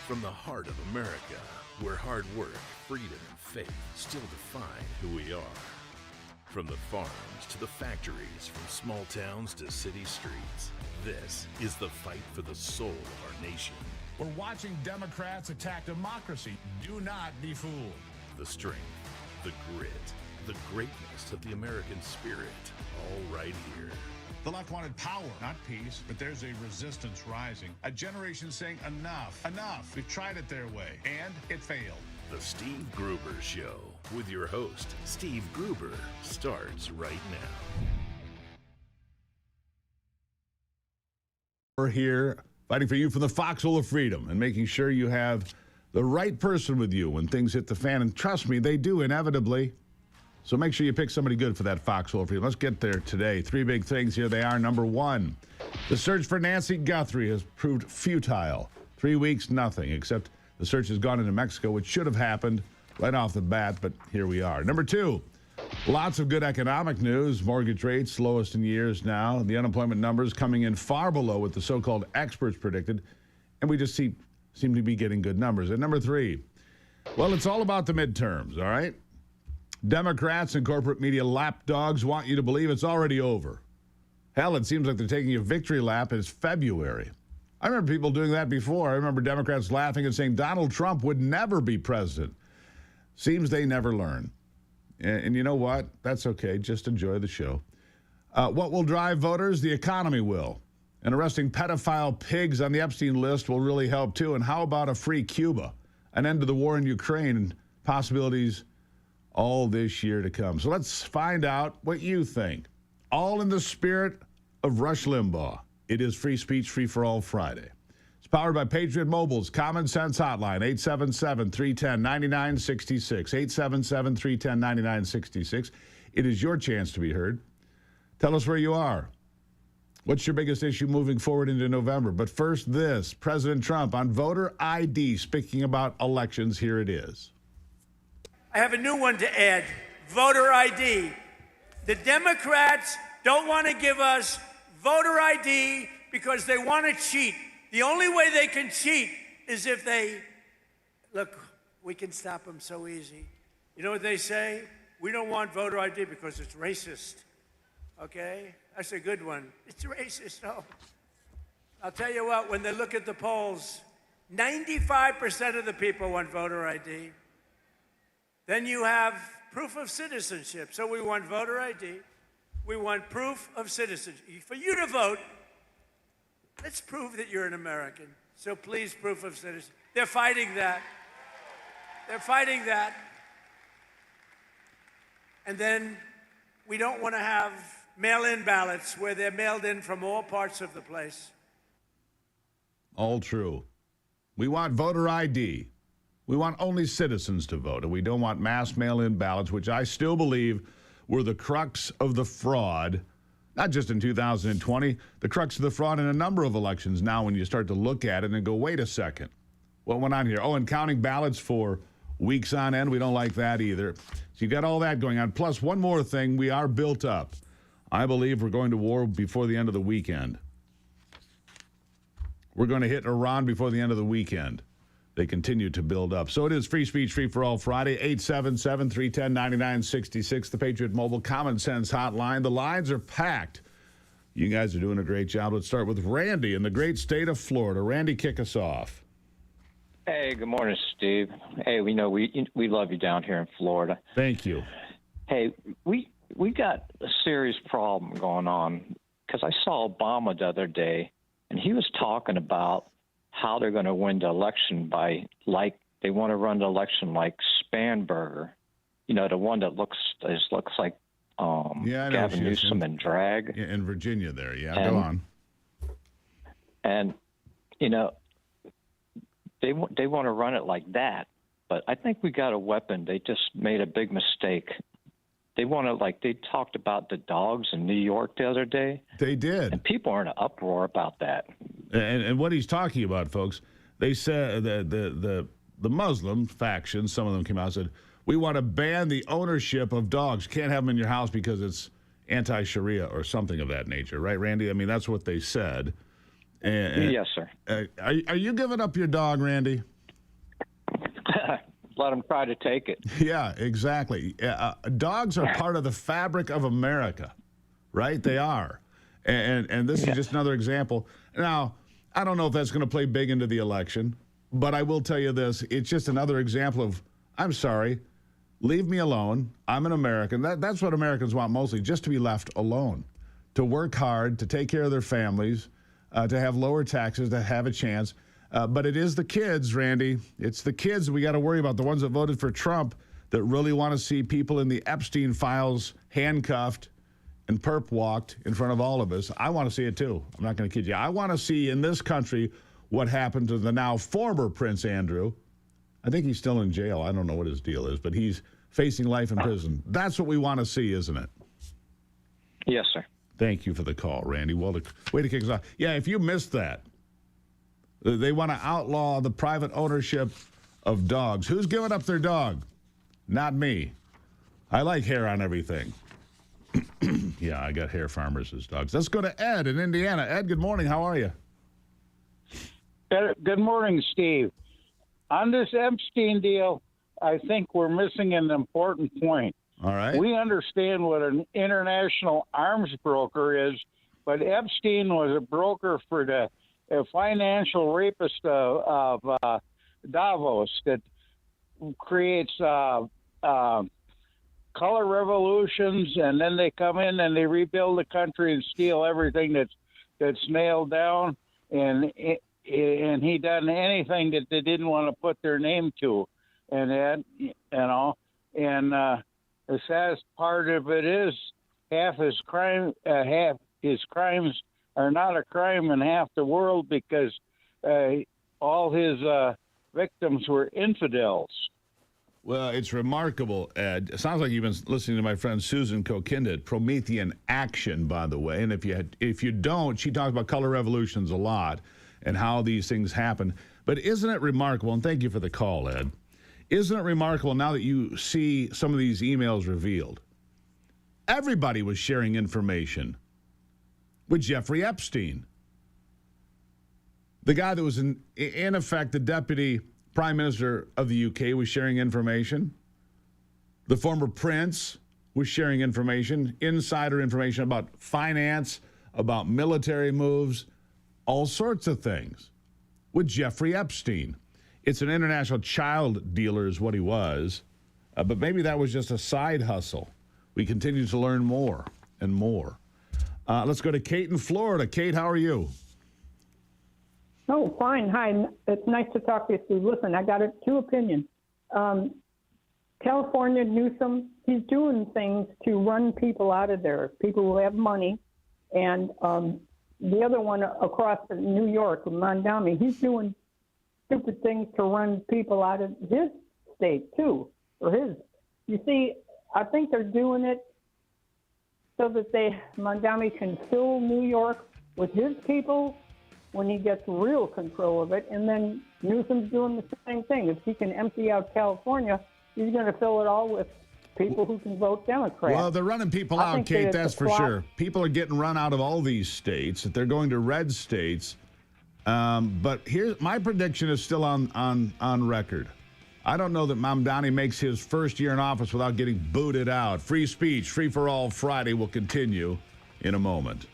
From the heart of America, where hard work, freedom, and faith still define who we are. From the farms to the factories, from small towns to city streets, this is the fight for the soul of our nation. We're watching Democrats attack democracy. Do not be fooled. The strength, the grit, the greatness of the American spirit, all right here. The left wanted power, not peace, but there's a resistance rising. A generation saying enough, enough. We've tried it their way, and it failed. The Steve Gruber Show with your host, Steve Gruber, starts right now. We're here fighting for you from the foxhole of freedom and making sure you have the right person with you when things hit the fan. And trust me, they do inevitably. So make sure you pick somebody good for that foxhole of freedom. Let's get there today. Three big things here. They are. Number one, the search for Nancy Guthrie has proved futile. 3 weeks, nothing, except the search has gone into Mexico, which should have happened right off the bat, but here we are. Number two, lots of good economic news. Mortgage rates, lowest in years now. The unemployment numbers coming in far below what the so-called experts predicted, and we just seem to be getting good numbers. And number three, well, it's all about the midterms, all right? Democrats and corporate media lapdogs want you to believe it's already over. Hell, it seems like they're taking a victory lap. It's February. I remember people doing that before. I remember Democrats laughing and saying Donald Trump would never be president. Seems they never learn. And you know what? That's okay. Just enjoy the show. What will drive voters? The economy will. And arresting pedophile pigs on the Epstein list will really help, too. And how about a free Cuba? An end to the war in Ukraine and possibilities all this year to come. So let's find out what you think. All in the spirit of Rush Limbaugh. It is Free Speech, Free for All Friday. It's powered by Patriot Mobile's Common Sense Hotline, 877-310-9966, 877-310-9966. It is your chance to be heard. Tell us where you are. What's your biggest issue moving forward into November? But first, this. President Trump on voter ID, speaking about elections. Here it is. I have a new one to add, voter ID. The Democrats don't want to give us voter ID because they want to cheat. The only way they can cheat is if they, look, we can stop them so easy. You know what they say? We don't want voter ID because it's racist. Okay? That's a good one. It's racist, no. I'll tell you what, when they look at the polls, 95% of the people want voter ID. Then you have proof of citizenship. So we want voter ID. We want proof of citizenship. For you to vote, let's prove that you're an American. So please, proof of citizenship. They're fighting that. They're fighting that. And then we don't want to have mail-in ballots where they're mailed in from all parts of the place. All true. We want voter ID. We want only citizens to vote, and we don't want mass mail-in ballots, which I still believe were the crux of the fraud, not just in 2020, the crux of the fraud in a number of elections now when you start to look at it and go, wait a second, what went on here? Oh, and counting ballots for weeks on end, we don't like that either. So you got all that going on. Plus, one more thing, we are built up. I believe we're going to war before the end of the weekend. We're going to hit Iran before the end of the weekend. They continue to build up. So it is Free Speech, Free for All Friday, 877-310-9966, the Patriot Mobile Common Sense Hotline. The lines are packed. You guys are doing a great job. Let's start with Randy in the great state of Florida. Randy, kick us off. Hey, good morning, Steve. Hey, we know we love you down here in Florida. Thank you. Hey, we got a serious problem going on because I saw Obama the other day, and he was talking about how they're going to win the election by, like, they want to run the election like Spanberger, you know, the one that looks like Gavin Newsom in drag. Yeah, in Virginia there, yeah, go on. And, you know, they want to run it like that, but I think we got a weapon. They just made a big mistake. They want to, like, they talked about the dogs in New York the other day. They did. And people are in an uproar about that. And what he's talking about, folks, they said the Muslim faction, some of them came out and said, we want to ban the ownership of dogs. Can't have them in your house because it's anti-Sharia or something of that nature. Right, Randy? I mean, that's what they said. And, yes, sir. Are you giving up your dog, Randy? let them try to take it. Yeah, exactly. Dogs are part of the fabric of America, right? They are. And this is just another example. Now, I don't know if that's going to play big into the election, but I will tell you this. It's just another example of, I'm sorry, leave me alone. I'm an American. That's what Americans want mostly, just to be left alone, to work hard, to take care of their families, to have lower taxes, to have a chance. But it is the kids, Randy. It's the kids we got to worry about, the ones that voted for Trump that really want to see people in the Epstein files handcuffed and perp walked in front of all of us. I want to see it too. I'm not going to kid you. I want to see in this country what happened to the now former Prince Andrew. I think he's still in jail. I don't know what his deal is, but he's facing life in prison. That's what we want to see, isn't it? Yes, sir. Thank you for the call, Randy. Well, way to kick us off. Yeah, if you missed that, they want to outlaw the private ownership of dogs. Who's giving up their dog? Not me. I like hair on everything. Yeah, I got hair farmers as dogs. Let's go to Ed in Indiana. Ed, good morning. How are you? Good morning, Steve. On this Epstein deal, I think we're missing an important point. All right. We understand what an international arms broker is, but Epstein was a broker for the financial rapist of Davos that creates color revolutions, and then they come in and they rebuild the country and steal everything that's nailed down. And he done anything that they didn't want to put their name to, and that, and the saddest part of it is half his crimes are not a crime in half the world because all his victims were infidels. Well, it's remarkable, Ed. It sounds like you've been listening to my friend Susan Kokinda at Promethean Action, by the way. And if you don't, she talks about color revolutions a lot and how these things happen. But isn't it remarkable, and thank you for the call, Ed, isn't it remarkable now that you see some of these emails revealed? Everybody was sharing information with Jeffrey Epstein. The guy that was in effect the deputy prime minister of the UK was sharing information. The former prince was sharing information, insider information about finance, about military moves, all sorts of things with Jeffrey Epstein. It's an international child dealer is what he was, but maybe that was just a side hustle. We continue to learn more and more. Let's go to Kate in Florida. Kate, how are you? Oh, fine. Hi. It's nice to talk to you, Steve. Listen, I got two opinions. California Newsom, he's doing things to run people out of there, people who have money. And the other one across New York, Mondami, he's doing stupid things to run people out of his state, too, or his. You see, I think they're doing it so that Mondami can fill New York with his people when he gets real control of it, and then Newsom's doing the same thing. If he can empty out California, he's going to fill it all with people who can vote Democrat. Well, they're running people out, Kate, that's for sure. People are getting run out of all these states. They're going to red states. But here's my prediction is still on record. I don't know that Mamdani makes his first year in office without getting booted out. Free speech, free for all Friday will continue in a moment.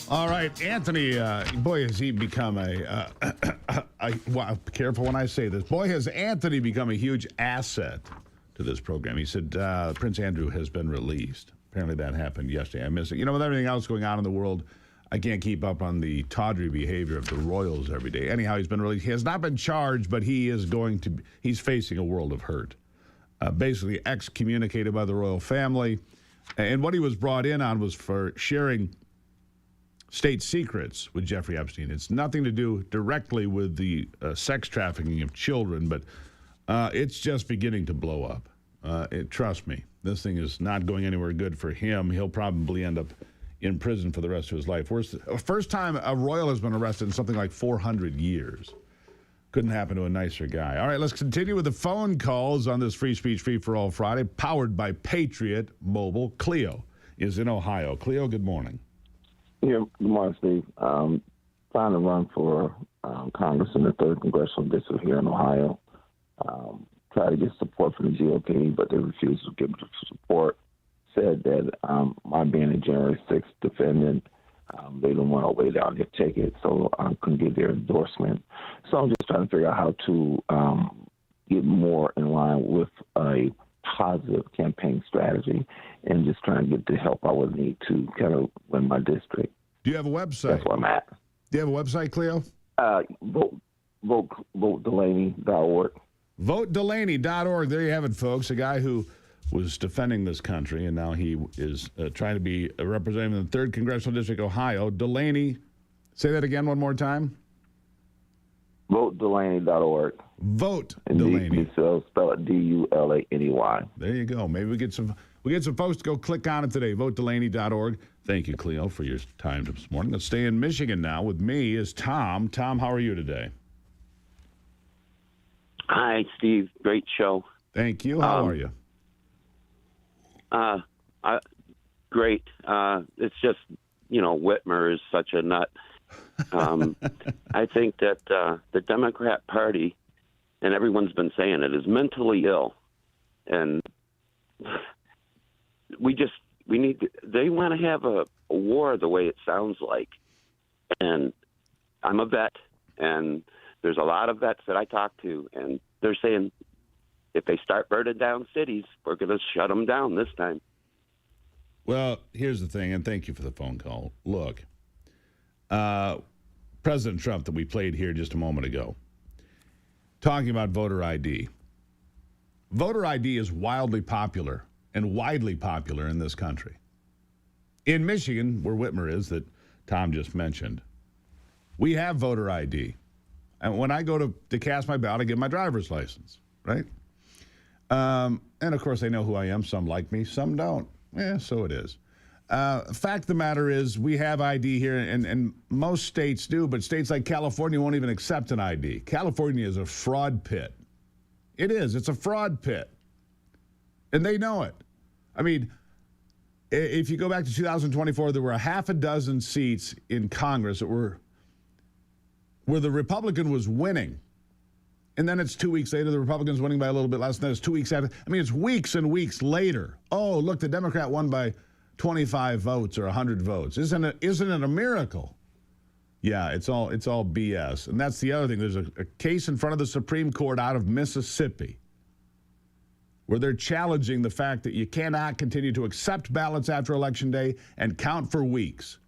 All right, Anthony, boy, has he become well, careful when I say this. Boy, has Anthony become a huge asset to this program. He said Prince Andrew has been released. Apparently that happened yesterday. I missed it. You know, with everything else going on in the world, I can't keep up on the tawdry behavior of the royals every day. Anyhow, he's been released. He has not been charged, but he's facing a world of hurt. Basically excommunicated by the royal family. And what he was brought in on was for sharing state secrets with Jeffrey Epstein. It's nothing to do directly with the sex trafficking of children, but it's just beginning to blow up. Trust me, this thing is not going anywhere good for him. He'll probably end up in prison for the rest of his life. First time a royal has been arrested in something like 400 years. Couldn't happen to a nicer guy. All right, let's continue with the phone calls on this Free Speech Free for All Friday, powered by Patriot Mobile. Cleo is in Ohio. Cleo, good morning. Yeah, good morning, Steve. Trying to run for Congress in the 3rd Congressional District here in Ohio. Try to get support from the GOP, but they refused to give support. Said that my being a January 6th defendant, they didn't want to weigh down their ticket, so I couldn't get their endorsement. So I'm just trying to figure out how to get more in line with a positive campaign strategy and just trying to get the help I would need to kind of win my district. Do you have a website? That's where I'm at. Do you have a website, Cleo? VoteDelaney.org. VoteDelaney.org. There you have it, folks. A guy who was defending this country, and now he is trying to be a representative in the 3rd Congressional District, Ohio. Delaney, say that again one more time. VoteDelaney.org. Vote Delaney. So spell it D-U-L-A-N-E-Y. There you go. Maybe we get some folks to go click on it today. VoteDelaney.org. Thank you, Cleo, for your time this morning. Let's stay in Michigan now. With me is Tom. Tom, how are you today? Hi, Steve. Great show. Thank you. How are you? Great. It's just, Whitmer is such a nut. I think that the Democrat Party, and everyone's been saying it, is mentally ill. And they want to have a war the way it sounds like. And I'm a vet, and there's a lot of vets that I talk to, and they're saying if they start burning down cities, we're going to shut them down this time. Well, here's the thing, and thank you for the phone call. Look, President Trump that we played here just a moment ago, talking about voter ID. Voter ID is wildly popular and widely popular in this country. In Michigan, where Whitmer is, that Tom just mentioned, we have voter ID. And when I go to cast my ballot, I get my driver's license, right? And, of course, they know who I am. Some like me, some don't. Yeah, so it is. Fact of the matter is we have ID here, and most states do, but states like California won't even accept an ID. California is a fraud pit. It is. It's a fraud pit. And they know it. I mean, if you go back to 2024, there were a half a dozen seats in Congress that were where the Republican was winning. And then it's 2 weeks later, the Republican's winning by a little bit less, and then it's 2 weeks after. I mean, it's weeks and weeks later. Oh, look, the Democrat won by 25 votes or 100 votes. Isn't it a miracle? Yeah, it's all BS. And that's the other thing. There's a case in front of the Supreme Court out of Mississippi where they're challenging the fact that you cannot continue to accept ballots after Election Day and count for weeks.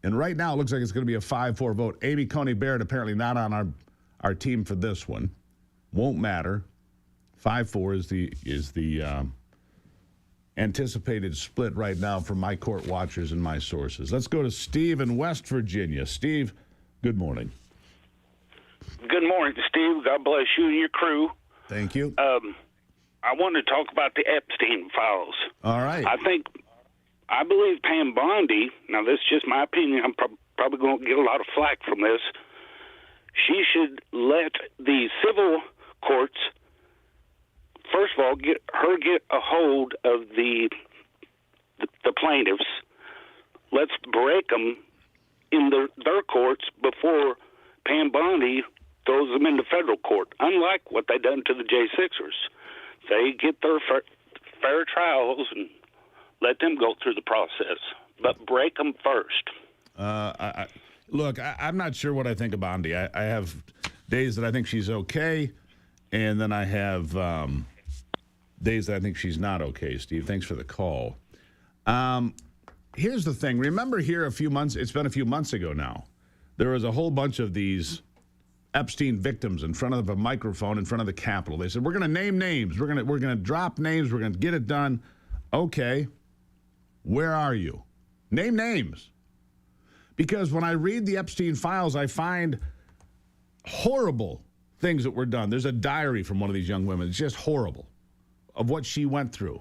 And right now, it looks like it's going to be a 5-4 vote. Amy Coney Barrett apparently not on our team for this one. Won't matter. 5-4 is the anticipated split right now from my court watchers and my sources. Let's go to Steve in West Virginia. Steve, good morning. Good morning, Steve. God bless you and your crew. Thank you. I want to talk about the Epstein files. All right. I believe Pam Bondi, now this is just my opinion, I'm probably going to get a lot of flack from this, she should let the civil courts, first of all, get a hold of the plaintiffs. Let's break them in their courts before Pam Bondi throws them into federal court, unlike what they done to the J6ers. They get their fair trials and let them go through the process, but break them first. Look, I'm not sure what I think of Bondi. I have days that I think she's okay, and then I have days that I think she's not okay, Steve. Thanks for the call. Here's the thing. Remember here it's been a few months ago now, there was a whole bunch of these Epstein victims in front of a microphone in front of the Capitol. They said, we're going to name names. We're going to drop names. We're going to get it done. Okay. Where are you? Name names. Because when I read the Epstein files, I find horrible things that were done. There's a diary from one of these young women. It's just horrible of what she went through.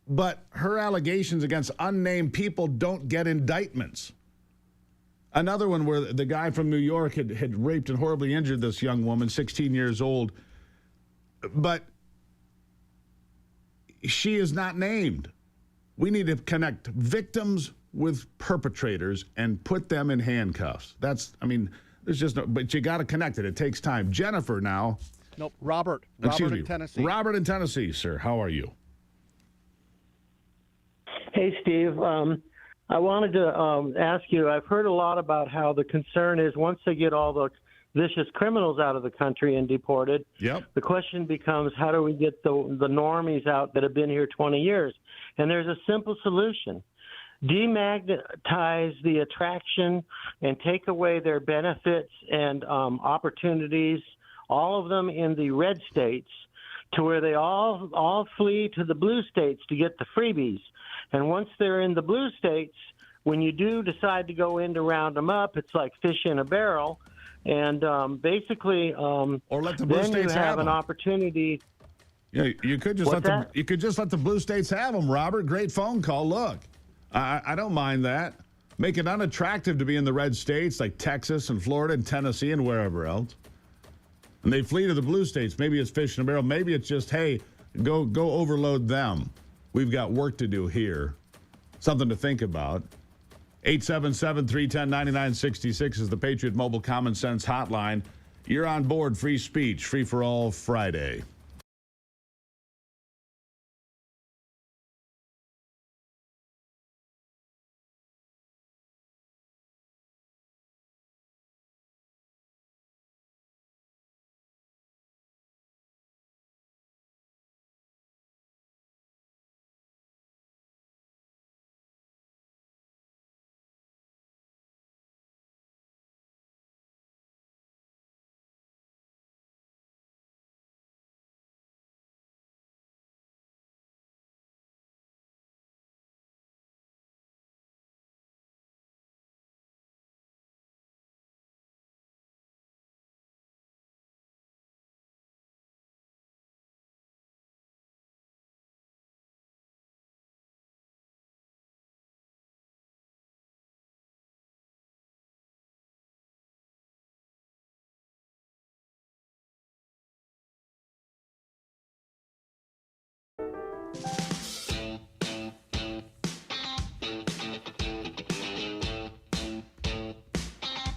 But her allegations against unnamed people don't get indictments. Another one where the guy from New York had raped and horribly injured this young woman, 16 years old. But she is not named. We need to connect victims with perpetrators and put them in handcuffs. There's just no, but you got to connect it. It takes time. Jennifer now. Nope, Robert in Tennessee. Robert in Tennessee, sir. How are you? Hey, Steve. I wanted to ask you, I've heard a lot about how the concern is once they get all the vicious criminals out of the country and deported, the question becomes, how do we get the normies out that have been here 20 years? And there's a simple solution. Demagnetize the attraction and take away their benefits and opportunities, all of them in the red states, to where they all flee to the blue states to get the freebies. And once they're in the blue states, when you do decide to go in to round them up, it's like fish in a barrel. And basically, or let the blue then states you have an opportunity. Yeah, you could just let the blue states have them, Robert. Great phone call. Look, I don't mind that. Make it unattractive to be in the red states like Texas and Florida and Tennessee and wherever else. And they flee to the blue states. Maybe it's fish in a barrel. Maybe it's just, hey, go overload them. We've got work to do here. Something to think about. 877-310-9966 is the Patriot Mobile Common Sense Hotline. You're on board. Free speech. Free for all Friday.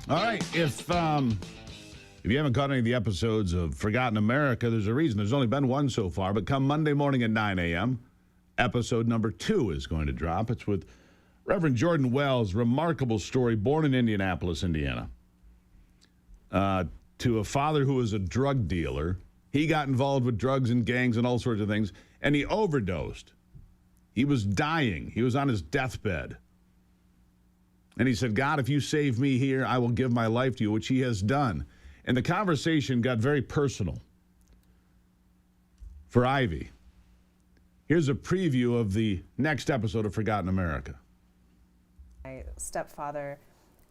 All right, if you haven't caught any of the episodes of Forgotten America, there's a reason. There's only been one so far, but come Monday morning at 9 a.m., episode number 2 is going to drop. It's with Reverend Jordan Wells, remarkable story, born in Indianapolis, Indiana, to a father who was a drug dealer. He got involved with drugs and gangs and all sorts of things, and he overdosed. He was dying. He was on his deathbed. And he said, God, if you save me here, I will give my life to you, which he has done. And the conversation got very personal for Ivy. Here's a preview of the next episode of Forgotten America. My stepfather,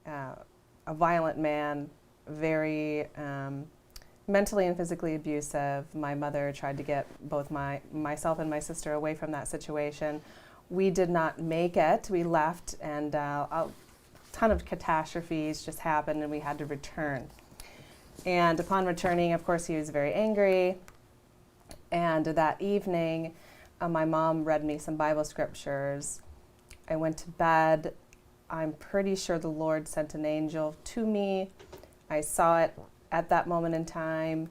a violent man, very mentally and physically abusive. My mother tried to get both myself and my sister away from that situation. We did not make it. We left, and a ton of catastrophes just happened, and we had to return. And upon returning, of course, he was very angry. And that evening, my mom read me some Bible scriptures. I went to bed. I'm pretty sure the Lord sent an angel to me. I saw it at that moment in time.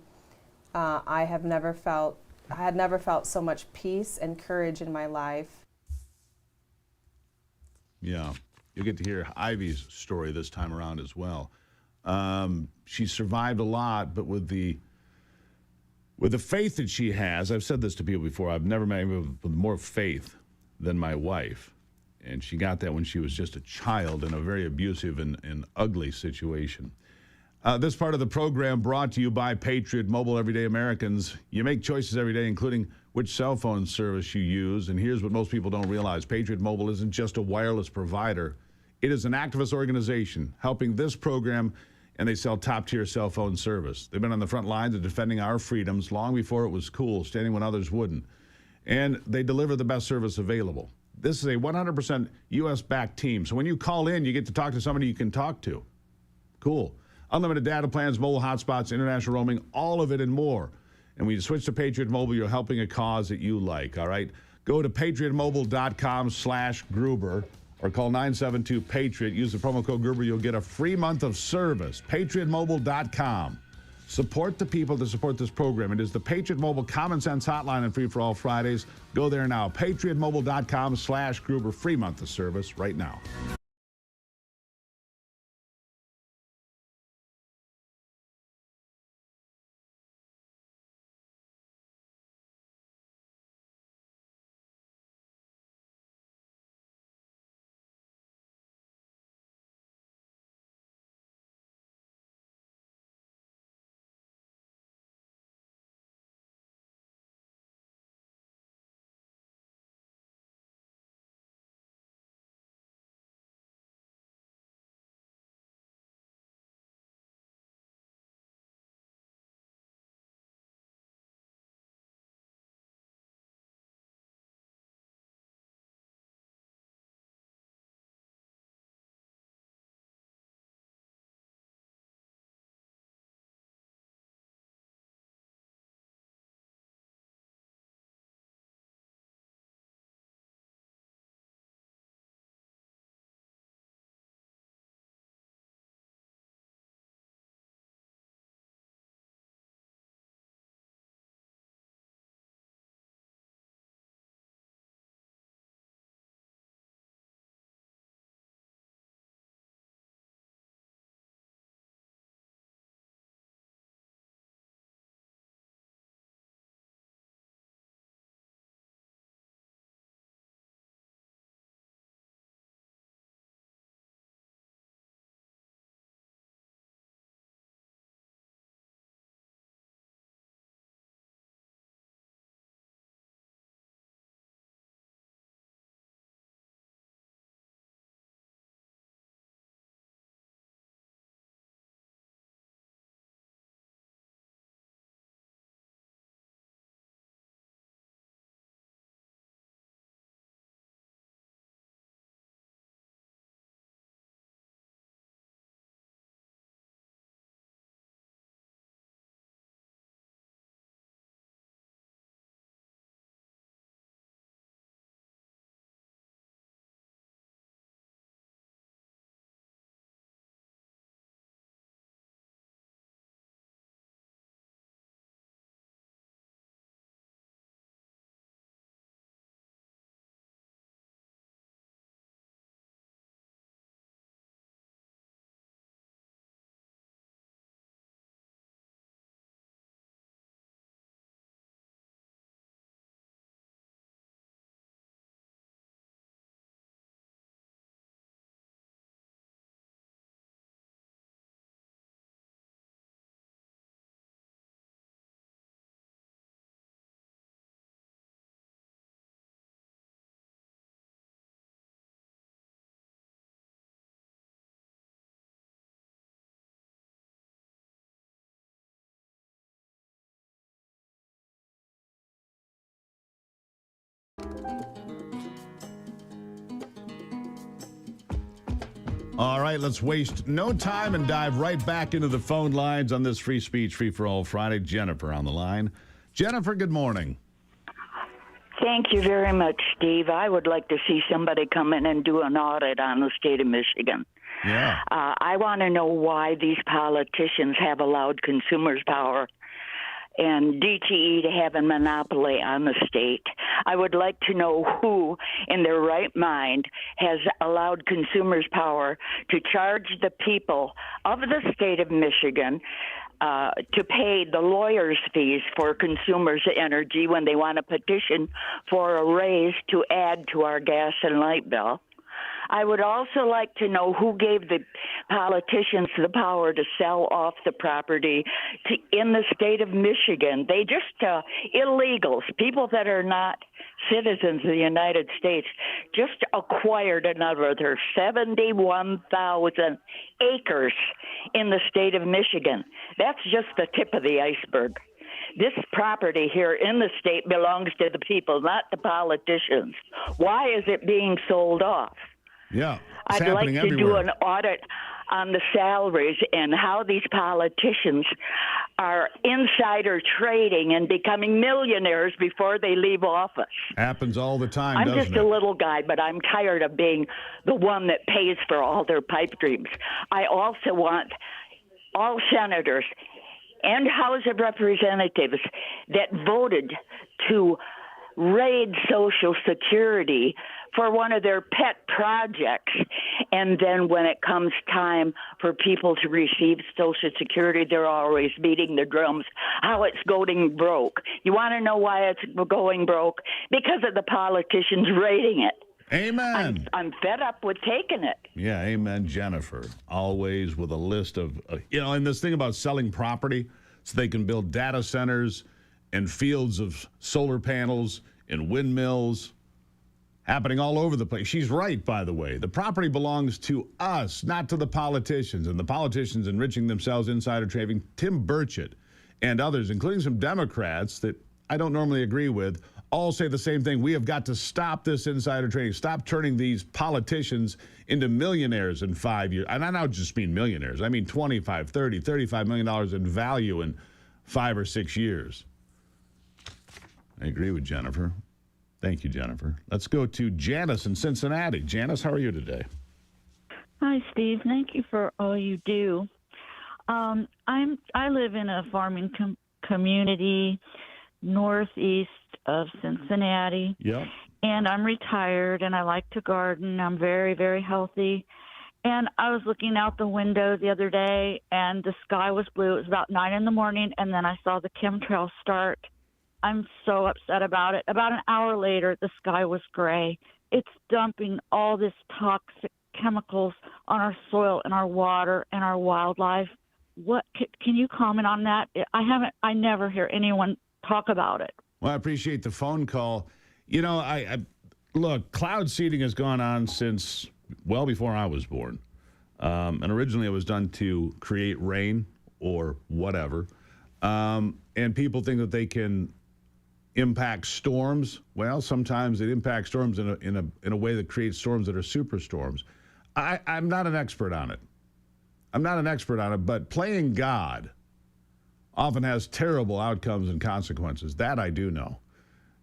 I had never felt so much peace and courage in my life. Yeah. You'll get to hear Ivy's story this time around as well. She survived a lot, but with the faith that she has, I've said this to people before, I've never met anyone with more faith than my wife. And she got that when she was just a child in a very abusive and ugly situation. This part of the program brought to you by Patriot Mobile. Everyday Americans, you make choices every day, including which cell phone service you use. And here's what most people don't realize. Patriot Mobile isn't just a wireless provider. It is an activist organization helping this program, and they sell top-tier cell phone service. They've been on the front lines of defending our freedoms long before it was cool, standing when others wouldn't. And they deliver the best service available. This is a 100% U.S.-backed team. So when you call in, you get to talk to somebody you can talk to. Cool. Unlimited data plans, mobile hotspots, international roaming, all of it and more. And when you switch to Patriot Mobile, you're helping a cause that you like, all right? Go to patriotmobile.com/Gruber or call 972-PATRIOT. Use the promo code Gruber. You'll get a free month of service. patriotmobile.com. Support the people that support this program. It is the Patriot Mobile Common Sense Hotline and Free for All Fridays. Go there now. patriotmobile.com/Gruber. Free month of service right now. All right, let's waste no time and dive right back into the phone lines on this Free Speech, Free for All Friday. Jennifer on the line. Jennifer, good morning. Thank you very much, Steve. I would like to see somebody come in and do an audit on the state of Michigan. Yeah. I want to know why these politicians have allowed consumers' power and DTE to have a monopoly on the state. I would like to know who in their right mind has allowed Consumers Power to charge the people of the state of Michigan to pay the lawyers' fees for Consumers Energy when they want to petition for a raise to add to our gas and light bill. I would also like to know who gave the politicians the power to sell off the property in the state of Michigan. They just, illegals, people that are not citizens of the United States, just acquired another 71,000 acres in the state of Michigan. That's just the tip of the iceberg. This property here in the state belongs to the people, not the politicians. Why is it being sold off? Yeah, I'd like to do an audit on the salaries and how these politicians are insider trading and becoming millionaires before they leave office. Happens all the time, I'm doesn't just it? a little guy, but I'm tired of being the one that pays for all their pipe dreams. I also want all senators and House of Representatives that voted to raid Social Security for one of their pet projects. And then when it comes time for people to receive Social Security, they're always beating the drums, how it's going broke. You want to know why it's going broke? Because of the politicians raiding it. Amen. I'm fed up with taking it. Yeah, amen, Jennifer. Always with a list of, and this thing about selling property so they can build data centers and fields of solar panels and windmills happening all over the place. She's right, by the way. The property belongs to us, not to the politicians. And the politicians enriching themselves, insider trading. Tim Burchett and others, including some Democrats that I don't normally agree with, all say the same thing. We have got to stop this insider trading. Stop turning these politicians into millionaires in 5 years. And I don't just mean millionaires. I mean 25, 30, $35 million in value in 5 or 6 years. I agree with Jennifer. Thank you, Jennifer. Let's go to Janice in Cincinnati. Janice, how are you today? Hi, Steve. Thank you for all you do. I live in a farming community northeast of Cincinnati. Yep. And I'm retired, and I like to garden. I'm very, very healthy. And I was looking out the window the other day, and the sky was blue. It was about 9 in the morning, and then I saw the chemtrails start. I'm so upset about it. About an hour later, the sky was gray. It's dumping all this toxic chemicals on our soil and our water and our wildlife. What can you comment on that? I never hear anyone talk about it. Well, I appreciate the phone call. I look, cloud seeding has gone on since well before I was born. And originally it was done to create rain or whatever. And people think that they can impact storms. Well, sometimes it impacts storms in a way that creates storms that are superstorms. I'm not an expert on it. But playing God often has terrible outcomes and consequences. That I do know.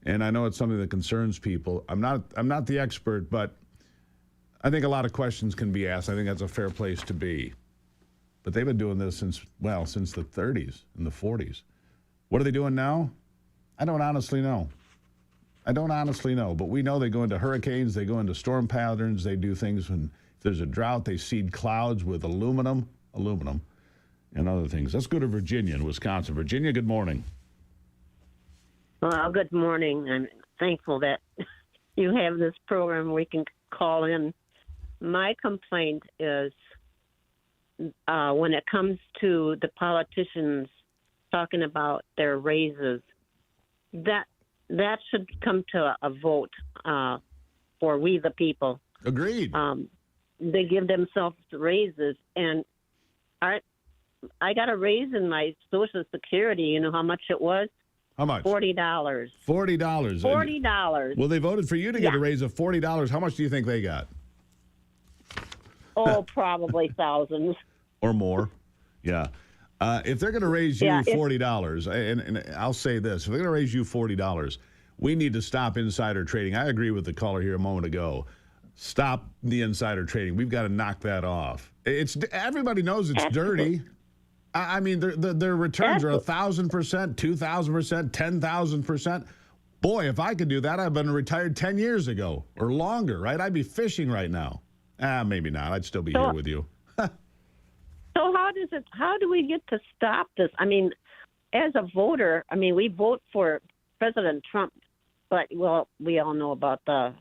And I know it's something that concerns people. I'm not the expert, but I think a lot of questions can be asked. I think that's a fair place to be. But they've been doing this since the 30s and the 40s. What are they doing now? I don't honestly know. But we know they go into hurricanes, they go into storm patterns, they do things when if there's a drought, they seed clouds with aluminum, and other things. Let's go to Virginia and Wisconsin. Virginia, good morning. Well, good morning. I'm thankful that you have this program we can call in. My complaint is when it comes to the politicians talking about their raises, that should come to a vote for we the people. Agreed. They give themselves raises, and I got a raise in my Social Security. You know how much it was? How much? $40. $40. $40. Well, they voted for you to get a raise of $40. How much do you think they got? Oh, probably thousands. Or more. Yeah. If they're going to raise you $40, and I'll say this, if they're going to raise you $40, we need to stop insider trading. I agree with the caller here a moment ago. Stop the insider trading. We've got to knock that off. Everybody knows it's dirty. I mean, their returns are 1,000%, 2,000%, 10,000%. Boy, if I could do that, I'd been retired 10 years ago or longer, right? I'd be fishing right now. Maybe not. I'd still be here with you. So how do we get to stop this? I mean, as a voter, I mean, we vote for President Trump, but, well, we all know about the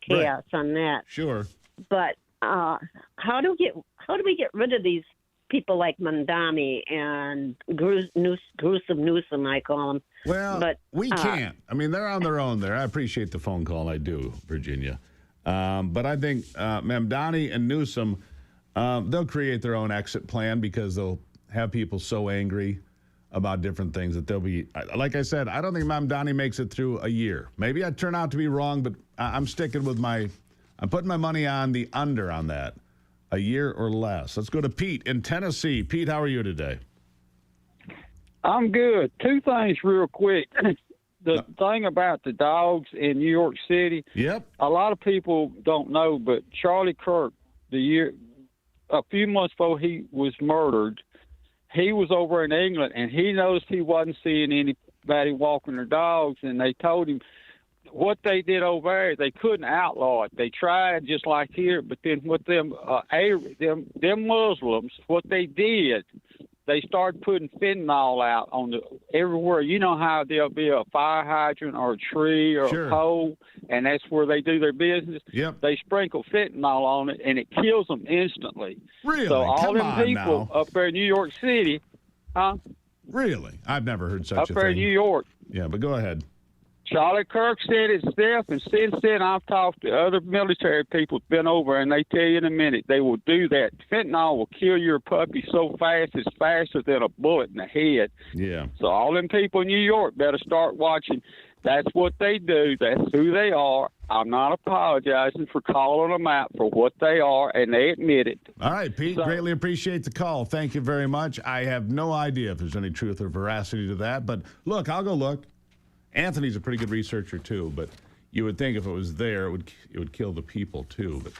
chaos on that. Sure. But how do we get rid of these people like Mandami and Gruesome Newsom, I call them? Well, but we can't. I mean, they're on their own there. I appreciate the phone call. I do, Virginia. But I think Mamdani and Newsom, they'll create their own exit plan because they'll have people so angry about different things that they'll be, like I said, I don't think Mamdani makes it through a year. Maybe I turn out to be wrong, but I'm sticking with I'm putting my money on the under on that, a year or less. Let's go to Pete in Tennessee. Pete, how are you today? I'm good. Two things real quick. The thing about the dogs in New York City, a lot of people don't know, but Charlie Kirk, a few months before he was murdered, he was over in England, and he noticed he wasn't seeing anybody walking their dogs, and they told him what they did over there, they couldn't outlaw it. They tried just like here, but then with them Muslims, what they did, they started putting fentanyl out everywhere. You know how there'll be a fire hydrant or a tree or a pole, and that's where they do their business. Yep. They sprinkle fentanyl on it, and it kills them instantly. Really? So all Come them on people now. up there in New York City, huh? Really? I've never heard such a thing. Up there in New York. Yeah, but go ahead. Charlie Kirk said it himself, and since then I've talked to other military people who've been over, and they tell you in a minute they will do that. Fentanyl will kill your puppy so fast, it's faster than a bullet in the head. Yeah. So all them people in New York better start watching. That's what they do. That's who they are. I'm not apologizing for calling them out for what they are, and they admit it. All right, Pete, greatly appreciate the call. Thank you very much. I have no idea if there's any truth or veracity to that, but look, I'll go look. Anthony's a pretty good researcher, too, but you would think if it was there, it would kill the people, too. But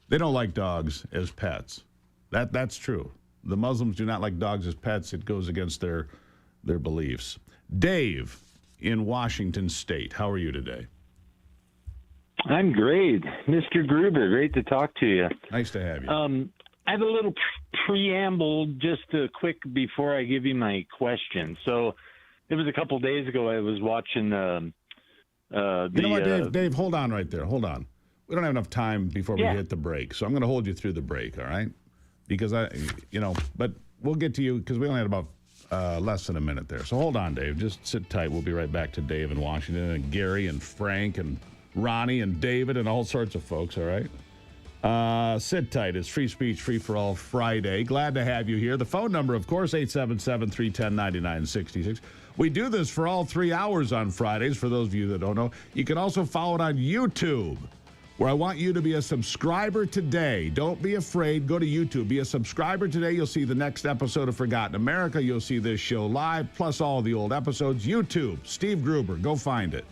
they don't like dogs as pets. That's true. The Muslims do not like dogs as pets. It goes against their beliefs. Dave in Washington State, how are you today? I'm great. Mr. Gruber, great to talk to you. Nice to have you. I have a little preamble just quick before I give you my question. So it was a couple days ago I was watching you know what, Dave, hold on right there. Hold on. We don't have enough time before we hit the break, so I'm going to hold you through the break, all right? Because but we'll get to you because we only had about less than a minute there. So hold on, Dave. Just sit tight. We'll be right back to Dave in Washington and Gary and Frank and Ronnie and David and all sorts of folks, all right? Sit tight. It's Free Speech, Free for All Friday. Glad to have you here. The phone number, of course, 877-310-9966. We do this for all 3 hours on Fridays, for those of you that don't know. You can also follow it on YouTube, where I want you to be a subscriber today. Don't be afraid. Go to YouTube. Be a subscriber today. You'll see the next episode of Forgotten America. You'll see this show live, plus all the old episodes. YouTube, Steve Gruber. Go find it.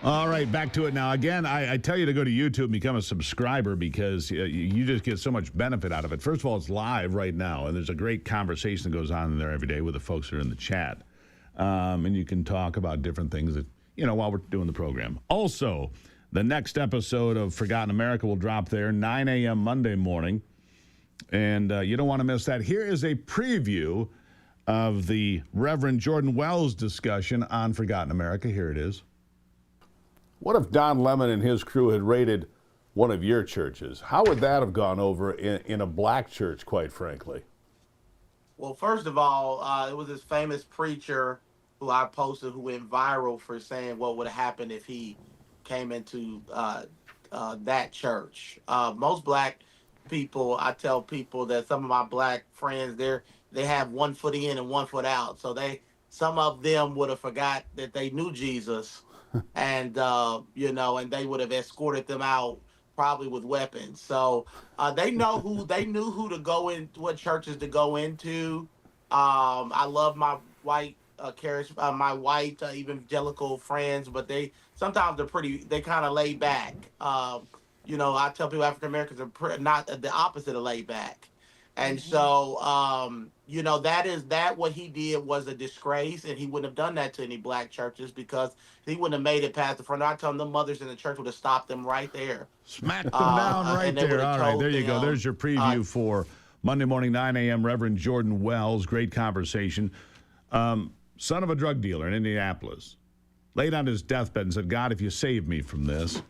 All right, back to it now. Again, I tell you to go to YouTube and become a subscriber because you just get so much benefit out of it. First of all, it's live right now, and there's a great conversation that goes on in there every day with the folks that are in the chat. And you can talk about different things that, while we're doing the program. Also, the next episode of Forgotten America will drop there, 9 a.m. Monday morning. And you don't want to miss that. Here is a preview of the Reverend Jordan Wells discussion on Forgotten America. Here it is. What if Don Lemon and his crew had raided one of your churches? How would that have gone over in a black church, quite frankly? Well, first of all, it was this famous preacher who I posted who went viral for saying what would happen if he came into that church. Most black people, I tell people that some of my black friends, they have 1 foot in and 1 foot out. So some of them would have forgot that they knew Jesus. And, and they would have escorted them out probably with weapons. So they knew who to go in, what churches to go into. I love my white evangelical friends, but sometimes they kind of laid back. I tell people African Americans are not the opposite of laid back. And so, what he did was a disgrace, and he wouldn't have done that to any black churches because he wouldn't have made it past the front. I tell them the mothers in the church would have stopped them right there. Smack them down right there. All right, there you go. There's your preview for Monday morning, 9 a.m. Reverend Jordan Wells. Great conversation. Son of a drug dealer in Indianapolis. Laid on his deathbed and said, God, if you save me from this,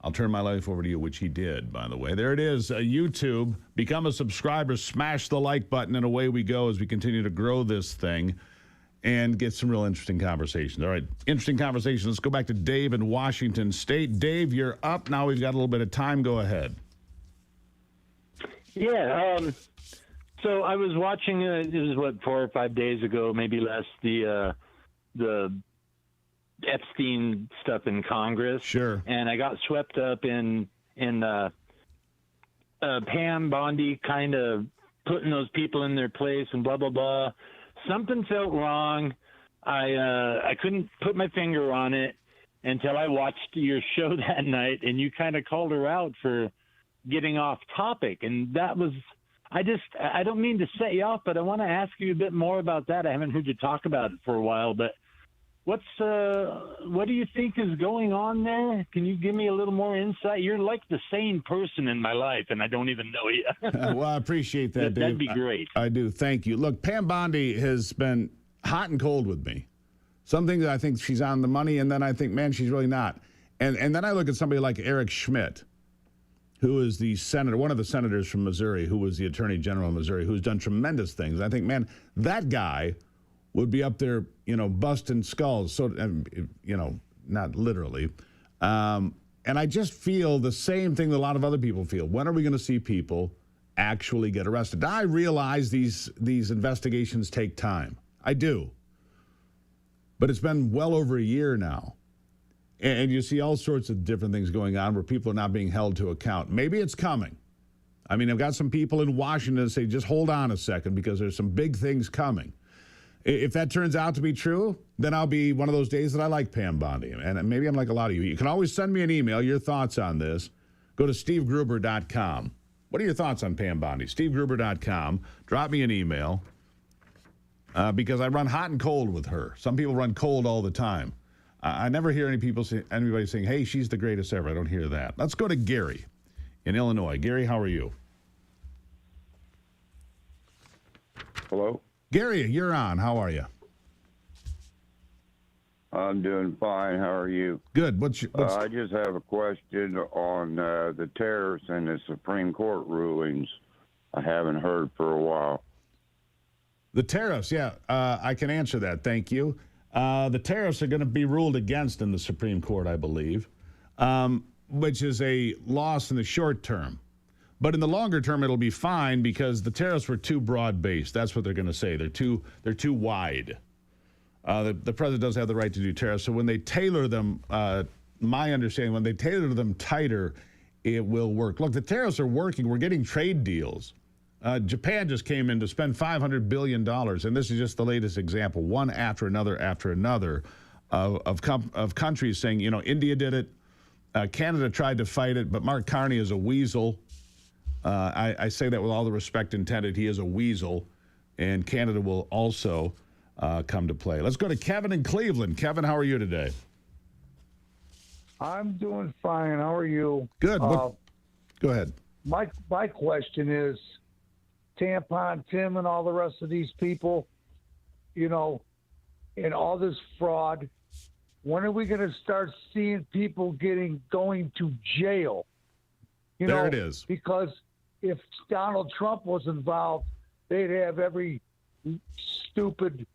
I'll turn my life over to you, which he did, by the way. There it is, YouTube. Become a subscriber, smash the like button, and away we go as we continue to grow this thing and get some real interesting conversations. All right, interesting conversations. Let's go back to Dave in Washington State. Dave, you're up. Now we've got a little bit of time. Go ahead. Yeah, so I was watching, it was, 4 or 5 days ago, maybe less, the Epstein stuff in Congress. Sure. And I got swept up in Pam Bondi kind of putting those people in their place and blah, blah, blah. Something felt wrong. I couldn't put my finger on it until I watched your show that night, and you kind of called her out for getting off topic. And that was, I don't mean to set you off, but I want to ask you a bit more about that. I haven't heard you talk about it for a while, but what do you think is going on there? Can you give me a little more insight? You're like the sane person in my life, and I don't even know you. Well, I appreciate that, Dave. That'd be great. I do. Thank you. Look, Pam Bondi has been hot and cold with me. Some things I think she's on the money, and then I think, man, she's really not. And then I look at somebody like Eric Schmidt, who is the senator, one of the senators from Missouri, who was the attorney general of Missouri, who's done tremendous things. I think, man, that guy would be up there, busting skulls. So, not literally. And I just feel the same thing that a lot of other people feel. When are we going to see people actually get arrested? I realize these investigations take time. I do. But it's been well over a year now. And you see all sorts of different things going on where people are not being held to account. Maybe it's coming. I mean, I've got some people in Washington that say, just hold on a second because there's some big things coming. If that turns out to be true, then I'll be one of those days that I like Pam Bondi. And maybe I'm like a lot of you. You can always send me an email, your thoughts on this. Go to stevegruber.com. What are your thoughts on Pam Bondi? stevegruber.com. Drop me an email because I run hot and cold with her. Some people run cold all the time. I never hear anybody saying, hey, she's the greatest ever. I don't hear that. Let's go to Gary in Illinois. Gary, how are you? Hello? Gary, you're on. How are you? I'm doing fine. How are you? Good. I just have a question on the tariffs and the Supreme Court rulings. I haven't heard for a while. The tariffs, yeah. I can answer that. Thank you. The tariffs are going to be ruled against in the Supreme Court, I believe, which is a loss in the short term. But in the longer term, it'll be fine because the tariffs were too broad-based. That's what they're going to say. They're too wide. The president does have the right to do tariffs. So when they tailor them, my understanding, when they tailor them tighter, it will work. Look, the tariffs are working. We're getting trade deals. Japan just came in to spend $500 billion, and this is just the latest example, one after another, of countries saying, India did it. Canada tried to fight it, but Mark Carney is a weasel. I say that with all the respect intended. He is a weasel, and Canada will also come to play. Let's go to Kevin in Cleveland. Kevin, how are you today? I'm doing fine. How are you? Good. Go ahead. My question is, Tampon Tim and all the rest of these people, and all this fraud, when are we going to start seeing people going to jail? There it is. Because if Donald Trump was involved, they'd have every stupid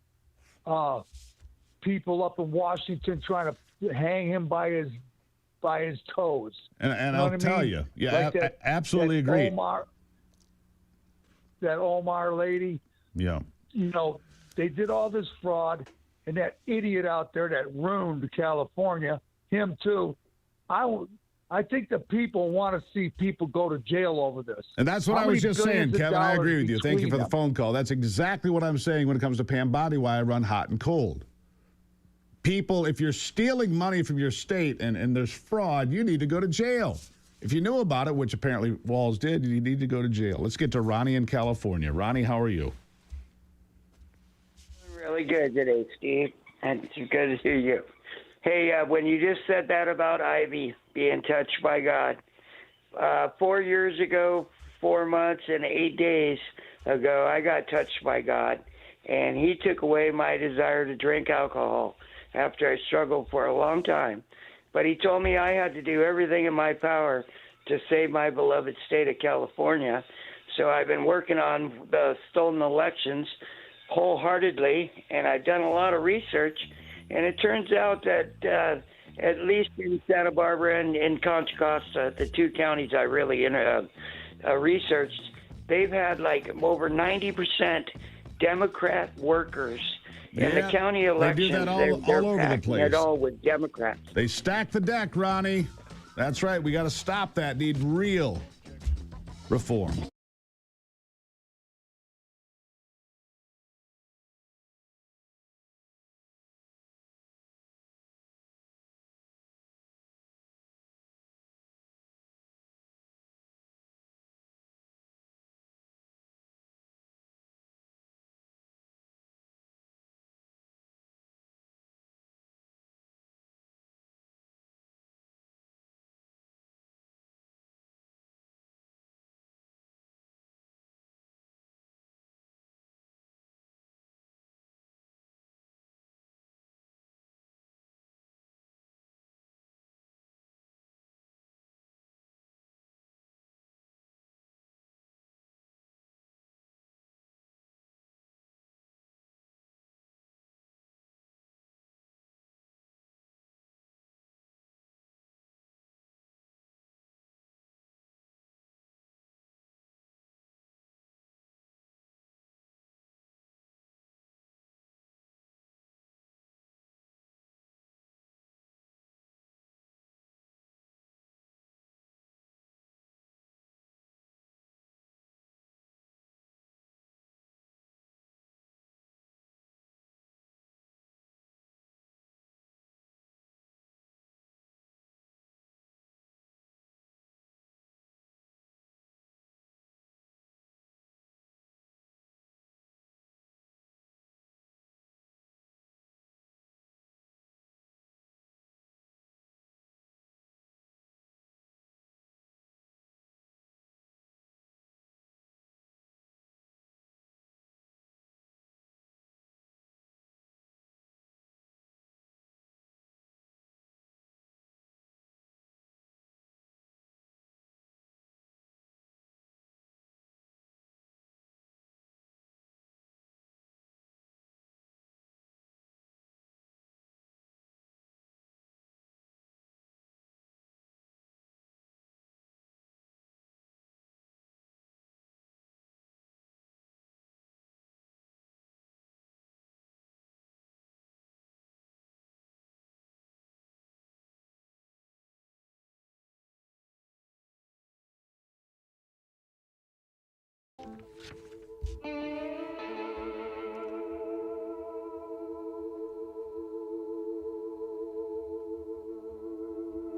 people up in Washington trying to hang him by his toes. And I'll tell you, I absolutely agree. That Omar lady. Yeah. They did all this fraud, and that idiot out there that ruined California, him too. I think the people want to see people go to jail over this. And that's what I was just saying, Kevin. I agree with you. Thank you for the phone call. That's exactly what I'm saying when it comes to Pam Bondi, why I run hot and cold. People, if you're stealing money from your state and there's fraud, you need to go to jail. If you knew about it, which apparently Walls did, you need to go to jail. Let's get to Ronnie in California. Ronnie, how are you? Really good today, Steve. And it's good to hear you. Hey, when you just said that about Ivy being touched by God, 4 years ago, 4 months and 8 days ago, I got touched by God, and he took away my desire to drink alcohol after I struggled for a long time. But he told me I had to do everything in my power to save my beloved state of California. So I've been working on the stolen elections wholeheartedly, and I've done a lot of research. And it turns out that at least in Santa Barbara and in Contra Costa, the two counties I really researched, they've had like over 90% Democrat workers. In the county elections, they do that all over the place. It all with Democrats. They stack the deck, Ronnie. That's right. We got to stop that. Need real reform.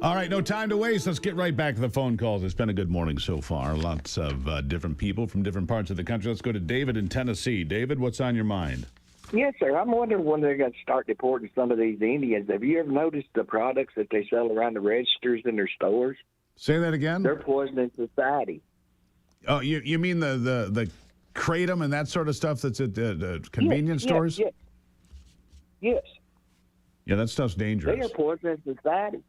All right, no time to waste. Let's get right back to the phone calls. It's been a good morning so far. Lots of different people from different parts of the country. Let's go to David in Tennessee. David, what's on your mind? Yes, sir. I'm wondering when they're going to start deporting some of these Indians. Have you ever noticed the products that they sell around the registers in their stores? Say that again? They're poisoning society. Oh, you mean the kratom and that sort of stuff that's at the convenience stores? Yes. Yes. Yeah, that stuff's dangerous. They are poisoning society.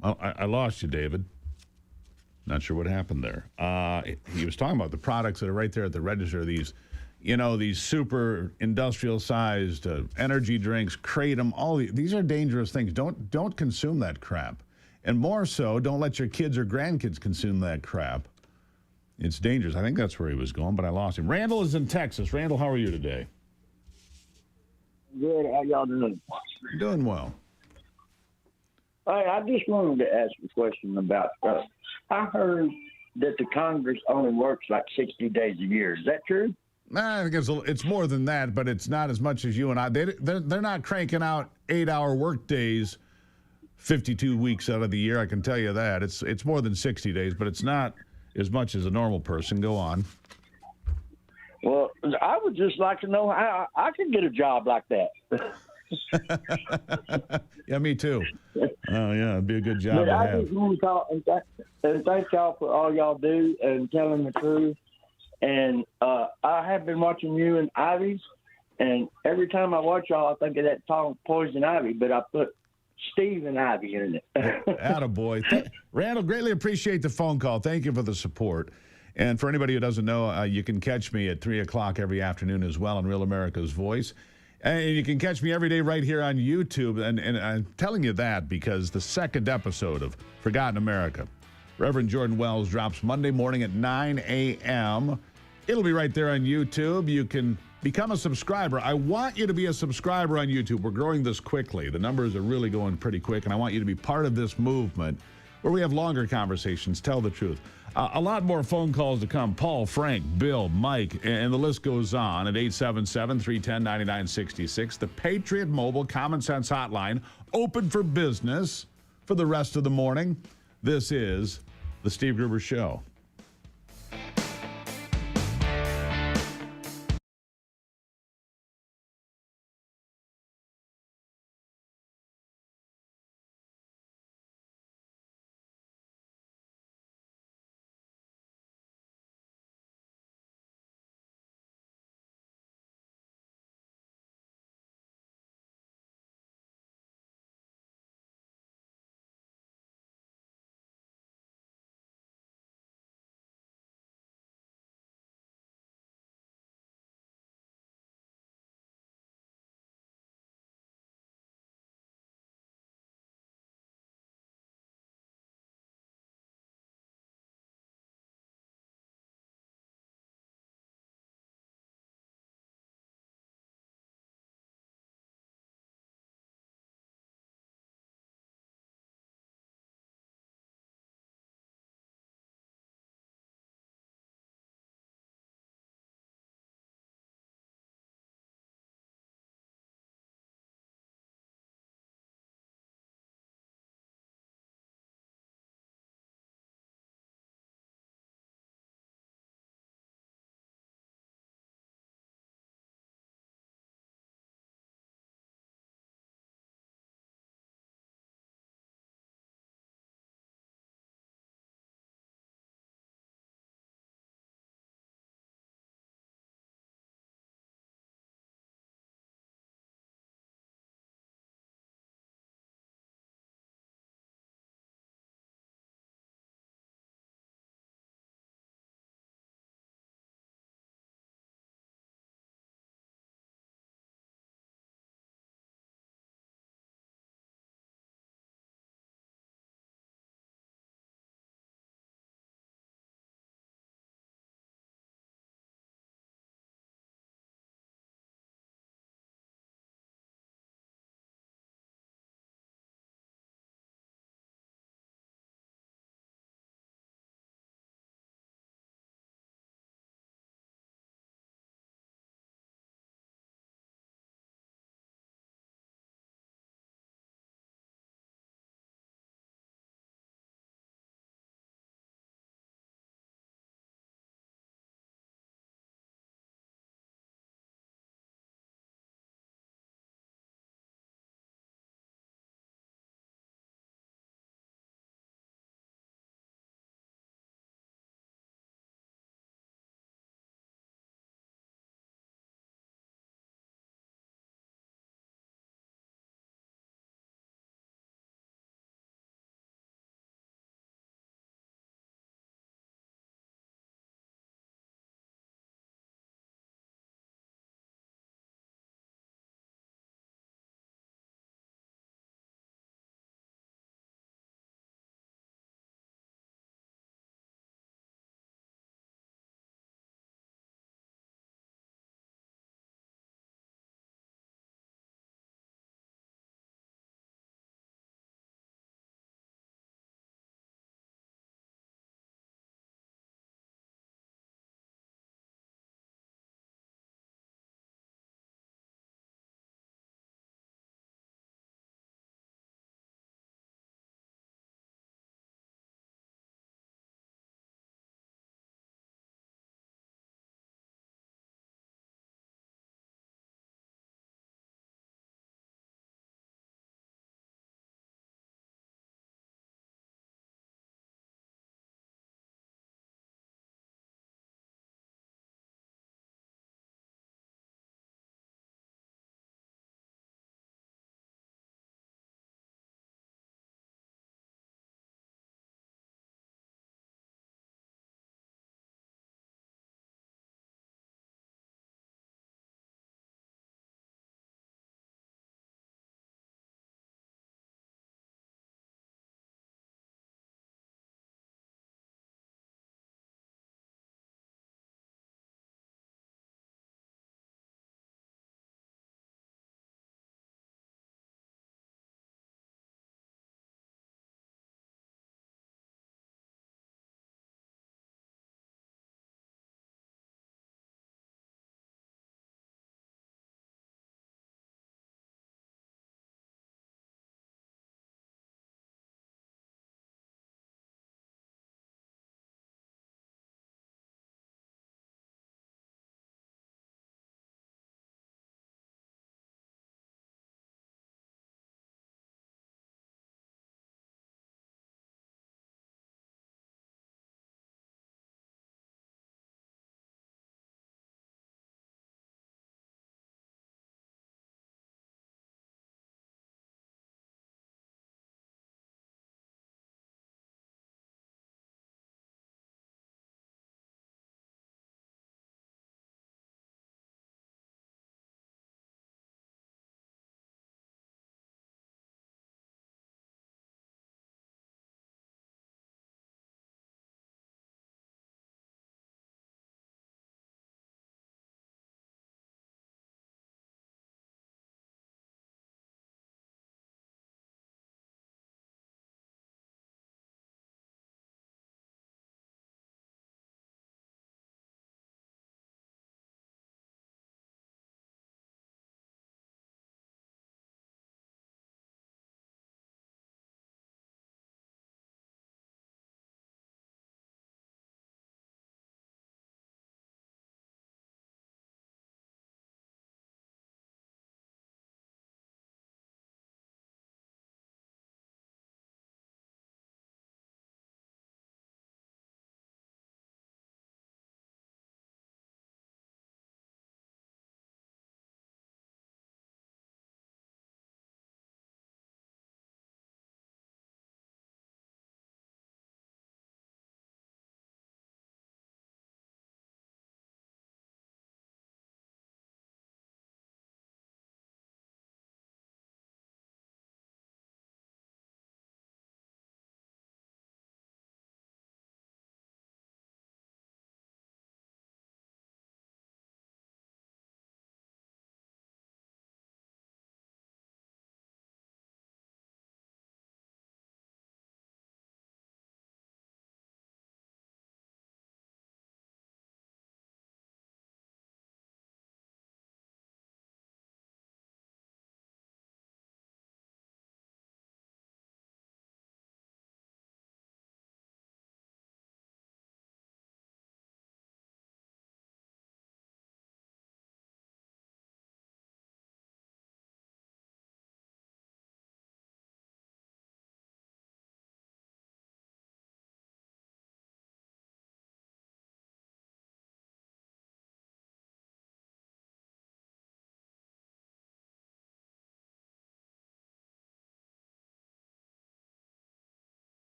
Well, I lost you, David. Not sure what happened there. He was talking about the products that are right there at the register. These super industrial-sized energy drinks, kratom. These are dangerous things. Don't consume that crap. And more so, don't let your kids or grandkids consume that crap. It's dangerous. I think that's where he was going, but I lost him. Randall is in Texas. Randall, how are you today? Good. How y'all doing? Doing well. Hey, I just wanted to ask a question about. I heard that the Congress only works like 60 days a year. Is that true? Nah, I think it's more than that, but it's not as much as you and I. They're not cranking out 8-hour work days 52 weeks out of the year. I can tell you that. It's more than 60 days, but it's not as much as a normal person. Go on. Well, I would just like to know how I could get a job like that. Yeah, me too. Oh, yeah, it'd be a good job But to I have. just want to call and thank y'all for all y'all do and telling the truth. And I have been watching you and Ivy's, and every time I watch y'all, I think of that song Poison Ivy, but I put Steve and Ivy in it. Attaboy. Randall, greatly appreciate the phone call. Thank you for the support. And for anybody who doesn't know, you can catch me at 3 o'clock every afternoon as well on Real America's Voice. And you can catch me every day right here on YouTube. And I'm telling you that because the second episode of Forgotten America, Reverend Jordan Wells, drops Monday morning at 9 a.m. It'll be right there on YouTube. You can become a subscriber. I want you to be a subscriber on YouTube. We're growing this quickly. The numbers are really going pretty quick, and I want you to be part of this movement where we have longer conversations, tell the truth. A lot more phone calls to come. Paul, Frank, Bill, Mike, and the list goes on at 877-310-9966. The Patriot Mobile Common Sense Hotline, open for business for the rest of the morning. This is The Steve Gruber Show.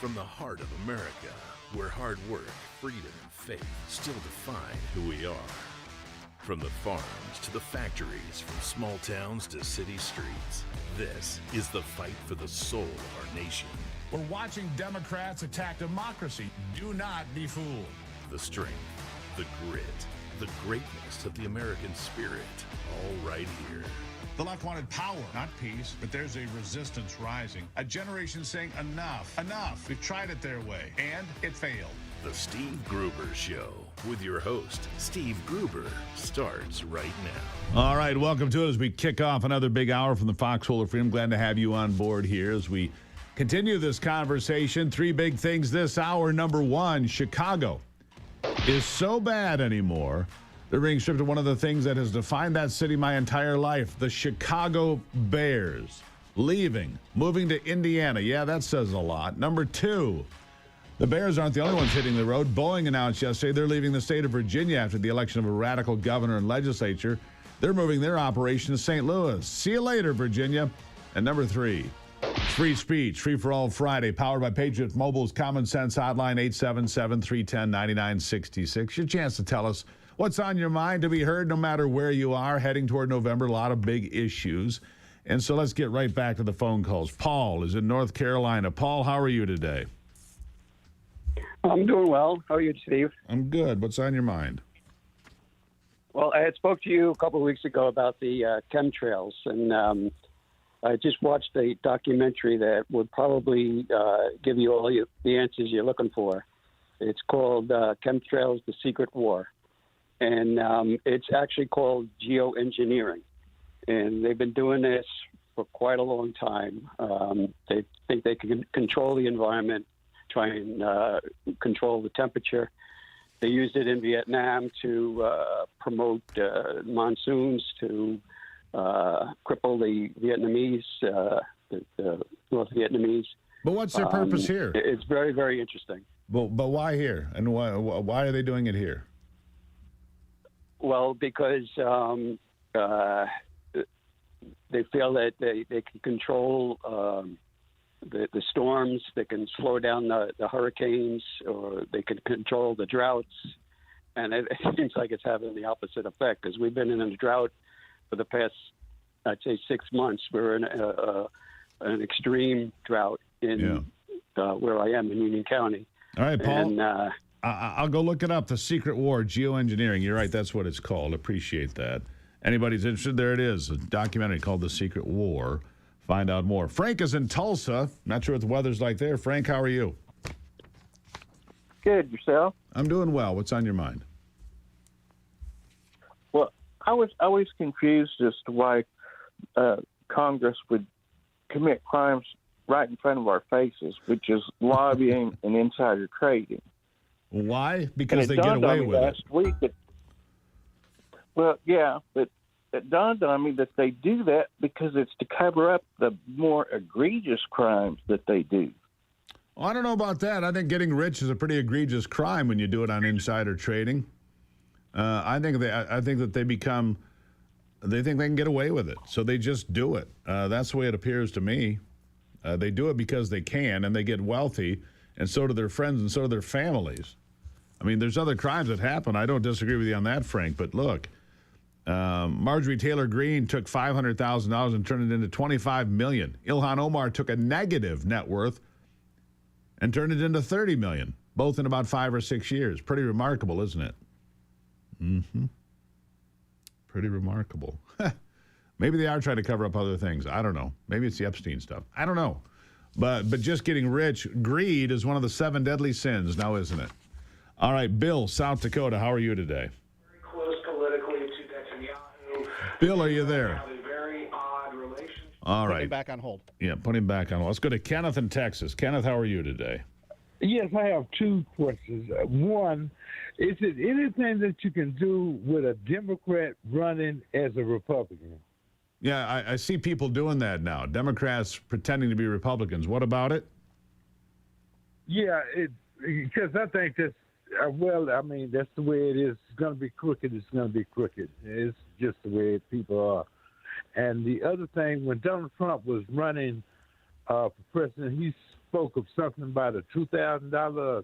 From the heart of America, where hard work, freedom, and faith still define who we are. From the farms to the factories, from small towns to city streets, this is the fight for the soul of our nation. We're watching Democrats attack democracy. Do not be fooled. The strength, the grit, the greatness of the American spirit, all right here. The left wanted power, not peace, but there's a resistance rising. A generation saying enough, enough. We've tried it their way, and it failed. The Steve Gruber Show with your host, Steve Gruber, starts right now. All right, welcome to it as we kick off another big hour from the Foxhole of Freedom. Glad to have you on board here as we continue this conversation. Three big things this hour. Number one, Chicago is so bad anymore. They're being stripped of one of the things that has defined that city my entire life, the Chicago Bears. Leaving, moving to Indiana. Yeah, that says a lot. Number two, the Bears aren't the only ones hitting the road. Boeing announced yesterday they're leaving the state of Virginia after the election of a radical governor and legislature. They're moving their operation to St. Louis. See you later, Virginia. And number three, free speech, free for all Friday, powered by Patriot Mobile's Common Sense Hotline, 877-310-9966. Your chance to tell us what's on your mind, to be heard no matter where you are. Heading toward November, a lot of big issues. And so let's get right back to the phone calls. Paul is in North Carolina. Paul, how are you today? I'm doing well. How are you, Steve? I'm good. What's on your mind? Well, I had spoke to you a couple of weeks ago about the chemtrails, and I just watched a documentary that would probably give you all the answers you're looking for. It's called Chemtrails, The Secret War. And it's actually called geoengineering. And they've been doing this for quite a long time. They think they can control the environment, try and control the temperature. They used it in Vietnam to promote monsoons, to cripple the Vietnamese, the North Vietnamese. But what's their purpose here? It's very, very interesting. But why here? And why are they doing it here? Well, because they feel that they can control the storms, they can slow down the hurricanes, or they can control the droughts. And it seems like it's having the opposite effect, because we've been in a drought for the past, I'd say, 6 months. We're in an extreme drought in where I am in Union County. All right, Paul. And, I'll go look it up. The Secret War, geoengineering. You're right. That's what it's called. Appreciate that. Anybody's interested, there it is. A documentary called The Secret War. Find out more. Frank is in Tulsa. Not sure what the weather's like there. Frank, how are you? Good. Yourself? I'm doing well. What's on your mind? Well, I was always confused as to why Congress would commit crimes right in front of our faces, which is lobbying and insider trading. Why? Because they get away with it. Last week well, yeah, but it dawned on me that they do that because it's to cover up the more egregious crimes that they do. Well, I don't know about that. I think getting rich is a pretty egregious crime when you do it on insider trading. I think that they think they can get away with it, so they just do it. That's the way it appears to me. They do it because they can, and they get wealthy, and so do their friends, and so do their families. I mean, there's other crimes that happen. I don't disagree with you on that, Frank, but look, Marjorie Taylor Greene took $500,000 and turned it into $25 million. Ilhan Omar took a negative net worth and turned it into $30 million, both in about 5 or 6 years. Pretty remarkable, isn't it? Mm-hmm. Pretty remarkable. Maybe they are trying to cover up other things. I don't know. Maybe it's the Epstein stuff. I don't know. But just getting rich, greed is one of the 7 deadly sins now, isn't it? All right, Bill, South Dakota, how are you today? Very close politically to Netanyahu. Bill, are you there? Have a very odd relationship. All right. Put him back on hold. Yeah, put him back on hold. Let's go to Kenneth in Texas. Kenneth, how are you today? Yes, I have 2 questions. One, is it anything that you can do with a Democrat running as a Republican? Yeah, I see people doing that now. Democrats pretending to be Republicans. What about it? Yeah, because I think that's, well, I mean, that's the way it is. It's going to be crooked. It's going to be crooked. It's just the way people are. And the other thing, when Donald Trump was running for president, he spoke of something about a $2,000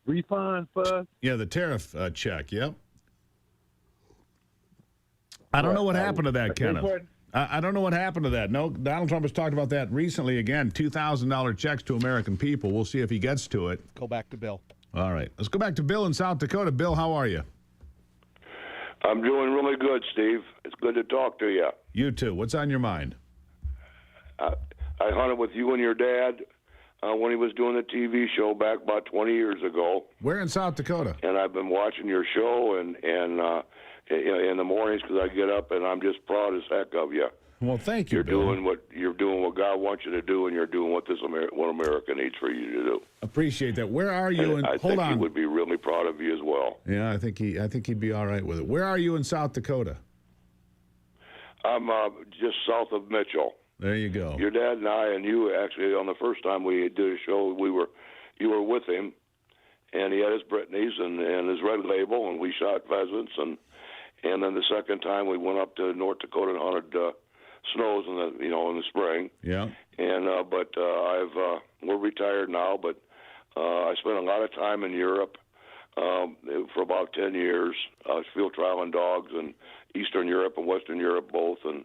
refund for us. Yeah, the tariff check. Yep. I don't know what happened to that, Kenneth. I don't know what happened to that. No, Donald Trump has talked about that recently. Again, $2,000 checks to American people. We'll see if he gets to it. Go back to Bill. All right. Let's go back to Bill in South Dakota. Bill, how are you? I'm doing really good, Steve. It's good to talk to you. You too. What's on your mind? I hunted with you and your dad when he was doing the TV show back about 20 years ago. Where in South Dakota? And I've been watching your show and in the mornings because I get up and I'm just proud as heck of you. Well, thank you. You're doing what God wants you to do, and you're doing what what America needs for you to do. Appreciate that. Where are you? I think he would be really proud of you as well. Yeah, I think he'd be all right with it. Where are you in South Dakota? I'm just south of Mitchell. There you go. Your dad and I and you actually on the first time we did a show, you were with him, and he had his Brittany's and his Red Label, and we shot pheasants, and then the second time we went up to North Dakota and hunted snows in the spring. Yeah. And we're retired now, but I spent a lot of time in Europe for about 10 years, field trialing dogs in Eastern Europe and Western Europe both, and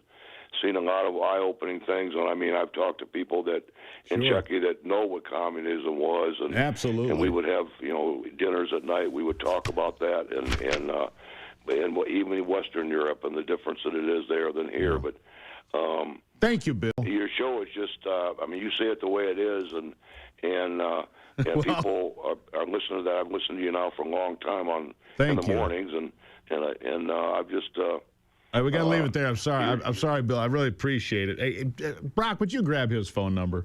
seen a lot of eye-opening things. And I mean, I've talked to people in Czechia that know what communism was, and absolutely. And we would have dinners at night. We would talk about that, and even in Western Europe and the difference that it is there than here. But thank you, Bill. Your show is just, you say it the way it is, and people are listening to that. I've listened to you now for a long time in the mornings, and I've just. All right, we got to leave it there. I'm sorry. I'm sorry, Bill. I really appreciate it. Hey, Brock, would you grab his phone number?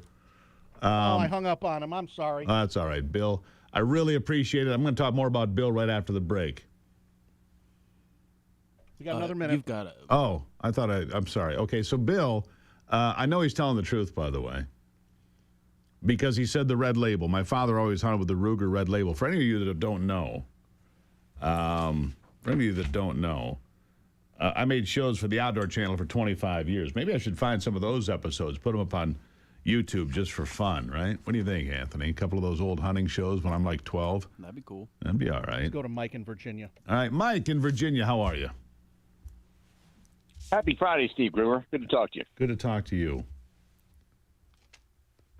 I hung up on him. I'm sorry. That's all right, Bill. I really appreciate it. I'm going to talk more about Bill right after the break. You got another minute. You've got it. Oh, I'm sorry. Okay, so Bill, I know he's telling the truth, by the way, because he said the Red Label. My father always hunted with the Ruger Red Label. For any of you that don't know, I made shows for the Outdoor Channel for 25 years. Maybe I should find some of those episodes, put them up on YouTube just for fun, right? What do you think, Anthony? A couple of those old hunting shows when I'm like 12? That'd be cool. That'd be all right. Let's go to Mike in Virginia. All right, Mike in Virginia, how are you? Happy Friday, Steve Gruber. Good to talk to you. Good to talk to you.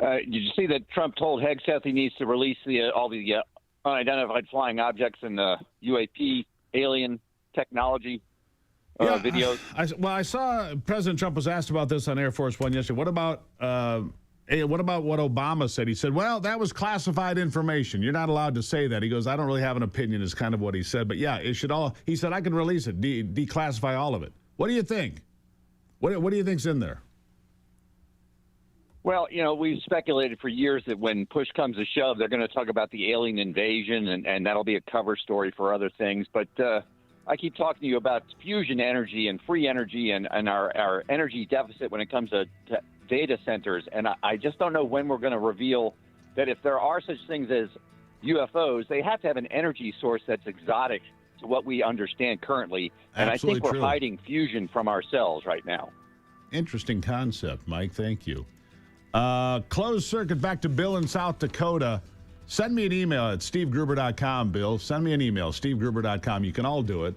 Did you see that Trump told Hegseth he needs to release all the unidentified flying objects and UAP alien technology videos? I saw President Trump was asked about this on Air Force One yesterday. What about what Obama said? He said, well, that was classified information. You're not allowed to say that. He goes, I don't really have an opinion is kind of what he said. But yeah, it should all, he said, I can release it, declassify all of it. What do you think? What do you think's in there? Well, we've speculated for years that when push comes to shove, they're going to talk about the alien invasion, and that'll be a cover story for other things. But I keep talking to you about fusion energy and free energy and our energy deficit when it comes to data centers. And I just don't know when we're going to reveal that if there are such things as UFOs, they have to have an energy source that's exotic to what we understand currently. And Absolutely I think we're true. hiding fusion from ourselves right now. Interesting concept, Mike. Thank you. Closed circuit back to Bill in South Dakota. Send me an email at stevegruber.com, Bill. Send me an email, stevegruber.com. You can all do it.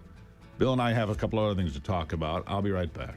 Bill and I have a couple other things to talk about. I'll be right back.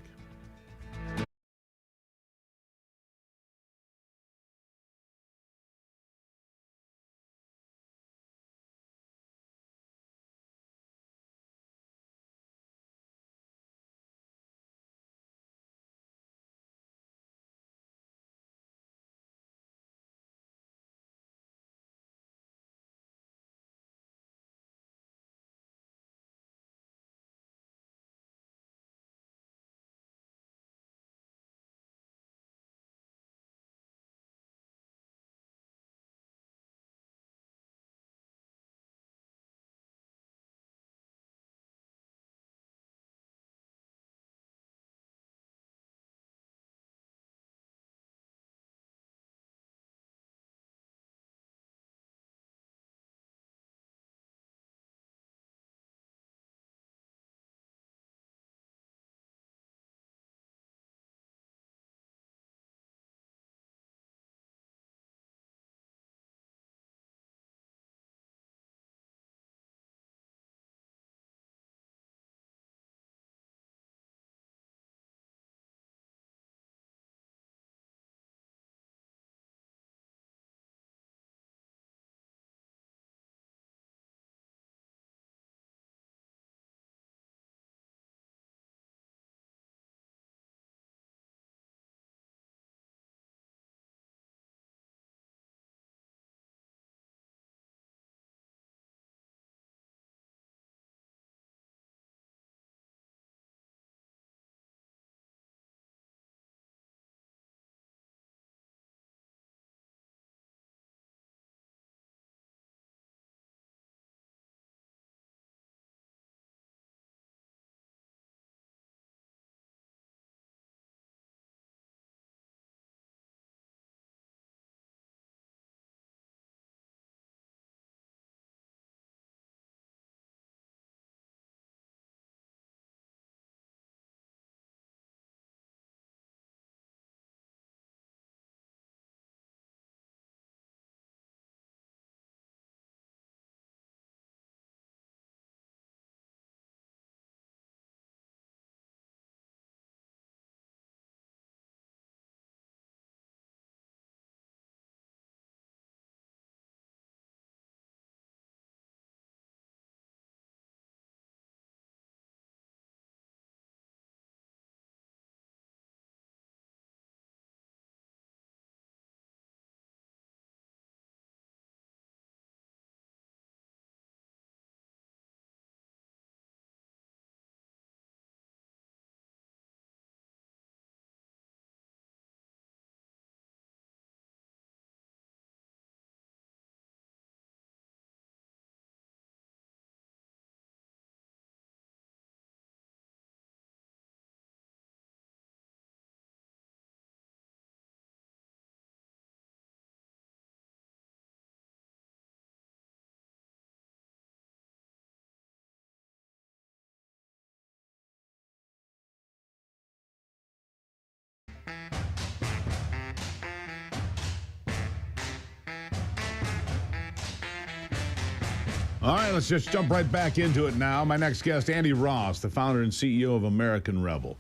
All right, let's just jump right back into it now. My next guest, Andy Ross, the founder and CEO of American Rebel.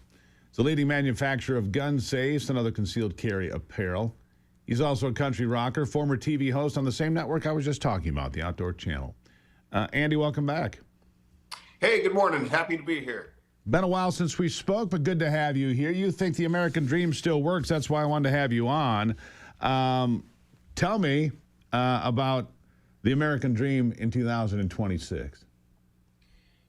It's a leading manufacturer of gun safes and other concealed carry apparel. He's also a country rocker, former TV host on the same network I was just talking about, the Outdoor Channel. Andy, welcome back. Hey, good morning. Happy to be here. Been a while since we spoke, but good to have you here. You think the American dream still works. That's why I wanted to have you on. Tell me about the American dream in 2026.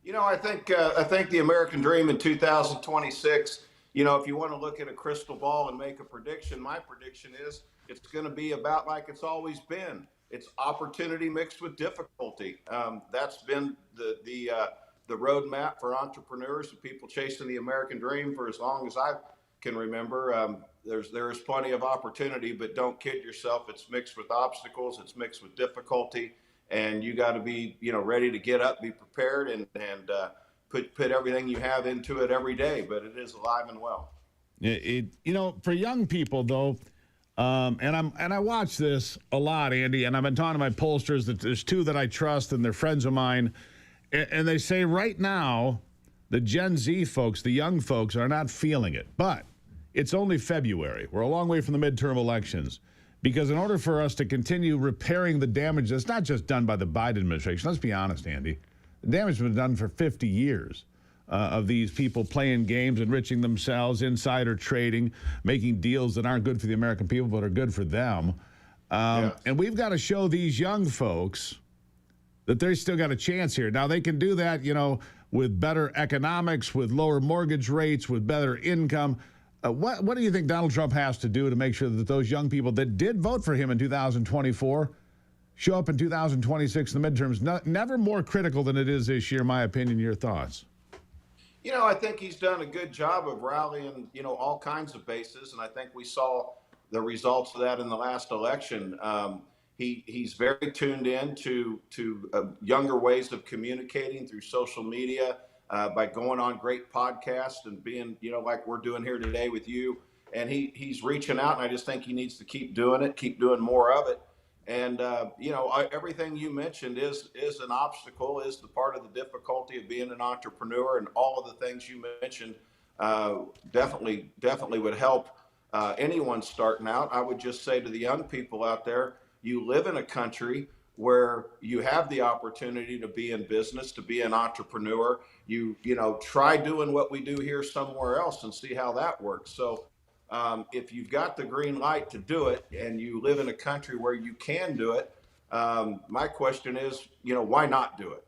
You know, I think the American dream in 2026, you know, if you want to look at a crystal ball and make a prediction, my prediction is it's going to be about like it's always been. It's opportunity mixed with difficulty. That's been the roadmap for entrepreneurs and people chasing the American dream for as long as I can remember. There is plenty of opportunity, but don't kid yourself. It's mixed with obstacles. It's mixed with difficulty, and you got to be, you know, ready to get up, be prepared, and put everything you have into it every day. But it is alive and well. You know, for young people though, and I watch this a lot, Andy, and I've been talking to my pollsters that there's two that I trust, and they're friends of mine, and they say right now the Gen Z folks, the young folks, are not feeling it, but it's only February. We're a long way from the midterm elections. Because in order for us to continue repairing the damage that's not just done by the Biden administration, let's be honest, Andy, the damage has been done for 50 years of these people playing games, enriching themselves, insider trading, making deals that aren't good for the American people but are good for them. Yes. And we've got to show these young folks that they still got a chance here. Now, they can do that, you know, with better economics, with lower mortgage rates, with better income. What do you think Donald Trump has to do to make sure that those young people that did vote for him in 2024 show up in 2026 in the midterms? Never more critical than it is this year, in my opinion. Your thoughts? You know, I think he's done a good job of rallying, you know, all kinds of bases, and I think we saw the results of that in the last election. He's very tuned in to younger ways of communicating through social media. By going on great podcasts and being, you know, like we're doing here today with you. And he's reaching out, and I just think he needs to keep doing it, keep doing more of it. And, you know, everything you mentioned is an obstacle, is the part of the difficulty of being an entrepreneur, and all of the things you mentioned definitely would help anyone starting out. I would just say to the young people out there, you live in a country where you have the opportunity to be in business, to be an entrepreneur. You know, try doing what we do here somewhere else and see how that works. So if you've got the green light to do it and you live in a country where you can do it, my question is, you know, why not do it?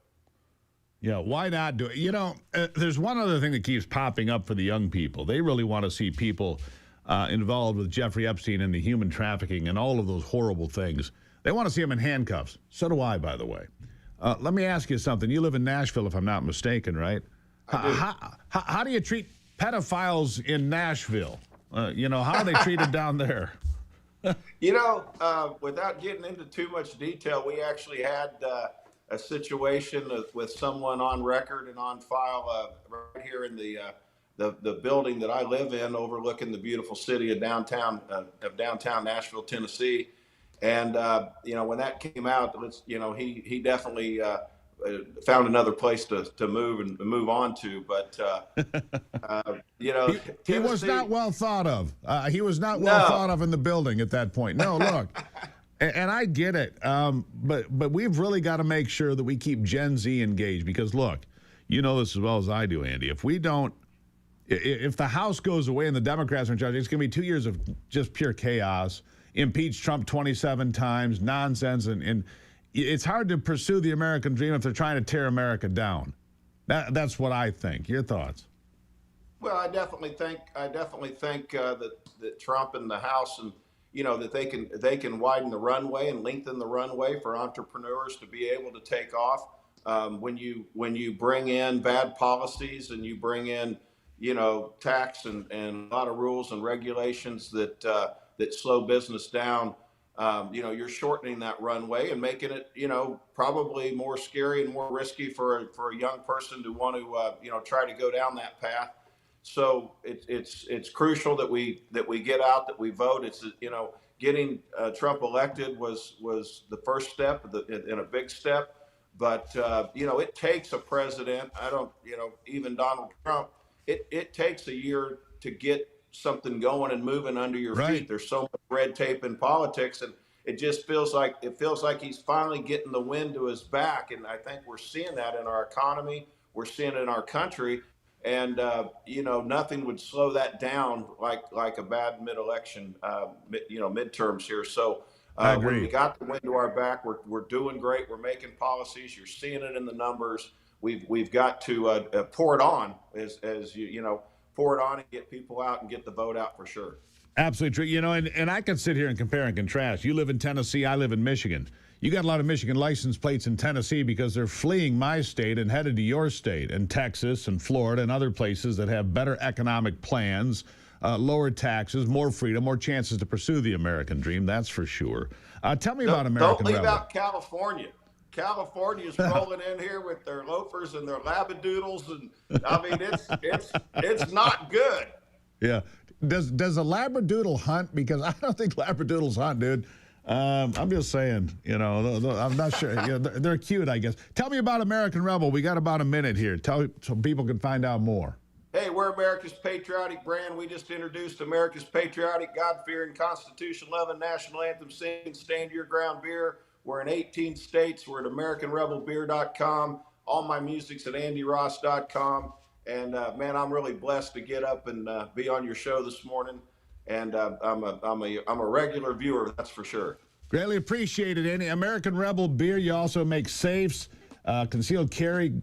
Yeah, why not do it? You know, there's one other thing that keeps popping up for the young people. They really want to see people involved with Jeffrey Epstein and the human trafficking and all of those horrible things. They want to see him in handcuffs. So do I, by the way. Let me ask you something. You live in Nashville, if I'm not mistaken, right? How do you treat pedophiles in Nashville? You know, how are they treated down there? You know, without getting into too much detail, we actually had a situation with someone on record and on file right here in the building that I live in, overlooking the beautiful city of downtown Nashville, Tennessee. And, you know, when that came out, you know, he definitely found another place to move and move on to. But, you know, he was not well thought of. He was not well thought of in the building at that point. No, look, and I get it. But we've really got to make sure that we keep Gen Z engaged, because, look, you know this as well as I do, Andy. If the House goes away and the Democrats are in charge, it's going to be 2 years of just pure chaos. Impeach Trump 27 times, nonsense, and it's hard to pursue the American dream if they're trying to tear America down. That's what I think. Your thoughts? Well, I definitely think that Trump and the House, and you know, that they can widen the runway and lengthen the runway for entrepreneurs to be able to take off. When you bring in bad policies and you bring in, you know, tax and a lot of rules and regulations that slow business down, you know, you're shortening that runway and making it, you know, probably more scary and more risky for a young person to want to, you know, try to go down that path. So it's crucial that we get out, that we vote. It's getting Trump elected was the first step in a big step, but it takes a president. I don't even Donald Trump. It takes a year to get something going and moving under your feet. There's so much red tape in politics, and it just feels like he's finally getting the wind to his back, and I think we're seeing that in our economy. We're seeing it in our country. And nothing would slow that down like a bad mid-election, midterms here. So when we got the wind to our back, we're doing great. We're making policies. You're seeing it in the numbers. We've got to pour it on as pour it on and get people out and get the vote out for sure. Absolutely true. And I can sit here and compare and contrast. You live in Tennessee. I live in Michigan. You got a lot of Michigan license plates in Tennessee because they're fleeing my state and headed to your state, and Texas and Florida and other places that have better economic plans, lower taxes, more freedom, more chances to pursue the American dream. That's for sure. Tell me about American Don't leave Rebel. out California. California's rolling in here with their loafers and their labradoodles, and I mean it's not good. Yeah. Does a labradoodle hunt? Because I don't think labradoodles hunt, dude. I'm just saying, I'm not sure. They're cute, I guess. Tell me about American Rebel. We got about a minute here. So people can find out more. Hey, we're America's patriotic brand. We just introduced America's patriotic, God-fearing, Constitution-loving, national anthem singing, stand your ground beer. We're in 18 states. We're at AmericanRebelBeer.com. All my music's at AndyRoss.com. And man, I'm really blessed to get up and be on your show this morning. And I'm a regular viewer, that's for sure. Greatly appreciated, Andy. American Rebel beer. You also make safes, concealed carry.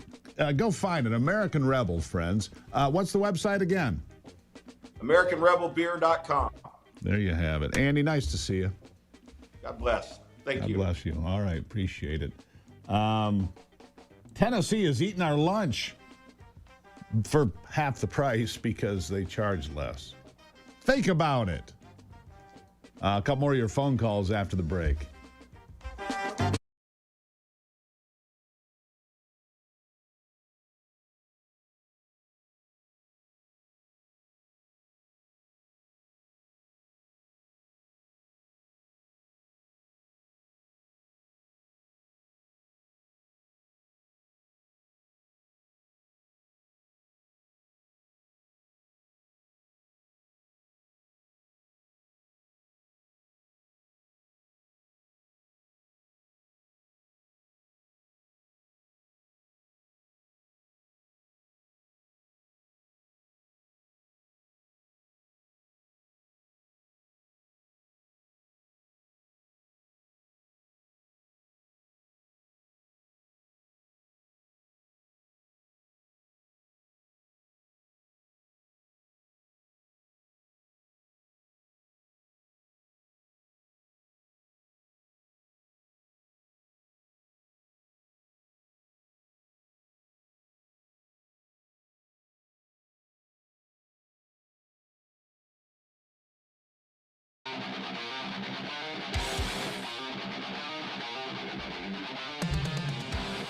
Go find it. American Rebel, friends. What's the website again? AmericanRebelBeer.com. There you have it. Andy, nice to see you. God bless. Thank you. God bless you. All right, appreciate it. Tennessee is eating our lunch for half the price because they charge less. Think about it. A couple more of your phone calls after the break.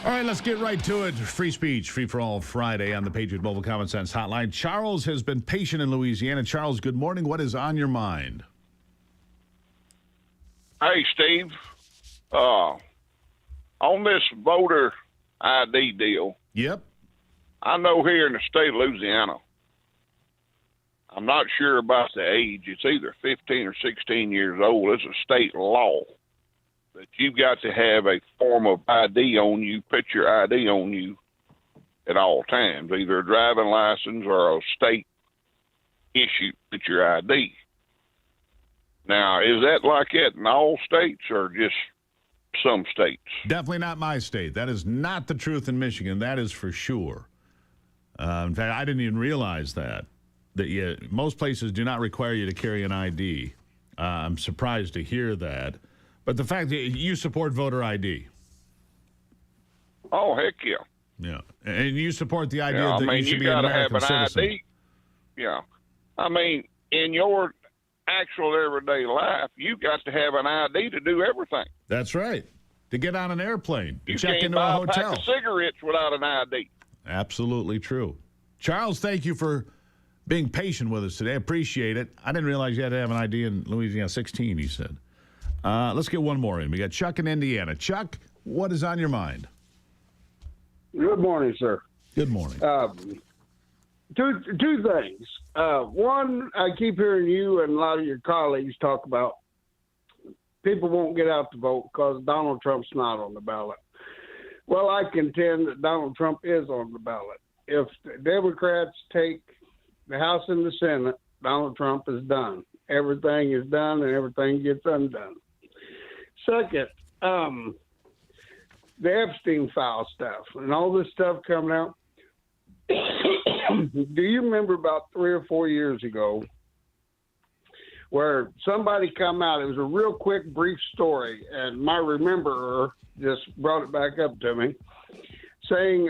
All right, let's get right to it. Free speech, free for all Friday on the Patriot Mobile Common Sense Hotline. Charles has been patient in Louisiana. Charles, good morning. What is on your mind? Hey, Steve. On this voter ID deal. Yep. I know here in the state of Louisiana, I'm not sure about the age. It's either 15 or 16 years old. It's a state law that you've got to have a form of ID on you, put your ID on you at all times, either a driving license or a state issue with your ID. Now, is that like that in all states or just some states? Definitely not my state. That is not the truth in Michigan. That is for sure. In fact, I didn't even realize that most places do not require you to carry an ID. I'm surprised to hear that. But the fact that you support voter ID. Oh, heck yeah. Yeah. And you support the idea that you should be an gotta American have an citizen. ID. Yeah. I mean, in your actual everyday life, you got to have an ID to do everything. That's right. To get on an airplane, to You check can't into buy a a pack hotel. of cigarettes without an ID. Absolutely true. Charles, thank you for being patient with us today. Appreciate it. I didn't realize you had to have an ID in Louisiana. 16, he said. Let's get one more in. We got Chuck in Indiana. Chuck, what is on your mind? Good morning, sir. Good morning. Two things. One, I keep hearing you and a lot of your colleagues talk about people won't get out to vote because Donald Trump's not on the ballot. Well, I contend that Donald Trump is on the ballot. If the Democrats take the House and the Senate, Donald Trump is done. Everything is done and everything gets undone. Second, the Epstein file stuff and all this stuff coming out. Do you remember about 3 or 4 years ago where somebody come out? It was a real quick, brief story, and my rememberer just brought it back up to me, saying,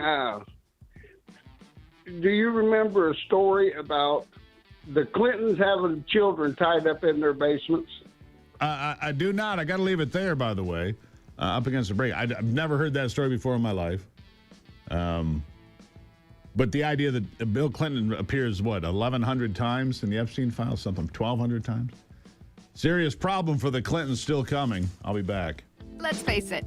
do you remember a story about the Clintons having children tied up in their basements? I do not. I got to leave it there, by the way, up against the break. I've never heard that story before in my life. But the idea that Bill Clinton appears, 1,100 times in the Epstein file, something 1,200 times? Serious problem for the Clintons still coming. I'll be back. Let's face it.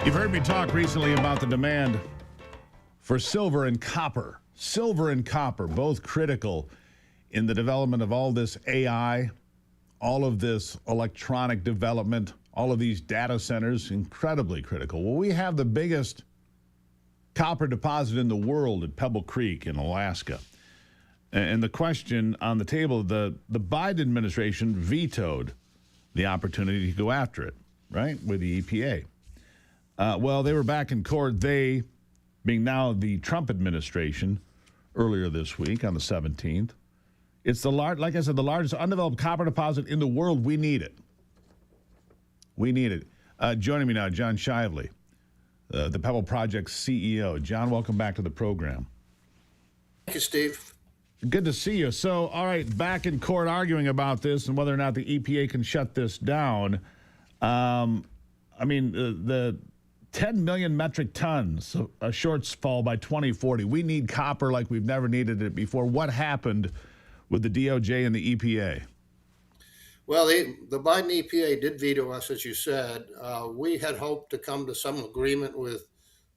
You've heard me talk recently about the demand for silver and copper. Silver and copper, both critical in the development of all this AI, all of this electronic development, all of these data centers, incredibly critical. Well, we have the biggest copper deposit in the world at Pebble Creek in Alaska. And the question on the table, the Biden administration vetoed the opportunity to go after it, right, with the EPA. Well, they were back in court, they being now the Trump administration, earlier this week on the 17th. It's like I said, the largest undeveloped copper deposit in the world. We need it. We need it. Joining me now, John Shively, the Pebble Project CEO. John, welcome back to the program. Thank you, Steve. Good to see you. So, all right, back in court arguing about this and whether or not the EPA can shut this down. I mean, the 10 million metric tons, a shortfall by 2040. We need copper like we've never needed it before. What happened with the DOJ and the EPA? Well, the Biden EPA did veto us, as you said. We had hoped to come to some agreement with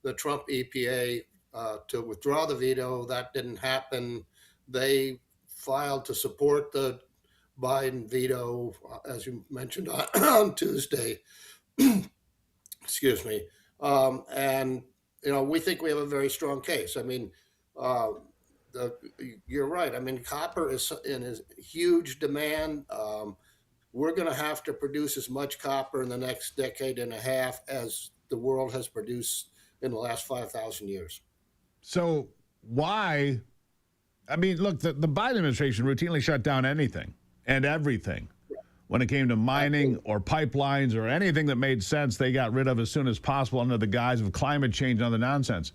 the Trump EPA to withdraw the veto. That didn't happen. They filed to support the Biden veto, as you mentioned, on Tuesday. Excuse me. And, we think we have a very strong case. I mean, you're right. I mean, copper is in huge demand. We're going to have to produce as much copper in the next decade and a half as the world has produced in the last 5,000 years. So why? I mean, look, the Biden administration routinely shut down anything and everything. When it came to mining or pipelines or anything that made sense, they got rid of as soon as possible under the guise of climate change and other nonsense.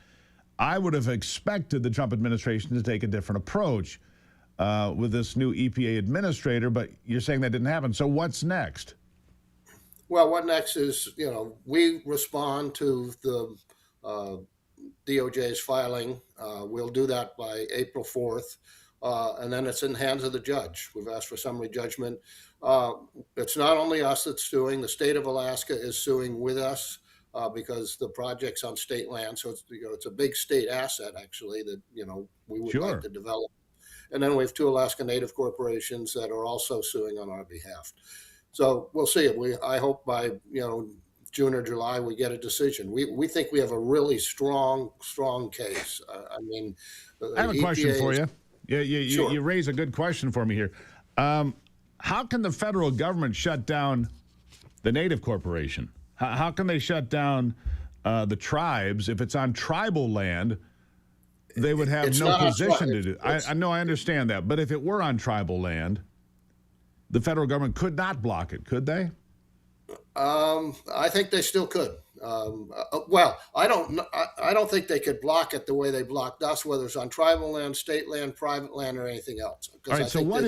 I would have expected the Trump administration to take a different approach with this new EPA administrator, but you're saying that didn't happen. So what's next? Well, what next is, we respond to the DOJ's filing. We'll do that by April 4th. And then it's in the hands of the judge. We've asked for summary judgment. It's not only us that's suing. The state of Alaska is suing with us because the project's on state land. So it's a big state asset, actually, that we would like to develop. And then we have 2 Alaska Native corporations that are also suing on our behalf. So we'll see. I hope by June or July we get a decision. We think we have a really strong case. I mean, I have a question for you. Sure. You raise a good question for me here. How can the federal government shut down the Native Corporation? How can they shut down the tribes if it's on tribal land? They would have no position to do. I know, I understand that, but if it were on tribal land, the federal government could not block it, could they? I think they still could. Well, I don't think they could block it the way they blocked us, whether it's on tribal land, state land, private land, or anything else. All right. So what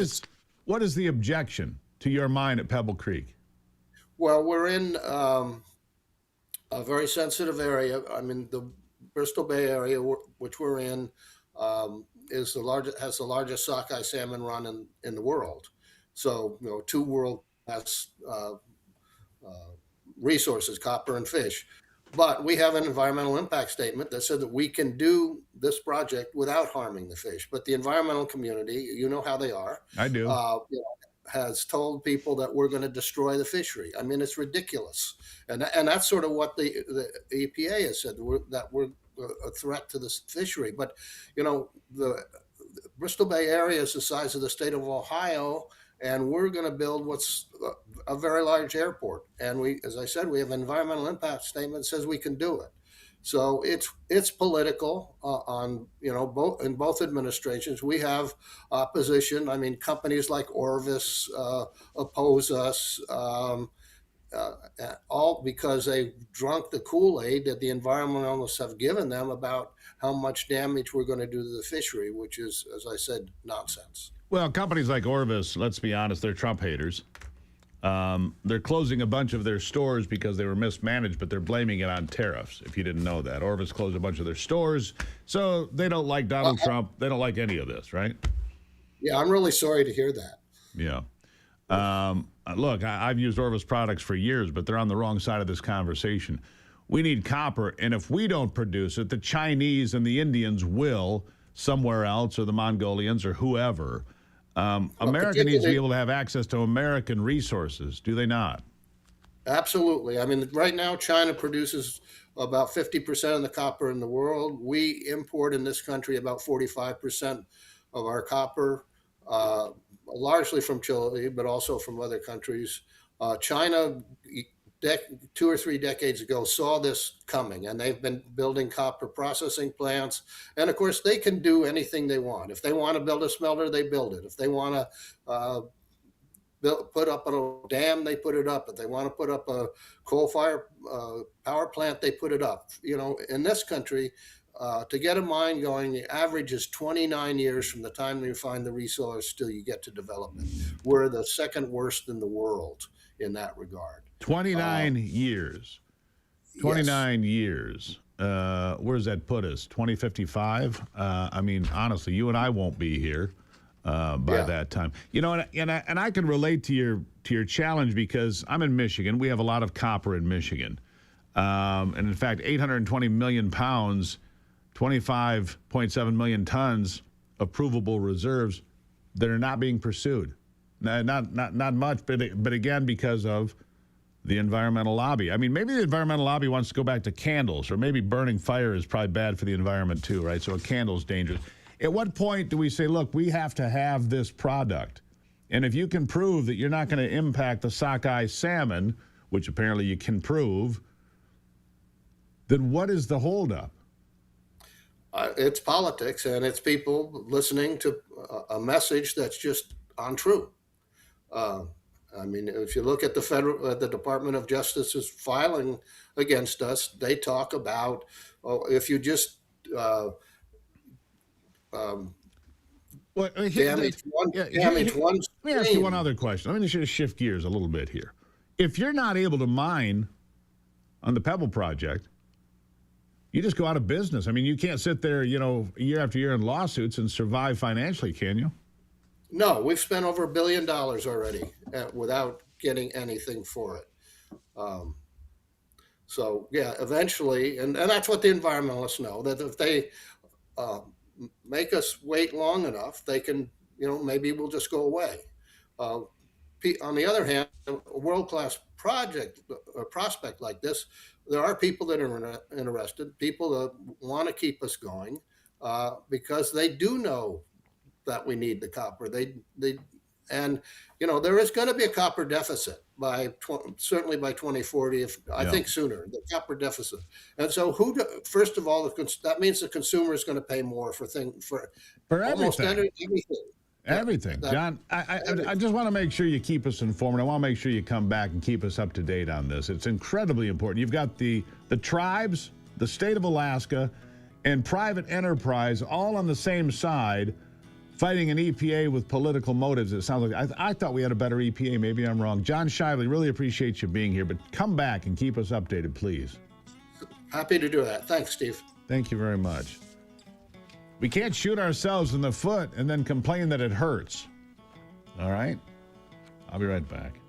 is the objection to your mind at Pebble Creek? Well, we're in a very sensitive area. I mean, the Bristol Bay area, which we're in, has the largest sockeye salmon run in the world. So 2 world class resources, copper and fish. But we have an environmental impact statement that said that we can do this project without harming the fish. But the environmental community, you know how they are. I do. Has told people that we're going to destroy the fishery. I mean, it's ridiculous. And that's sort of what the EPA has said, that we're a threat to this fishery. But, the Bristol Bay area is the size of the state of Ohio, and we're going to build what's a very large airport. And as I said, we have an environmental impact statement that says we can do it. So it's political on in both administrations. We have opposition. I mean, companies like Orvis oppose us, all because they drunk the Kool-Aid that the environmentalists have given them about how much damage we're going to do to the fishery, which is, as I said, nonsense. Well, companies like Orvis, let's be honest, they're Trump haters. They're closing a bunch of their stores because they were mismanaged, but they're blaming it on tariffs, if you didn't know that. Orvis closed a bunch of their stores, so they don't like Donald Trump. They don't like any of this, right? Yeah, I'm really sorry to hear that. Yeah. Look, I've used Orvis products for years, but they're on the wrong side of this conversation. We need copper, and if we don't produce it, the Chinese and the Indians will somewhere else, or the Mongolians, or whoever. America needs to be able to have access to American resources, do they not? Absolutely. I mean, right now, China produces about 50% of the copper in the world. We import in this country about 45% of our copper, largely from Chile, but also from other countries. China, 2 or 3 decades ago, saw this coming, and they've been building copper processing plants. And of course, they can do anything they want. If they want to build a smelter, they build it. If they want to put up a dam, they put it up. If they want to put up a coal-fired power plant, they put it up. In this country, to get a mine going, the average is 29 years from the time you find the resource till you get to development. We're the second worst in the world in that regard. 29 years. 29 years. Where does that put us? 2055? I mean, honestly, you and I won't be here by that time. And I can relate to your challenge because I'm in Michigan. We have a lot of copper in Michigan. And in fact, 820 million pounds, 25.7 million tons of provable reserves that are not being pursued. Not much, but again, because of the environmental lobby. I mean, maybe the environmental lobby wants to go back to candles, or maybe burning fire is probably bad for the environment too, right? So a candle's dangerous. At what point do we say, look, we have to have this product? And if you can prove that you're not going to impact the sockeye salmon, which apparently you can prove, then what is the holdup? It's politics, and it's people listening to a message that's just untrue. I mean, if you look at the Department of Justice's filing against us, they talk about if you just damage one stream. Let me ask you one other question. Let me just shift gears a little bit here. If you're not able to mine on the Pebble project, you just go out of business. I mean, you can't sit there, year after year in lawsuits and survive financially, can you? No, we've spent over $1 billion already without getting anything for it. So, yeah, eventually, and that's what the environmentalists know, that if they make us wait long enough, they can, maybe we'll just go away. On the other hand, a world-class project or prospect like this, there are people that are interested, people that want to keep us going because they do know that we need the copper. And there is going to be a copper deficit certainly by 2040, I think sooner, the copper deficit. And so first of all, that means the consumer is going to pay more for almost everything. Everything. John, I just want to make sure you keep us informed. I want to make sure you come back and keep us up to date on this. It's incredibly important. You've got the tribes, the state of Alaska, and private enterprise all on the same side fighting an EPA with political motives. It sounds like I thought we had a better EPA. Maybe I'm wrong. John Shively, really appreciate you being here, but come back and keep us updated, please. Happy to do that. Thanks, Steve. Thank you very much. We can't shoot ourselves in the foot and then complain that it hurts. All right? I'll be right back.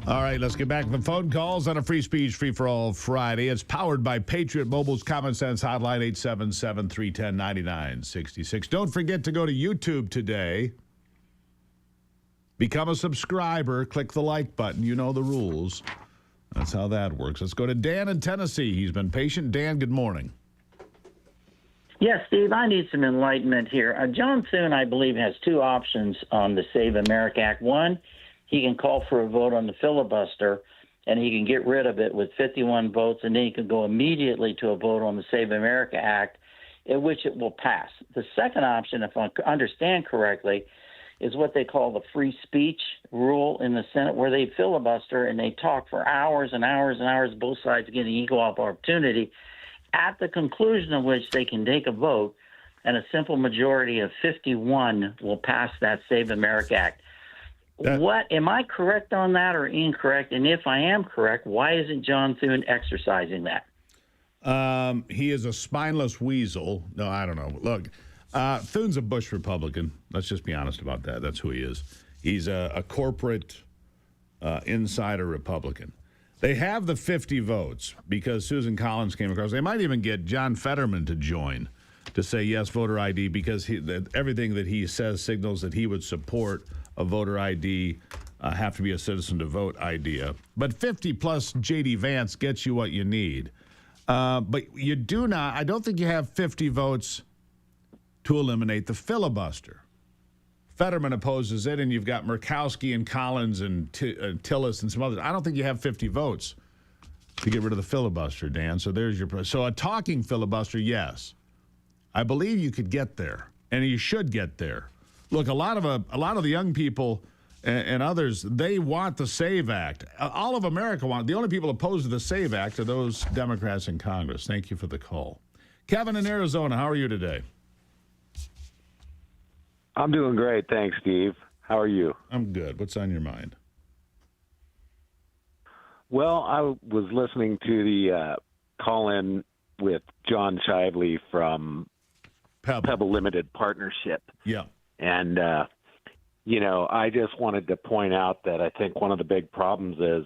All right, let's get back to the phone calls on a Free Speech Free for All Friday. It's powered by Patriot Mobile's Common Sense Hotline, 877-310-9966. Don't forget to go to YouTube today. Become a subscriber. Click the like button. You know the rules. That's how that works. Let's go to Dan in Tennessee. He's been patient. Dan, good morning. Yes, Steve, I need some enlightenment here. John Thune, I believe, has two options on the Save America Act. One, he can call for a vote on the filibuster, and he can get rid of it with 51 votes, and then he can go immediately to a vote on the Save America Act, in which it will pass. The second option, if I understand correctly, is what they call the free speech rule in the Senate, where they filibuster and they talk for hours and hours and hours, both sides getting equal opportunity, at the conclusion of which they can take a vote, and a simple majority of 51 will pass that Save America Act. What am I correct on that or incorrect? And if I am correct, why isn't John Thune exercising that? He is a spineless weasel. No, I don't know. Look, Thune's a Bush Republican. Let's just be honest about that. That's who he is. He's a corporate insider Republican. They have the 50 votes because Susan Collins came across. They might even get John Fetterman to join to say yes, voter ID, because everything that he says signals that he would support a voter ID, have to be a citizen to vote idea. But 50 plus J.D. Vance gets you what you need. But you do not, I don't think you have 50 votes to eliminate the filibuster. Fetterman opposes it, and you've got Murkowski and Collins and Tillis and some others. I don't think you have 50 votes to get rid of the filibuster, Dan. So there's your... So a talking filibuster, yes. I believe you could get there, and you should get there. Look, a lot of the young people and others, they want the SAVE Act. All of America wants. The only people opposed to the SAVE Act are those Democrats in Congress. Thank you for the call. Kevin in Arizona, how are you today? I'm doing great. Thanks, Steve. How are you? I'm good. What's on your mind? Well, I was listening to the call-in with John Shively from Pebble Limited Partnership. Yeah. And, I just wanted to point out that I think one of the big problems is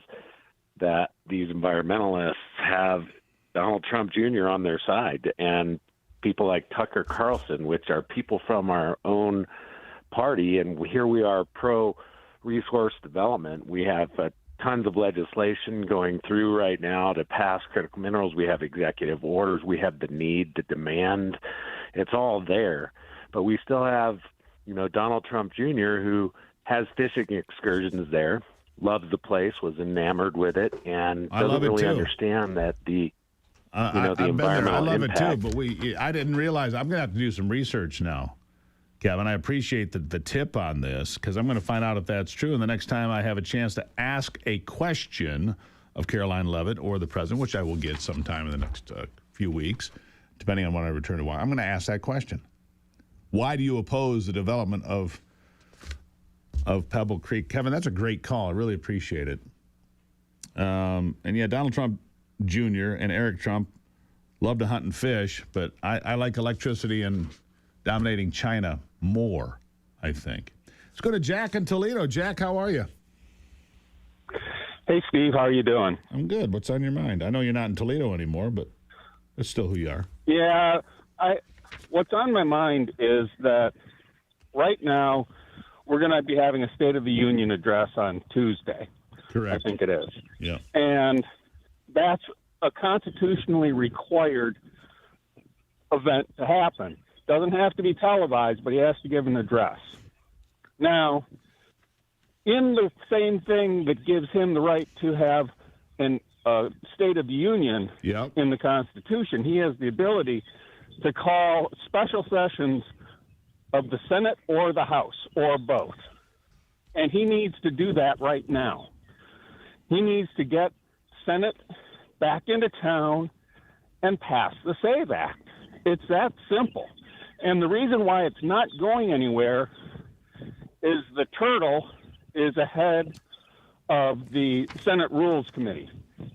that these environmentalists have Donald Trump Jr. on their side, and people like Tucker Carlson, which are people from our own party. And here we are pro-resource development. We have tons of legislation going through right now to pass critical minerals. We have executive orders. We have the need, the demand. It's all there. But we still have, Donald Trump Jr., who has fishing excursions there, loves the place, was enamored with it, and doesn't really understand that the environmental I love impact. it too, but I didn't realize. I'm going to have to do some research now, Kevin. I appreciate the tip on this, because I'm going to find out if that's true. And the next time I have a chance to ask a question of Caroline Leavitt or the president, which I will get sometime in the next few weeks, depending on when I return to Washington, I'm going to ask that question. Why do you oppose the development of Pebble Creek? Kevin, that's a great call. I really appreciate it. And yeah, Donald Trump Jr. and Eric Trump love to hunt and fish, but I like electricity and dominating China more, I think. Let's go to Jack in Toledo. Jack, how are you? Hey, Steve, how are you doing? I'm good. What's on your mind? I know you're not in Toledo anymore, but that's still who you are. Yeah, what's on my mind is that right now we're going to be having a State of the Union address on Tuesday. Correct. I think it is. Yeah. And that's a constitutionally required event to happen. Doesn't have to be televised, but he has to give an address. Now, in the same thing that gives him the right to have a State of the Union in the Constitution, he has the ability to call special sessions of the Senate or the House or both. And he needs to do that right now. He needs to get Senate back into town and pass the SAVE Act. It's that simple. And the reason why it's not going anywhere is the turtle is ahead of the Senate Rules Committee.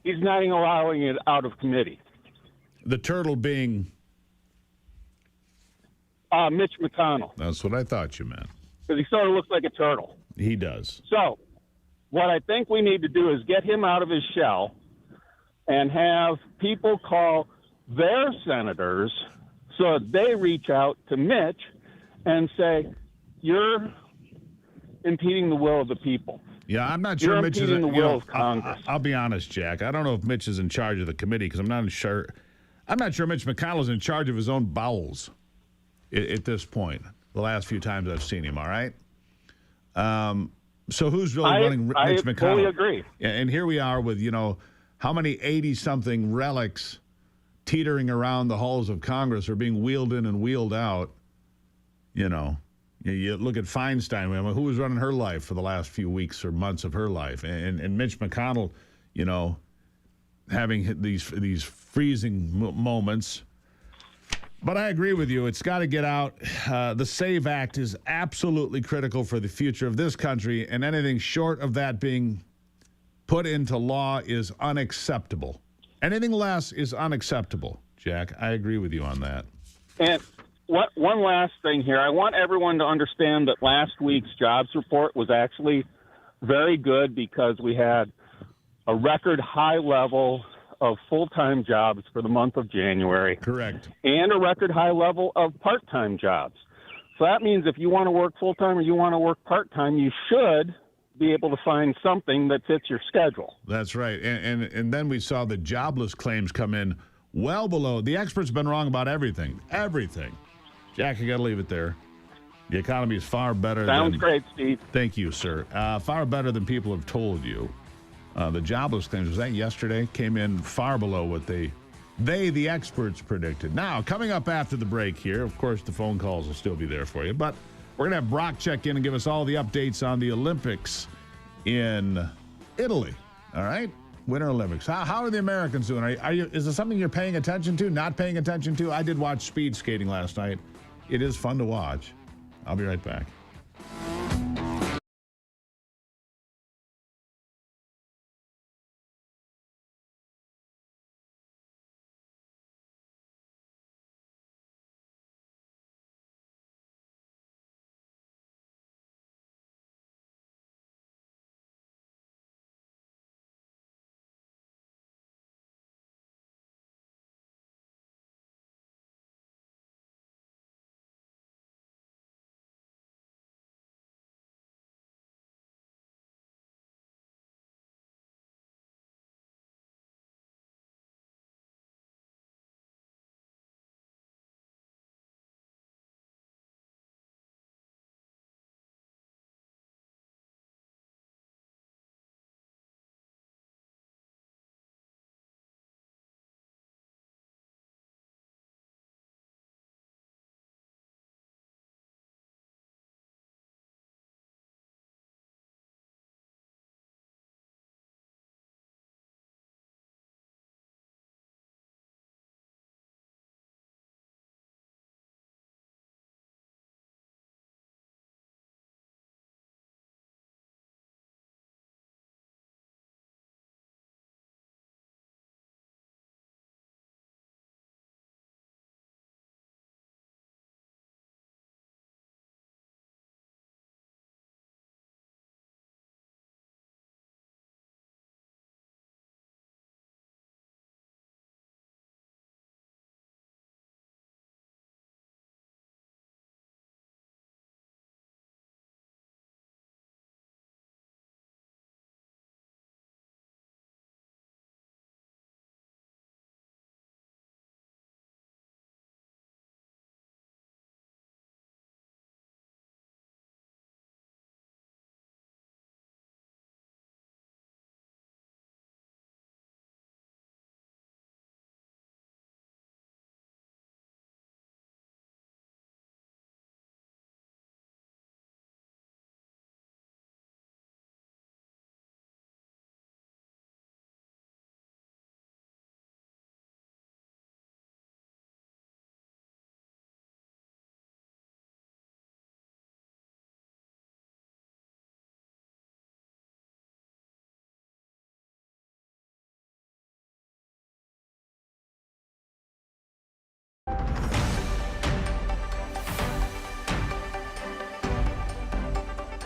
He's not even allowing it out of committee. The turtle being? Mitch McConnell. That's what I thought you meant. Because he sort of looks like a turtle. He does. So what I think we need to do is get him out of his shell and have people call their senators so that they reach out to Mitch and say, you're impeding the will of the people. Yeah, I'm not sure You're Mitch is impeding the will of Congress. I'll be honest, Jack. I don't know if Mitch is in charge of the committee because I'm not sure Mitch McConnell's in charge of his own bowels at this point. The last few times I've seen him, all right? So who's really running Mitch McConnell? I fully agree. And here we are with, how many 80-something relics teetering around the halls of Congress are being wheeled in and wheeled out. You look at Feinstein. I mean, who was running her life for the last few weeks or months of her life? And Mitch McConnell, having these freezing moments. But I agree with you. It's got to get out. The SAVE Act is absolutely critical for the future of this country, and anything short of that being put into law is unacceptable. Anything less is unacceptable, Jack. I agree with you on that. And one last thing here. I want everyone to understand that last week's jobs report was actually very good because we had a record high level of full-time jobs for the month of January. Correct. And a record high level of part-time jobs. So that means if you want to work full-time or you want to work part-time, you should be able to find something that fits your schedule. That's right. And then we saw the jobless claims come in well below. The experts have been wrong about everything. Everything. Jack, you got to leave it there. The economy is far better. Sounds great, Steve. Thank you, sir. Far better than people have told you. The jobless claims, was that yesterday? Came in far below what the experts, predicted. Now, coming up after the break here, of course, the phone calls will still be there for you, but we're going to have Brock check in and give us all the updates on the Olympics in Italy. All right? Winter Olympics. How are the Americans doing? Is there something you're paying attention to, not paying attention to? I did watch speed skating last night. It is fun to watch. I'll be right back.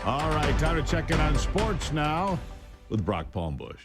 All right, time to check in on sports now. with Brock Palmbush.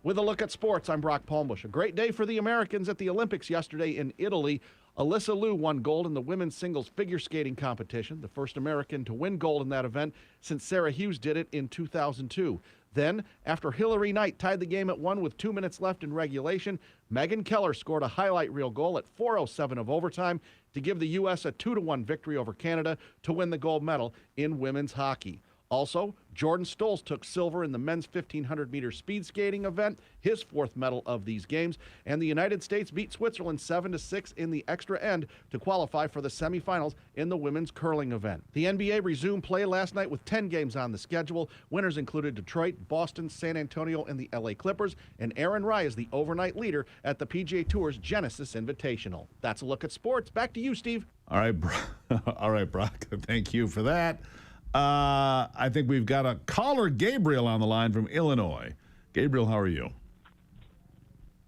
With a look at sports, I'm Brock Palmbush. A great day for the Americans at the Olympics yesterday in Italy. Alyssa Liu won gold in the women's singles figure skating competition, the first American to win gold in that event since Sarah Hughes did it in 2002. Then, after Hillary Knight tied the game at 1 with 2 minutes left in regulation, Megan Keller scored a highlight reel goal at 4:07 of overtime to give the U.S. a 2-1 victory over Canada to win the gold medal in women's hockey. Also, Jordan Stolz took silver in the men's 1,500-meter speed skating event, his fourth medal of these games, and the United States beat Switzerland 7-6 in the extra end to qualify for the semifinals in the women's curling event. The NBA resumed play last night with 10 games on the schedule. Winners included Detroit, Boston, San Antonio, and the LA Clippers, and Aaron Rai is the overnight leader at the PGA Tour's Genesis Invitational. That's a look at sports. Back to you, Steve. All right, Brock. Thank you for that. I think we've got a caller, Gabriel, on the line from Illinois. Gabriel, how are you?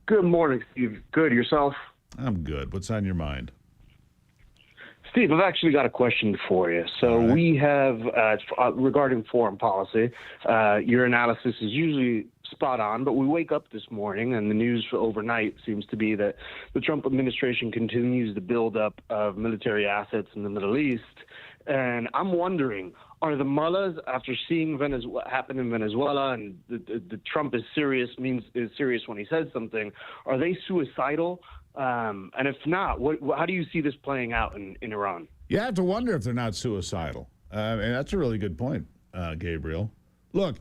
Good morning, Steve. Good. Yourself? I'm good. What's on your mind? Steve, I've actually got a question for you. So we have, regarding foreign policy, your analysis is usually spot on, but we wake up this morning and the news for overnight seems to be that the Trump administration continues to build up military assets in the Middle East. And I'm wondering, are the mullahs, after seeing what happened in Venezuela, and the Trump is serious when he says something, are they suicidal? And if not, how do you see this playing out in Iran? You have to wonder if they're not suicidal. And that's a really good point, Gabriel. Look,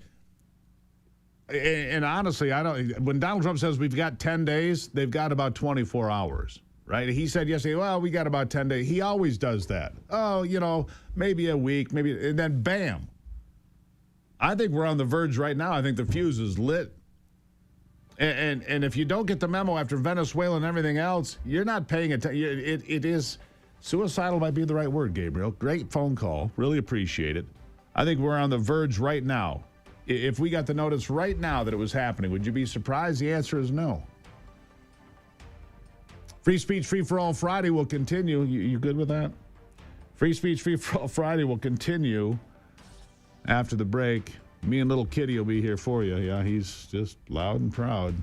and honestly, when Donald Trump says we've got 10 days, they've got about 24 hours. Right? He said yesterday, well, we got about 10 days. He always does that. Oh, maybe a week, and then bam. I think we're on the verge right now. I think the fuse is lit. And if you don't get the memo after Venezuela and everything else, you're not paying attention. It is suicidal might be the right word, Gabriel. Great phone call. Really appreciate it. I think we're on the verge right now. If we got the notice right now that it was happening, would you be surprised? The answer is no. Free Speech, Free for All Friday will continue. You good with that? Free Speech, Free for All Friday will continue after the break. Me and little Kitty will be here for you. Yeah, he's just loud and proud.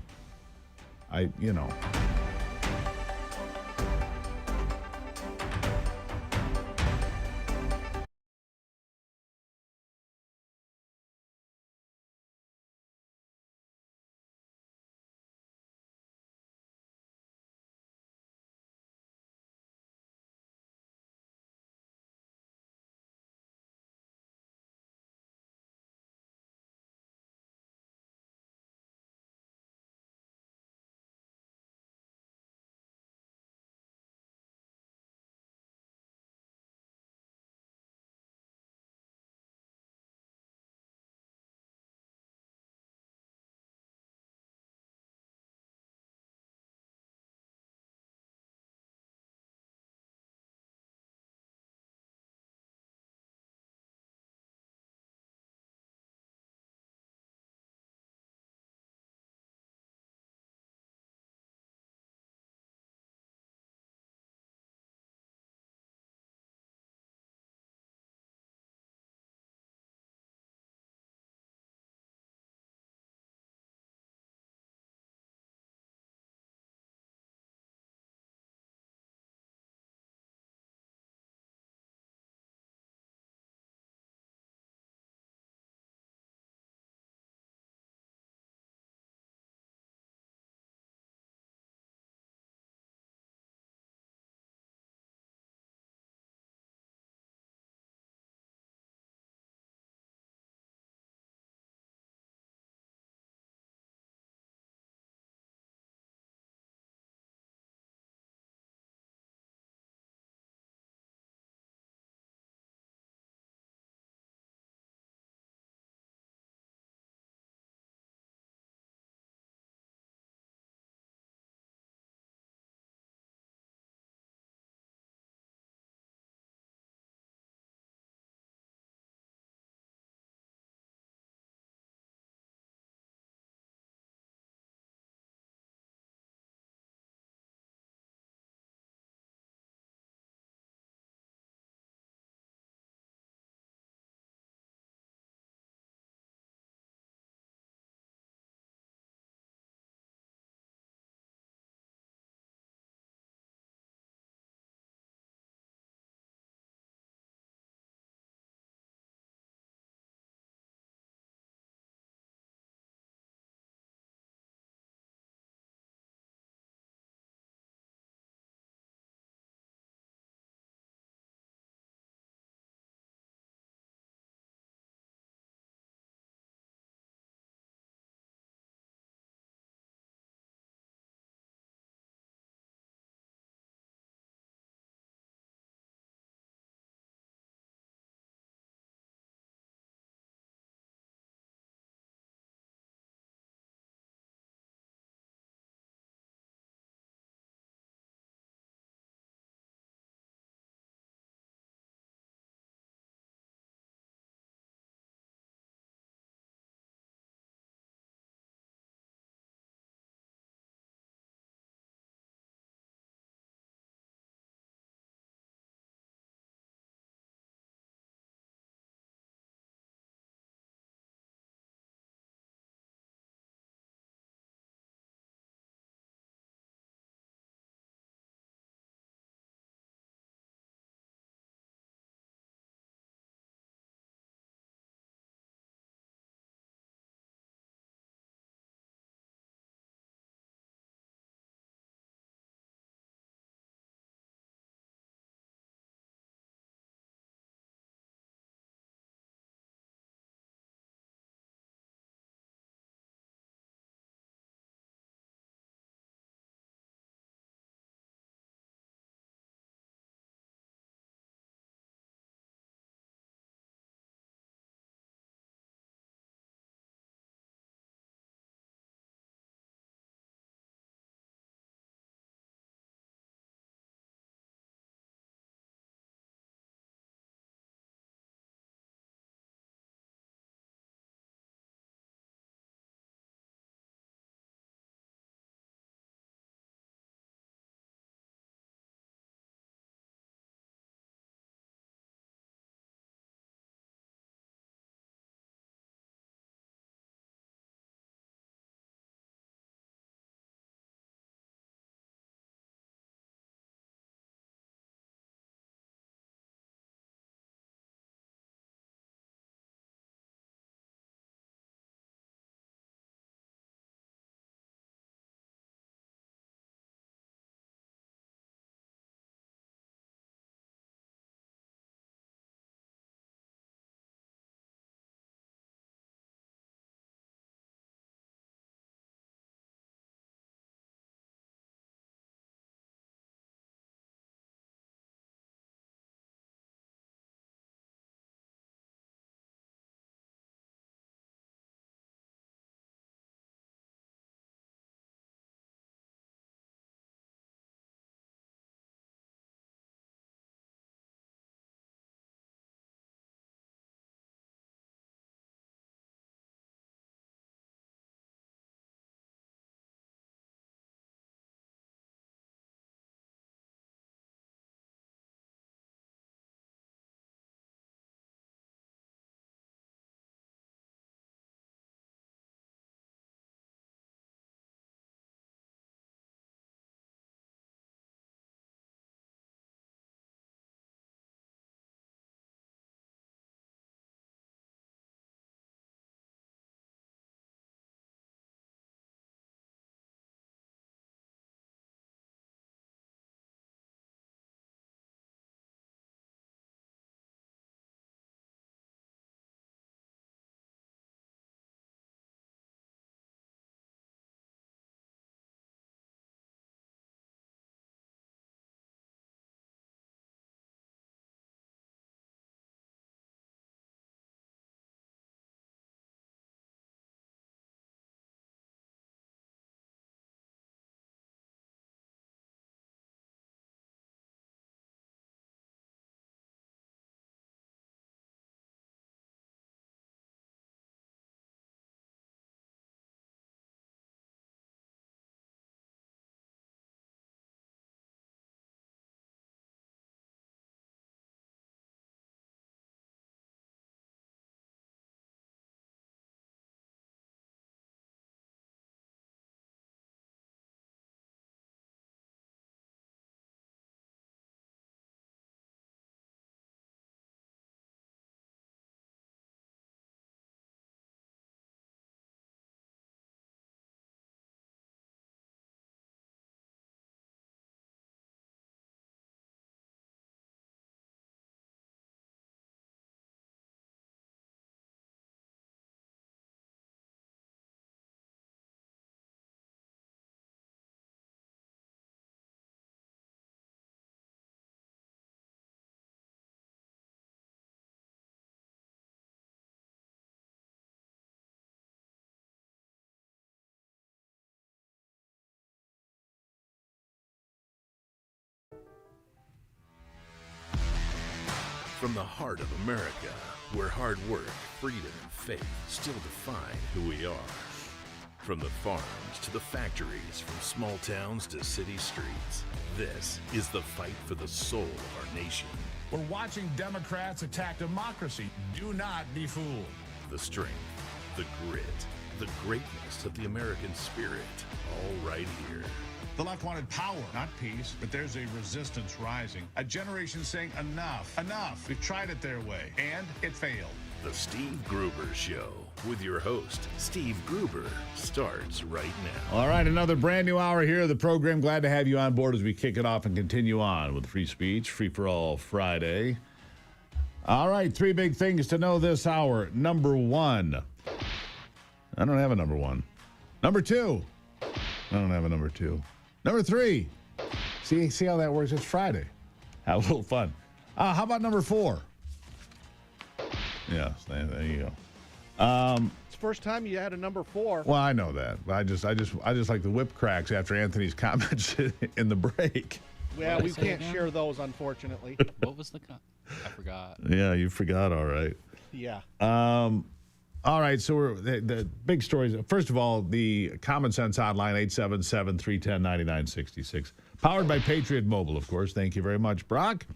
From the heart of America, where hard work, freedom, and faith still define who we are. From the farms to the factories, from small towns to city streets, this is the fight for the soul of our nation. We're watching Democrats attack democracy. Do not be fooled. The strength, the grit, the greatness of the American spirit, all right here. The left wanted power, not peace, but there's a resistance rising. A generation saying enough, enough. We've tried it their way, and it failed. The Steve Gruber Show with your host, Steve Gruber, starts right now. All right, another brand new hour here of the program. Glad to have you on board as we kick it off and continue on with free speech, Free for All Friday. All right, three big things to know this hour. Number one, I don't have a number one. Number two, I don't have a number two. Number three, see how that works? It's Friday. Have a little fun. How about number four? Yes, there you go. It's the first time you had a number four. Well, I know that, but I just like the whip cracks after Anthony's comments in the break. Yeah, we can't share those, unfortunately. What was I forgot. Yeah, you forgot. All right. Yeah. All right, so the big stories. First of all, the Common Sense Hotline, 877-310-9966. Powered by Patriot Mobile, of course. Thank you very much, Brock.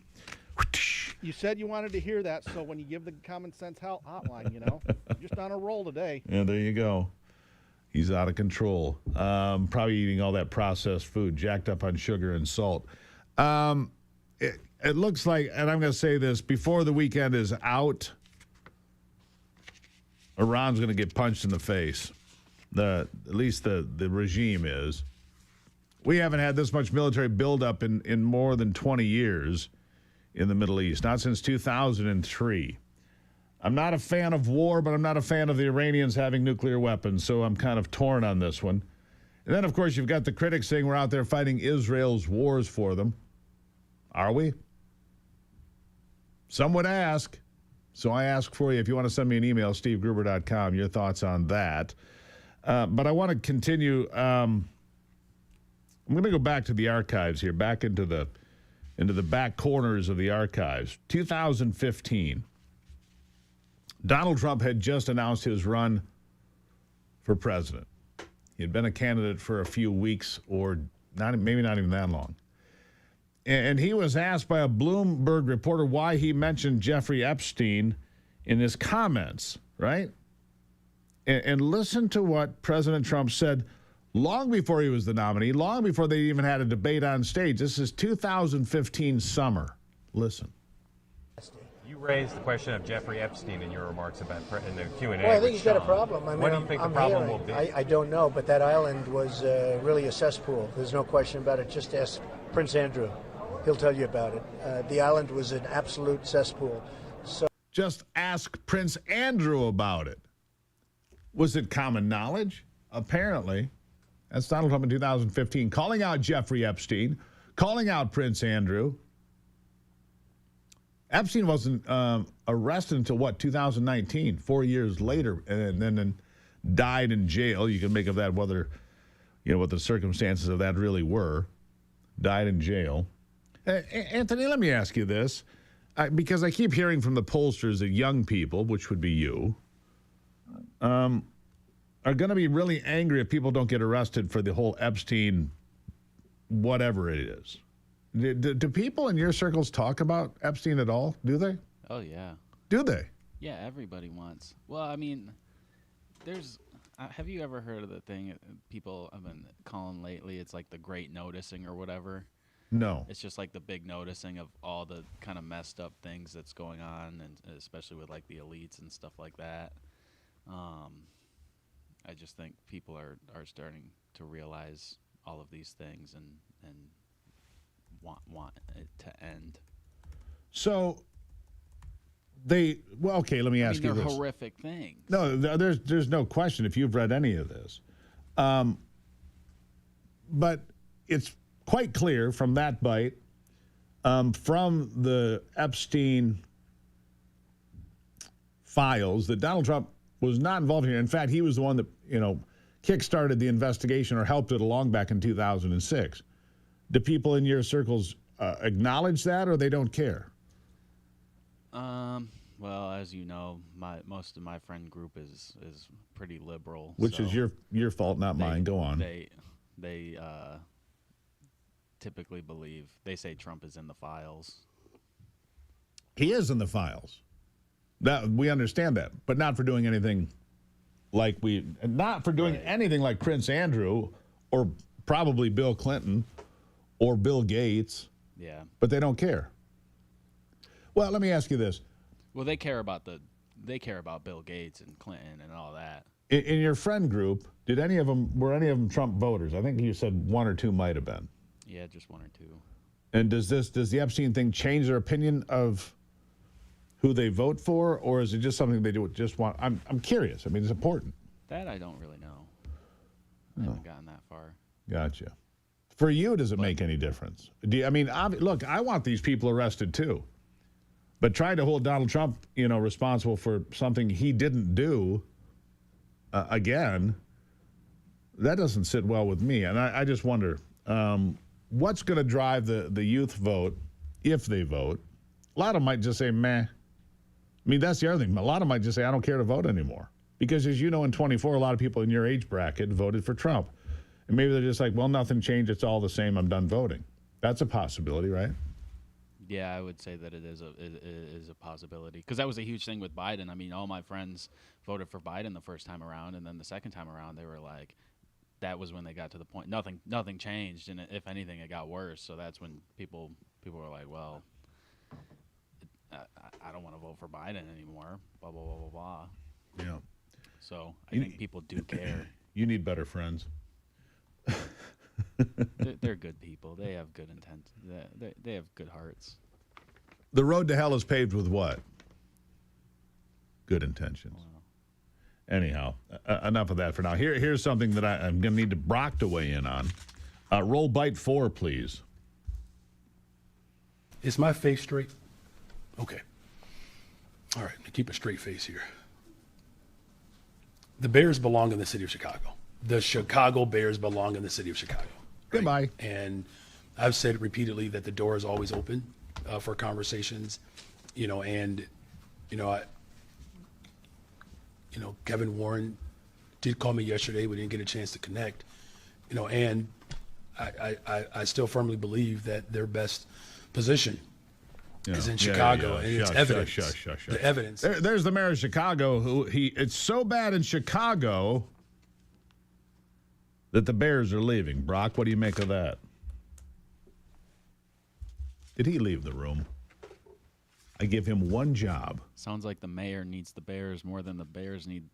You said you wanted to hear that, so when you give the Common Sense hotline, you're just on a roll today. Yeah, there you go. He's out of control. Probably eating all that processed food, jacked up on sugar and salt. It looks like, and I'm going to say this, before the weekend is out, Iran's going to get punched in the face. At least the regime is. We haven't had this much military buildup in more than 20 years in the Middle East, not since 2003. I'm not a fan of war, but I'm not a fan of the Iranians having nuclear weapons, so I'm kind of torn on this one. And then, of course, you've got the critics saying we're out there fighting Israel's wars for them. Are we? Some would ask. So I ask for you, if you want to send me an email, stevegruber.com, your thoughts on that. But I want to continue. I'm going to go back to the archives here, back into the back corners of the archives. 2015. Donald Trump had just announced his run for president. He had been a candidate for a few weeks, or maybe not even that long. And he was asked by a Bloomberg reporter why he mentioned Jeffrey Epstein in his comments, right? And listen to what President Trump said long before he was the nominee, long before they even had a debate on stage. This is 2015 summer. Listen. You raised the question of Jeffrey Epstein in your remarks about in the Q&A. Well, I think he's got a problem. I mean, what do you think the problem will be? I don't know, but that island was really a cesspool. There's no question about it. Just ask Prince Andrew. He'll tell you about it. The island was an absolute cesspool. So just ask Prince Andrew about it. Was it common knowledge? Apparently. That's Donald Trump in 2015 calling out Jeffrey Epstein, calling out Prince Andrew. Epstein wasn't arrested until, 2019, 4 years later, and then died in jail. You can make of that what the circumstances of that really were. Died in jail. Anthony, let me ask you this, because I keep hearing from the pollsters that young people, which would be you, are going to be really angry if people don't get arrested for the whole Epstein, whatever it is. Do people in your circles talk about Epstein at all? Do they? Oh, yeah. Do they? Yeah, everybody wants. Well, I mean, have you ever heard of the thing people have been calling lately? It's like the great noticing or whatever. No. It's just like the big noticing of all the kind of messed up things that's going on, and especially with like the elites and stuff like that. I just think people are starting to realize all of these things and want it to end. So okay, let me ask you this. They're horrific things. No, there's no question if you've read any of this. But it's quite clear from that bite, from the Epstein files, that Donald Trump was not involved here. In fact, he was the one that, kick-started the investigation or helped it along back in 2006. Do people in your circles acknowledge that, or they don't care? Well, as you know, most of my friend group is pretty liberal. Which so is your fault, not mine. Go on. They typically believe they say Trump is in the files. He is in the files. That we understand that, but not for doing anything anything like Prince Andrew or probably Bill Clinton or Bill Gates. Yeah. But they don't care. Well, let me ask you this. Well, they care about Bill Gates and Clinton and all that. In your friend group, were any of them Trump voters? I think you said one or two might have been. Yeah, just one or two. And does the Epstein thing change their opinion of who they vote for, or is it just something they just want? I'm curious. I mean, it's important. That I don't really know. I haven't gotten that far. Gotcha. For you, does it make any difference? Look, I want these people arrested too. But trying to hold Donald Trump, responsible for something he didn't do, again, that doesn't sit well with me. And I just wonder, what's going to drive the youth vote if they vote? A lot of them might just say, meh. I mean, that's the other thing. A lot of them might just say, I don't care to vote anymore. Because as you know, in 24, a lot of people in your age bracket voted for Trump. And maybe they're just like, well, nothing changed. It's all the same. I'm done voting. That's a possibility, right? Yeah, I would say that it is a possibility. Because that was a huge thing with Biden. I mean, all my friends voted for Biden the first time around. And then the second time around, they were like, that was when they got to the point. Nothing changed. And if anything, it got worse. So that's when people were like, well, I don't want to vote for Biden anymore, blah, blah, blah, blah, blah. Yeah. So I think people do care. You need better friends. They're good people. They have good intent. They have good hearts. The road to hell is paved with what? Good intentions. Wow. Anyhow, enough of that for now. Here's something that I'm going to need Brock to weigh in on. Roll bite 4, please. Is my face straight? Okay. All right, keep a straight face here. The Bears belong in the city of Chicago. The Chicago Bears belong in the city of Chicago. Right? Goodbye. And I've said repeatedly that the door is always open for conversations, Kevin Warren did call me yesterday. We didn't get a chance to connect, and I still firmly believe that their best position is in Chicago, and it's evidence. The evidence. There's the mayor of Chicago. It's so bad in Chicago that the Bears are leaving. Brock, what do you make of that? Did he leave the room? I give him one job. Sounds like the mayor needs the Bears more than the Bears need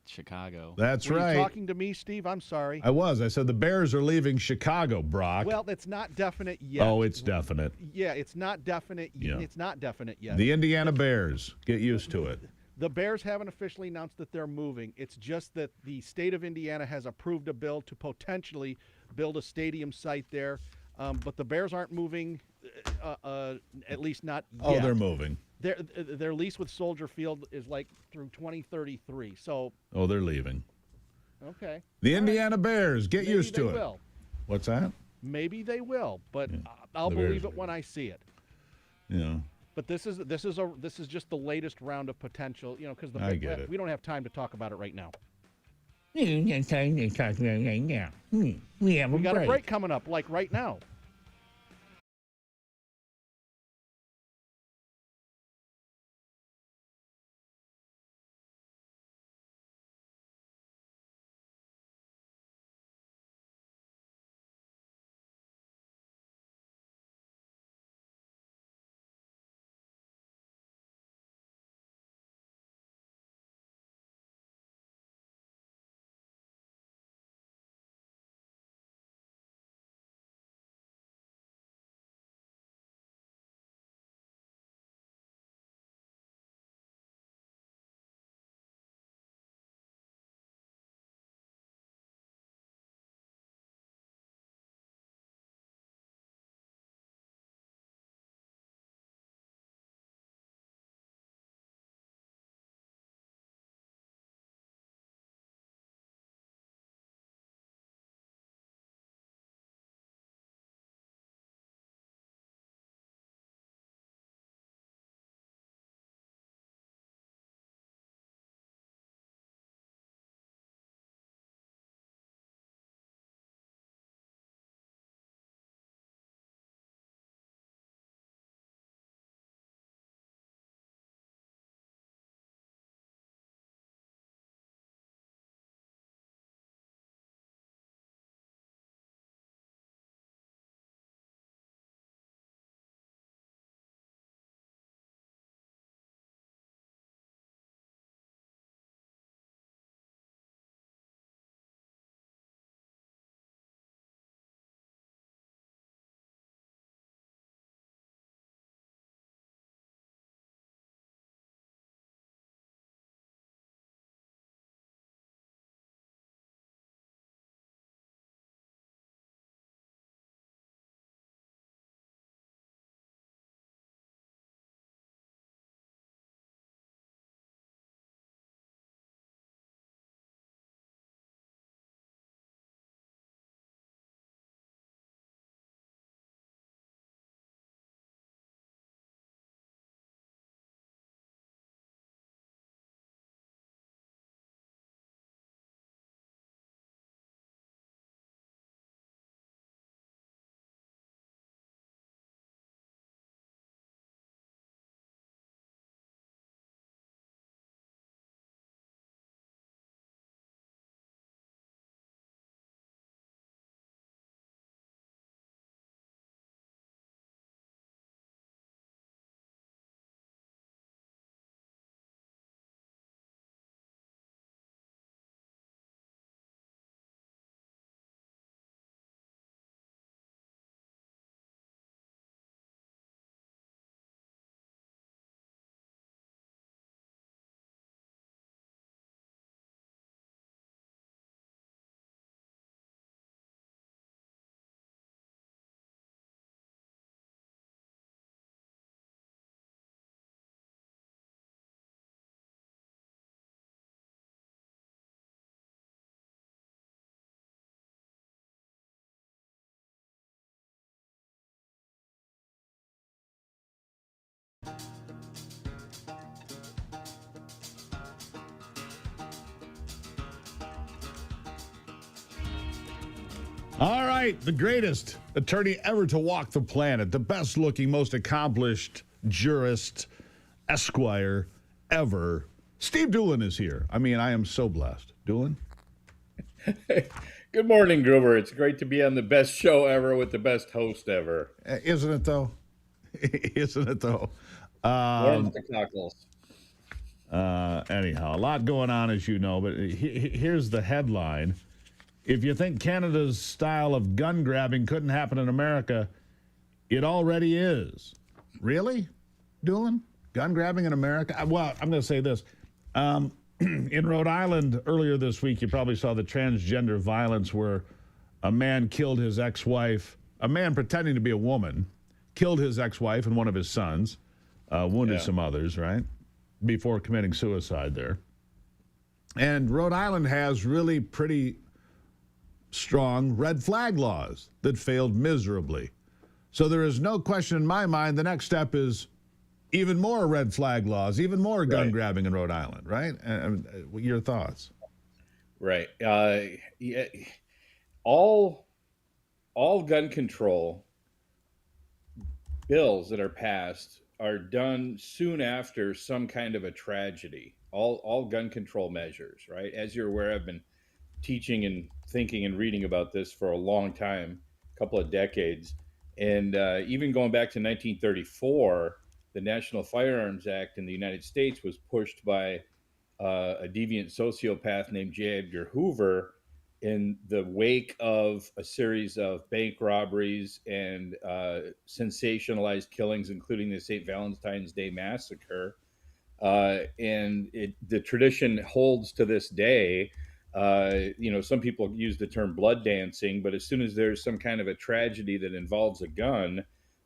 Chicago. That's Were right. you talking to me, Steve? I'm sorry. I was. I said the Bears are leaving Chicago, Brock. Well, it's not definite yet. Oh, it's definite. Yeah, it's not definite. Yeah. It's not definite yet. The Indiana Bears. Get used to it. The Bears haven't officially announced that they're moving. It's just that the state of Indiana has approved a bill to potentially build a stadium site there. But the Bears aren't moving, at least not yet. Oh, they're moving. Their lease with Soldier Field is like through 2033. So. Oh, they're leaving. Okay. The Indiana Bears. Get Maybe used to they it. Will. What's that? Maybe they will, but I'll The believe Bears it when I see it. Yeah. But this is just the latest round of potential, because I get it. we don't have time to talk about it right now. We have We got a break coming up, like right now. All right, the greatest attorney ever to walk the planet, the best looking, most accomplished jurist, esquire ever. Steve Doolin is here. I mean, I am so blessed. Doolin? Good morning, Gruber. It's great to be on the best show ever with the best host ever. Isn't it, though? Isn't it, though? Warms the cockles. Anyhow, a lot going on, as you know, but here's the headline. If you think Canada's style of gun grabbing couldn't happen in America, it already is. Really, Doolin? Gun grabbing in America? Well, I'm going to say this. In Rhode Island earlier this week, you probably saw the transgender violence where a man killed his ex-wife, a man pretending to be a woman, killed his ex-wife and one of his sons, wounded some others, right, before committing suicide there. And Rhode Island has really pretty strong red flag laws that failed miserably. So there is no question in my mind the next step is even more red flag laws, even more gun grabbing in Rhode Island, right? Your thoughts? Right. Yeah, all gun control bills that are passed are done soon after some kind of a tragedy. All gun control measures, right? As you're aware, I've been teaching and thinking and reading about this for a long time, a couple of decades. And even going back to 1934, the National Firearms Act in the United States was pushed by a deviant sociopath named J. Edgar Hoover in the wake of a series of bank robberies and sensationalized killings, including the St. Valentine's Day Massacre. And the tradition holds to this day. Some people use the term blood dancing, but as soon as there's some kind of a tragedy that involves a gun,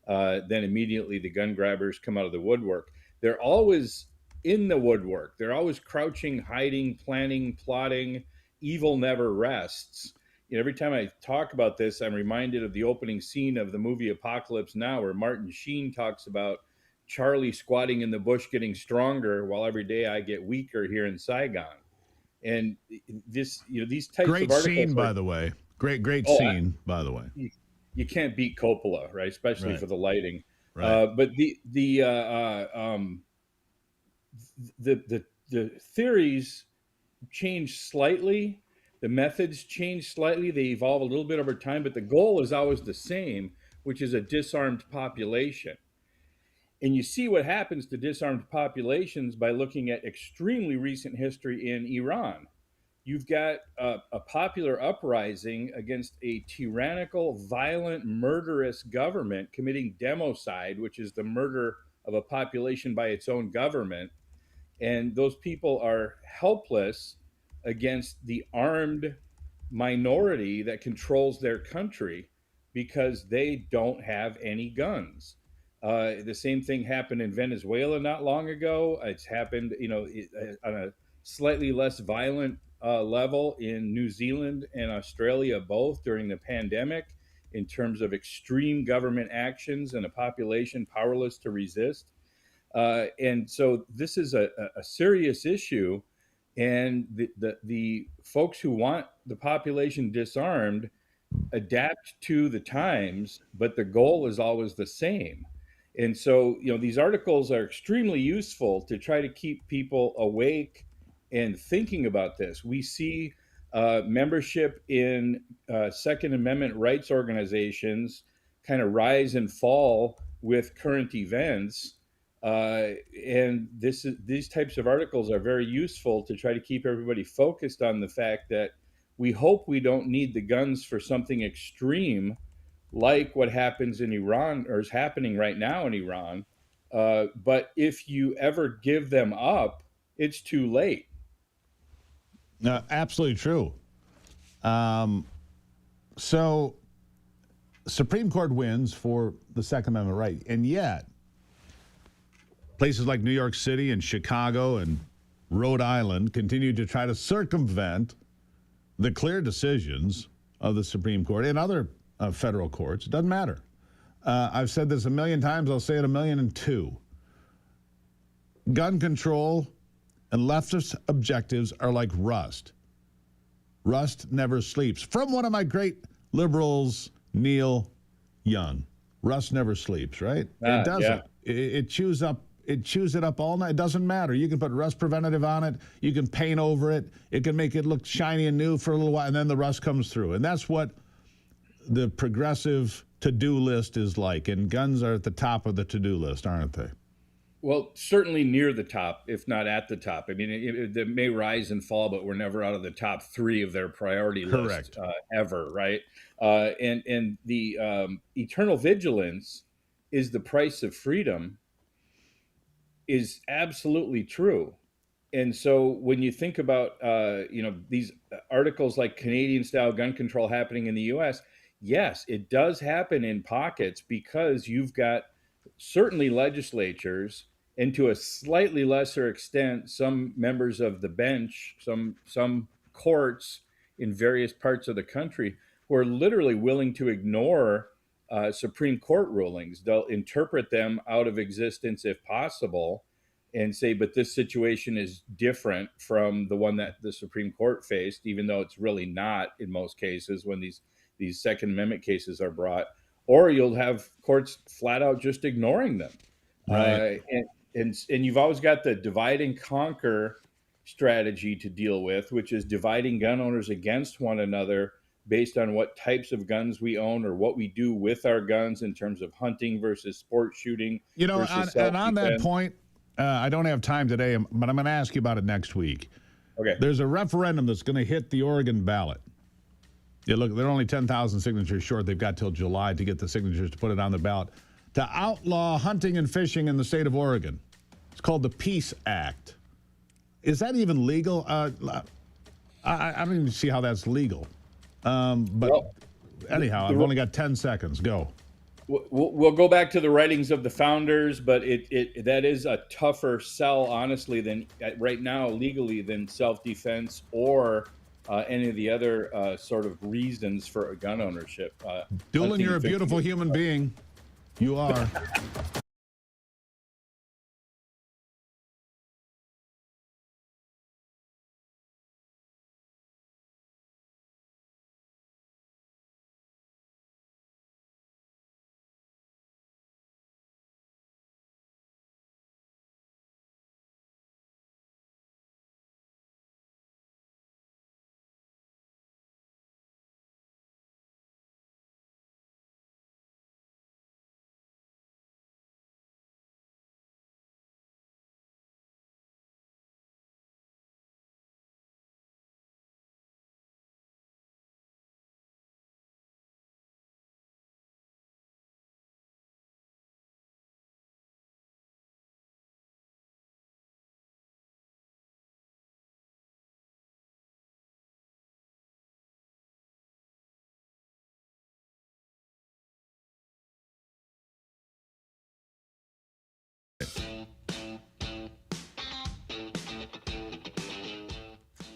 then immediately the gun grabbers come out of the woodwork. They're always in the woodwork. They're always crouching, hiding, planning, plotting. Evil never rests. Every time I talk about this, I'm reminded of the opening scene of the movie Apocalypse Now, where Martin Sheen talks about Charlie squatting in the bush getting stronger while every day I get weaker here in Saigon. And these types great of articles. Great scene, by the way. Great scene, by the way. You can't beat Coppola, right? Especially for the lighting. Right. But the theories change slightly. The methods change slightly. They evolve a little bit over time, but the goal is always the same, which is a disarmed population. And you see what happens to disarmed populations by looking at extremely recent history in Iran. You've got a popular uprising against a tyrannical, violent, murderous government committing democide, which is the murder of a population by its own government. And those people are helpless against the armed minority that controls their country because they don't have any guns. The same thing happened in Venezuela not long ago. It's happened, on a slightly less violent level in New Zealand and Australia, both during the pandemic, in terms of extreme government actions and a population powerless to resist. And so this is a serious issue. And the folks who want the population disarmed adapt to the times, but the goal is always the same. And so, these articles are extremely useful to try to keep people awake and thinking about this. We see membership in Second Amendment rights organizations kind of rise and fall with current events. And these types of articles are very useful to try to keep everybody focused on the fact that we hope we don't need the guns for something extreme like what happens in Iran or is happening right now in Iran. But if you ever give them up, it's too late. Absolutely true. So Supreme Court wins for the Second Amendment right. And yet, places like New York City and Chicago and Rhode Island continue to try to circumvent the clear decisions of the Supreme Court and other federal courts. It doesn't matter. I've said this a million times. I'll say it 1,000,002. gun control and leftist objectives are like rust. Rust never sleeps. From one of my great liberals, Neil Young. Rust never sleeps, right? It doesn't. Yeah. It chews it up all night. It doesn't matter. You can put rust preventative on it. You can paint over it. It can make it look shiny and new for a little while, and then the rust comes through. And that's what the progressive to-do list is like. And guns are at the top of the to-do list, aren't they? Well, certainly near the top, if not at the top. I mean, it may rise and fall, but we're never out of the top 3 of their priority list ever, right? And the eternal vigilance is the price of freedom is absolutely true. And so when you think about, these articles like Canadian-style gun control happening in the U.S., yes, it does happen in pockets because you've got certainly legislatures, and to a slightly lesser extent, some members of the bench, some courts in various parts of the country who are literally willing to ignore Supreme Court rulings. They'll interpret them out of existence if possible and say, but this situation is different from the one that the Supreme Court faced, even though it's really not in most cases when these Second Amendment cases are brought. Or you'll have courts flat out just ignoring them. Right. And you've always got the divide and conquer strategy to deal with, which is dividing gun owners against one another based on what types of guns we own or what we do with our guns in terms of hunting versus sport shooting. You know, and on that point, I don't have time today, but I'm going to ask you about it next week. Okay. There's a referendum that's going to hit the Oregon ballot. Yeah, look, they're only 10,000 signatures short. They've got till July to get the signatures to put it on the ballot. To outlaw hunting and fishing in the state of Oregon. It's called the Peace Act. Is that even legal? I don't even see how that's legal. Anyhow, I've only got 10 seconds. Go. We'll go back to the writings of the founders, but that is a tougher sell, honestly, than right now legally than self-defense or any of the other sort of reasons for a gun ownership. Doolin, you're a beautiful human being. You are.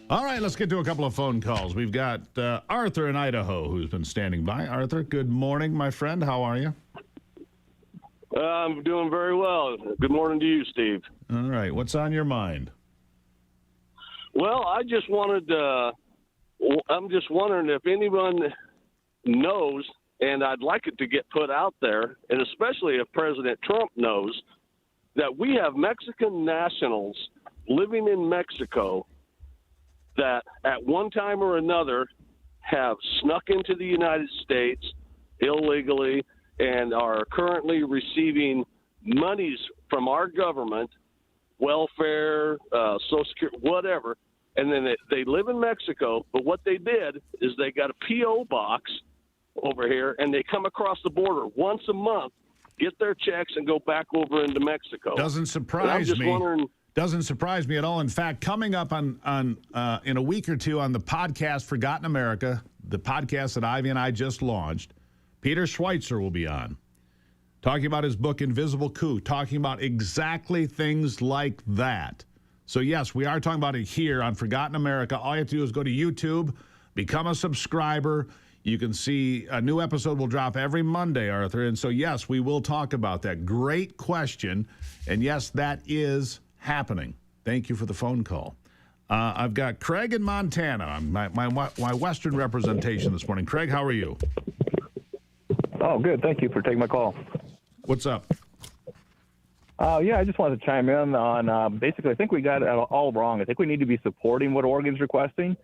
All right, let's get to a couple of phone calls. We've got Arthur in Idaho who's been standing by. Arthur, good morning, my friend. How are you? I'm doing very well. Good morning to you, Steve. All right, what's on your mind? Well, I'm just wondering if anyone knows, and I'd like it to get put out there, and especially if President Trump knows, that we have Mexican nationals living in Mexico that at one time or another have snuck into the United States illegally and are currently receiving monies from our government, welfare, Social Security, whatever, and then they live in Mexico, but what they did is they got a P.O. box over here, and they come across the border once a month, get their checks, and go back over into Mexico. Doesn't surprise me. Doesn't surprise me at all. In fact, coming up on in a week or two on the podcast Forgotten America, the podcast that Ivy and I just launched, Peter Schweitzer will be on, talking about his book Invisible Coup, talking about exactly things like that. So, yes, we are talking about it here on Forgotten America. All you have to do is go to YouTube, become a subscriber. You can see a new episode will drop every Monday, Arthur. And so, yes, we will talk about that. Great question. And, yes, that is happening. Thank you for the phone call. I've got Craig in Montana, my Western representation this morning. Craig, how are you? Oh, good. Thank you for taking my call. What's up? Yeah, I just wanted to chime in on basically, I think we got it all wrong. I think we need to be supporting what Oregon's requesting.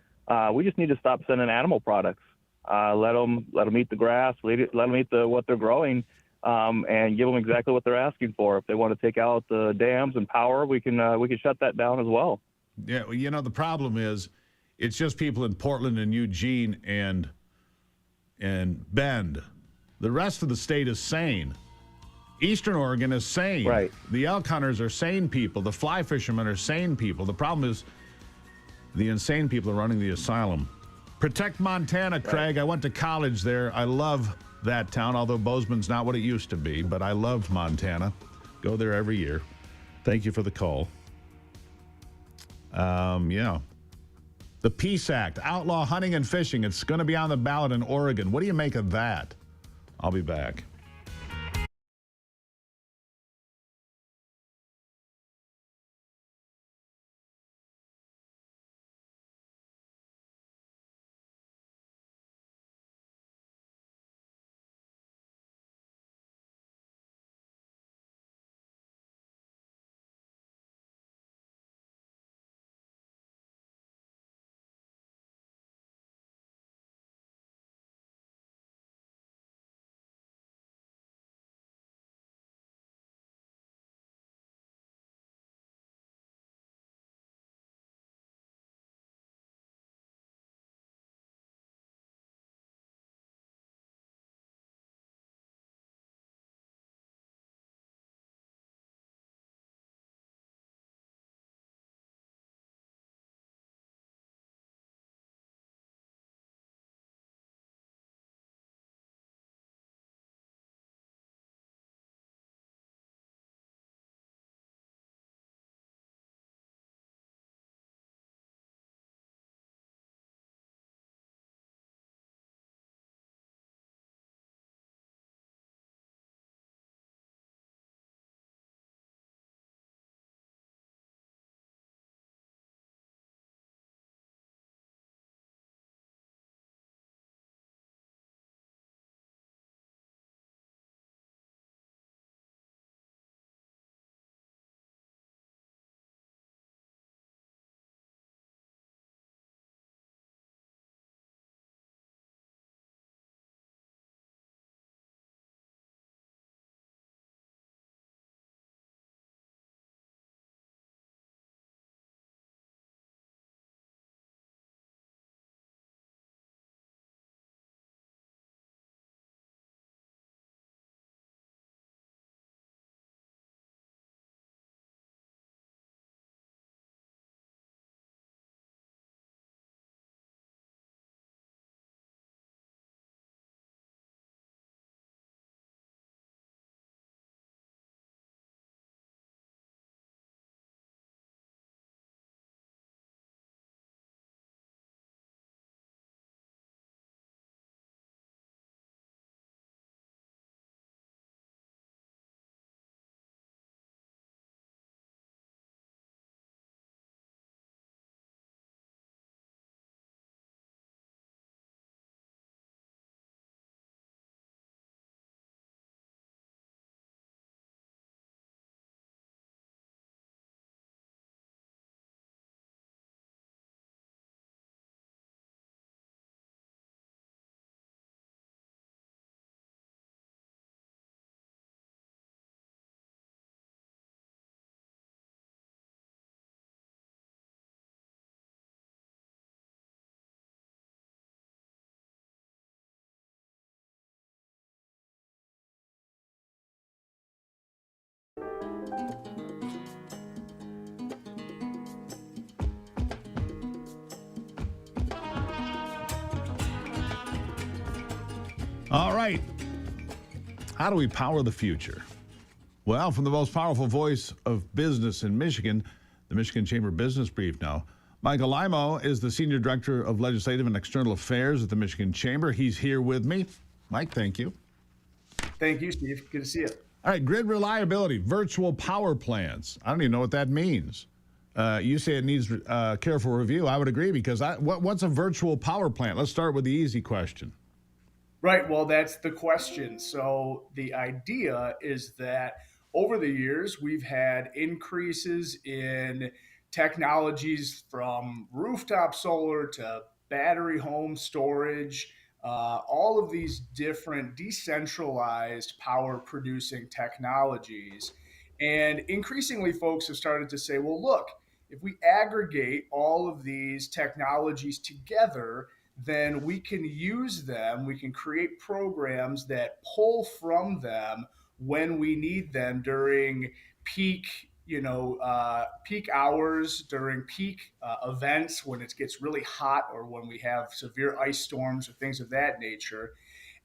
We just need to stop sending animal products. Let them eat the grass, let them eat what they're growing, and give them exactly what they're asking for. If they want to take out the dams and power, we can shut that down as well. Yeah, well, you know, the problem is it's just people in Portland and Eugene and Bend. The rest of the state is sane. Eastern Oregon is sane. Right. The elk hunters are sane people. The fly fishermen are sane people. The problem is the insane people are running the asylum. Protect Montana, Craig. I went to college there. I love that town, although Bozeman's not what it used to be, but I love Montana. Go there every year. Thank you for the call. Yeah. The Peace Act, outlaw hunting and fishing. It's going to be on the ballot in Oregon. What do you make of that? I'll be back. All right. How do we power the future? Well, from the most powerful voice of business in Michigan, the Michigan Chamber Business Brief now. Michael Limo is the Senior Director of Legislative and External Affairs at the Michigan Chamber. He's here with me. Mike, thank you. Thank you, Steve. Good to see you. All right, grid reliability, virtual power plants. I don't even know what that means. You say it needs careful review. I would agree because what's a virtual power plant? Let's start with the easy question. Right. Well, that's the question. So the idea is that over the years, we've had increases in technologies from rooftop solar to battery home storage, all of these different decentralized power producing technologies. And increasingly, folks have started to say, well, look, if we aggregate all of these technologies together, then we can use them. We can create programs that pull from them when we need them during peak, peak hours, during peak events when it gets really hot or when we have severe ice storms or things of that nature.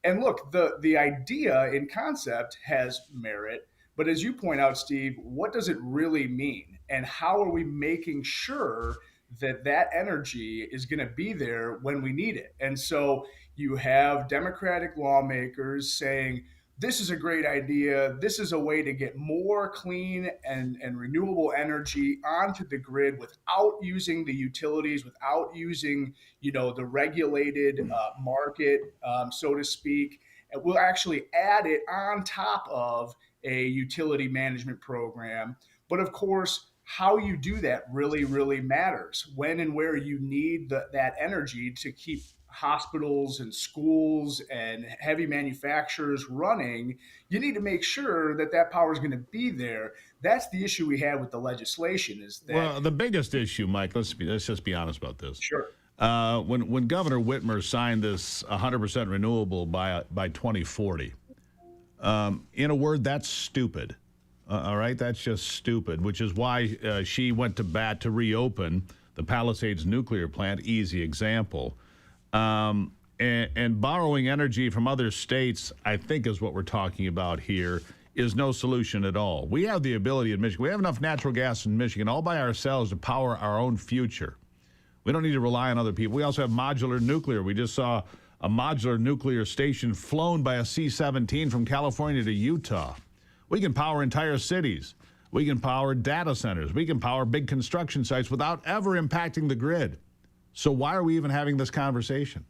And look, the idea in concept has merit, but as you point out, Steve, what does it really mean, and how are we making sure that that energy is going to be there when we need it? And so you have Democratic lawmakers saying, this is a great idea. This is a way to get more clean and renewable energy onto the grid without using the utilities, without using, the regulated market, so to speak. And we'll actually add it on top of a utility management program. But of course, how you do that really, really matters. When and where you need that energy to keep hospitals and schools and heavy manufacturers running, you need to make sure that that power is going to be there. That's the issue we had with the legislation. Is that well, the biggest issue, Mike? Let's just be honest about this. Sure. When Governor Whitmer signed this 100% renewable by 2040, in a word, that's stupid. All right, that's just stupid, which is why she went to bat to reopen the Palisades nuclear plant. Easy example. And borrowing energy from other states, I think is what we're talking about here, is no solution at all. We have the ability in Michigan. We have enough natural gas in Michigan all by ourselves to power our own future. We don't need to rely on other people. We also have modular nuclear. We just saw a modular nuclear station flown by a C-17 from California to Utah. We can power entire cities. We can power data centers. We can power big construction sites without ever impacting the grid. So why are we even having this conversation?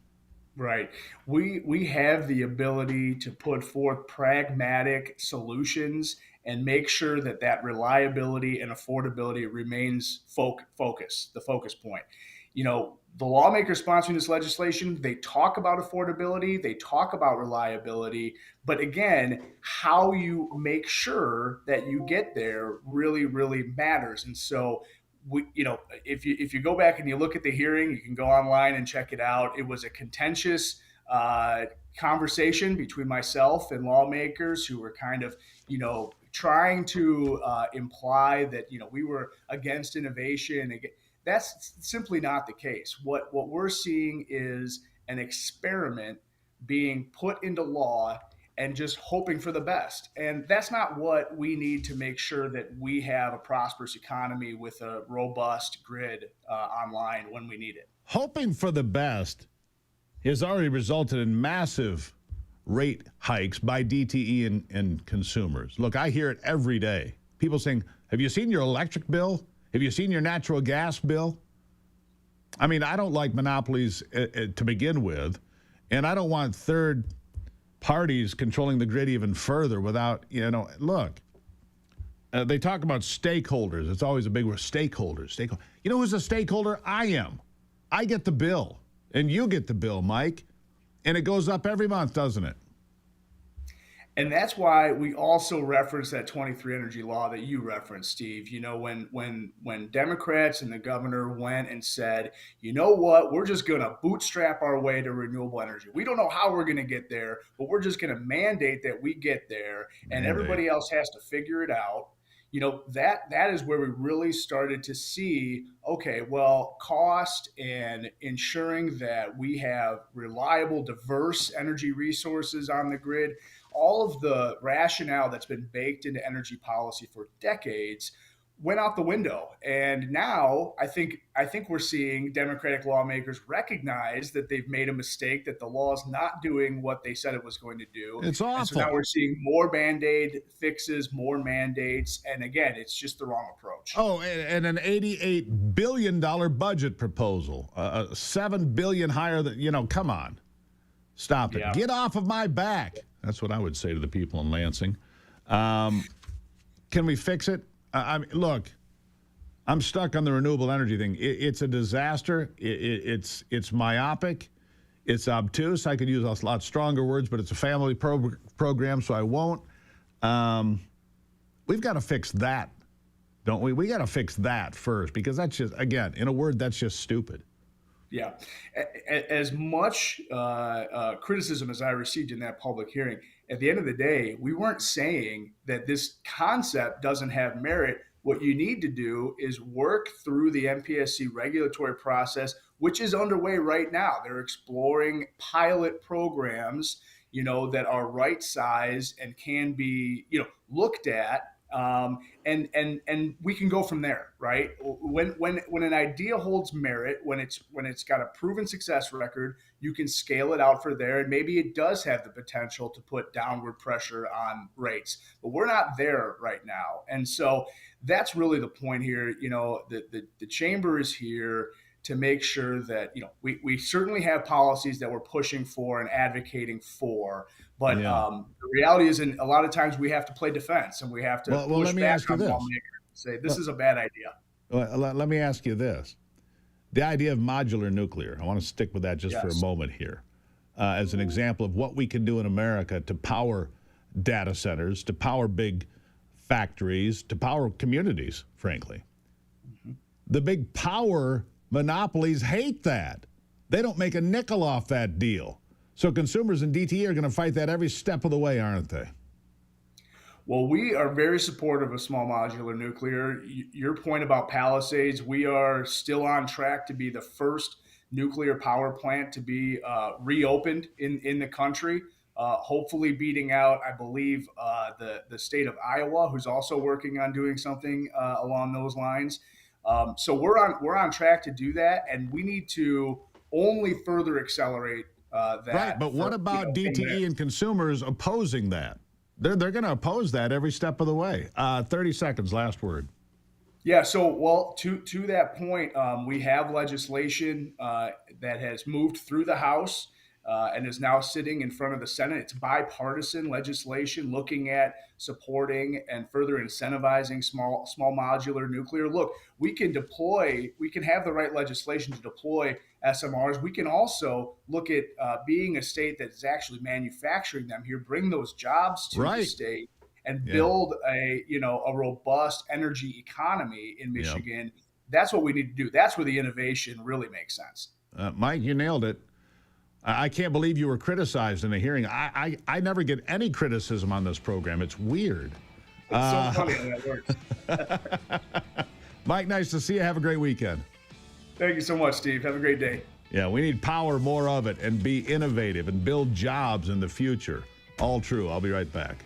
Right. We have the ability to put forth pragmatic solutions and make sure that that reliability and affordability remains the focus point. The lawmakers sponsoring this legislation, they talk about affordability, they talk about reliability, but again, how you make sure that you get there really, really matters. And so if you go back and you look at the hearing, you can go online and check it out. It was a contentious conversation between myself and lawmakers who were kind of, trying to imply that, we were against innovation. That's simply not the case. What we're seeing is an experiment being put into law and just hoping for the best. And that's not what we need to make sure that we have a prosperous economy with a robust grid online when we need it. Hoping for the best has already resulted in massive rate hikes by DTE and consumers. Look, I hear it every day. People saying, have you seen your electric bill? Have you seen your natural gas bill? I mean, I don't like monopolies to begin with, and I don't want third parties controlling the grid even further without, look, they talk about stakeholders. It's always a big word, stakeholders. You know who's a stakeholder? I am. I get the bill, and you get the bill, Mike, and it goes up every month, doesn't it? And that's why we also reference that 23 energy law that you referenced, Steve. When Democrats and the governor went and said, you know what, we're just going to bootstrap our way to renewable energy. We don't know how we're going to get there, but we're just going to mandate that we get there, and everybody else has to figure it out. That is where we really started to see, okay, well, cost and ensuring that we have reliable, diverse energy resources on the grid, all of the rationale that's been baked into energy policy for decades went out the window. And now I think we're seeing Democratic lawmakers recognize that they've made a mistake, that the law is not doing what they said it was going to do. It's And so now awful. we're seeing more Band-Aid fixes, more mandates. And again, it's just the wrong approach. Oh, and an $88 billion budget proposal, $7 billion higher than, come on. Stop it. Yeah. Get off of my back. That's what I would say to the people in Lansing. Can we fix it? Look, I'm stuck on the renewable energy thing. It's a disaster. It's myopic. It's obtuse. I could use a lot stronger words, but it's a family program, so I won't. We've got to fix that, don't we? We got to fix that first, because that's just, again, in a word, that's just stupid. Yeah. As much criticism as I received in that public hearing, at the end of the day, we weren't saying that this concept doesn't have merit. What you need to do is work through the MPSC regulatory process, which is underway right now. They're exploring pilot programs, that are right size and can be, looked at. And we can go from there, right? When an idea holds merit, when it's got a proven success record, you can scale it out for there, and maybe it does have the potential to put downward pressure on rates. But we're not there right now, and so that's really the point here. The chamber is here to make sure that we certainly have policies that we're pushing for and advocating for, but the reality is, in a lot of times we have to play defense and we have to push back on lawmakers and say this is a bad idea. Let me ask you this. The idea of modular nuclear, I want to stick with that just for a moment here, as an example of what we can do in America to power data centers, to power big factories, to power communities, frankly. The big power monopolies hate that. They don't make a nickel off that deal. So consumers in DTE are going to fight that every step of the way, aren't they? Well, we are very supportive of small modular nuclear. Your point about Palisades, we are still on track to be the first nuclear power plant to be reopened in the country, hopefully beating out, I believe, the state of Iowa, who's also working on doing something along those lines. So we're on track to do that, and we need to only further accelerate that. Right, but what about DTE and consumers opposing that? They're going to oppose that every step of the way. 30 seconds, last word. Yeah, so, well, to that point, we have legislation that has moved through the House and is now sitting in front of the Senate. It's bipartisan legislation looking at supporting and further incentivizing small modular nuclear. Look, we can have the right legislation to deploy SMRs. We can also look at being a state that is actually manufacturing them here, bring those jobs to the state, and build a robust energy economy in Michigan. That's what we need to do. That's where the innovation really makes sense. Mike, you nailed it. I can't believe you were criticized in a hearing. I never get any criticism on this program. It's weird. It's so funny how that works. Mike, nice to see you. Have a great weekend. Thank you so much, Steve. Have a great day. Yeah, we need power more of it and be innovative and build jobs in the future. All true. I'll be right back.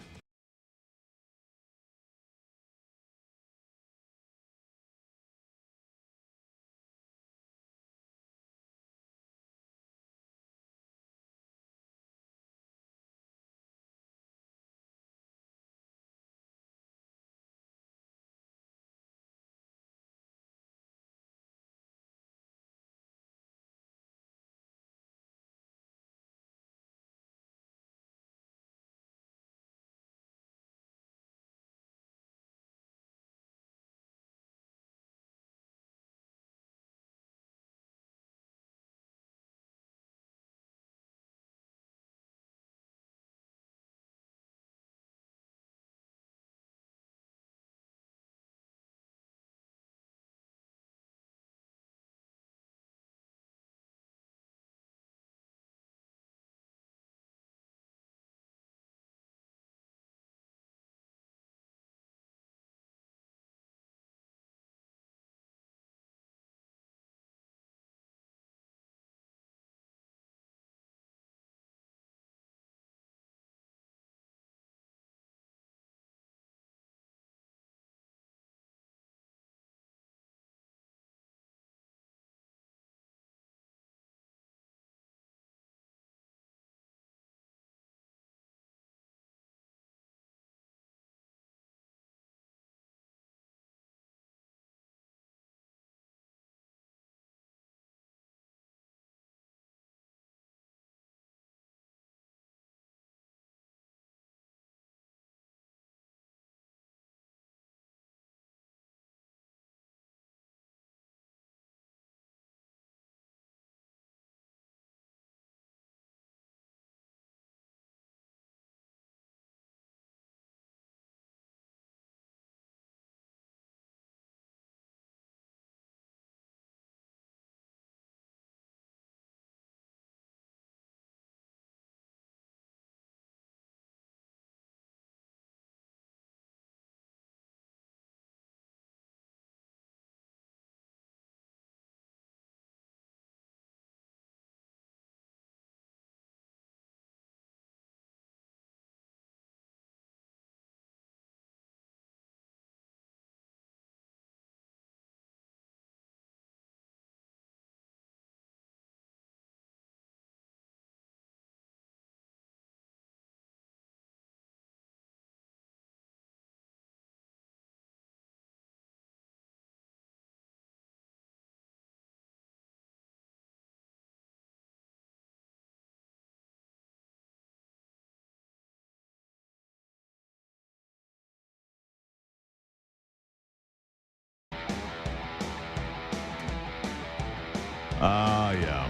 Yeah.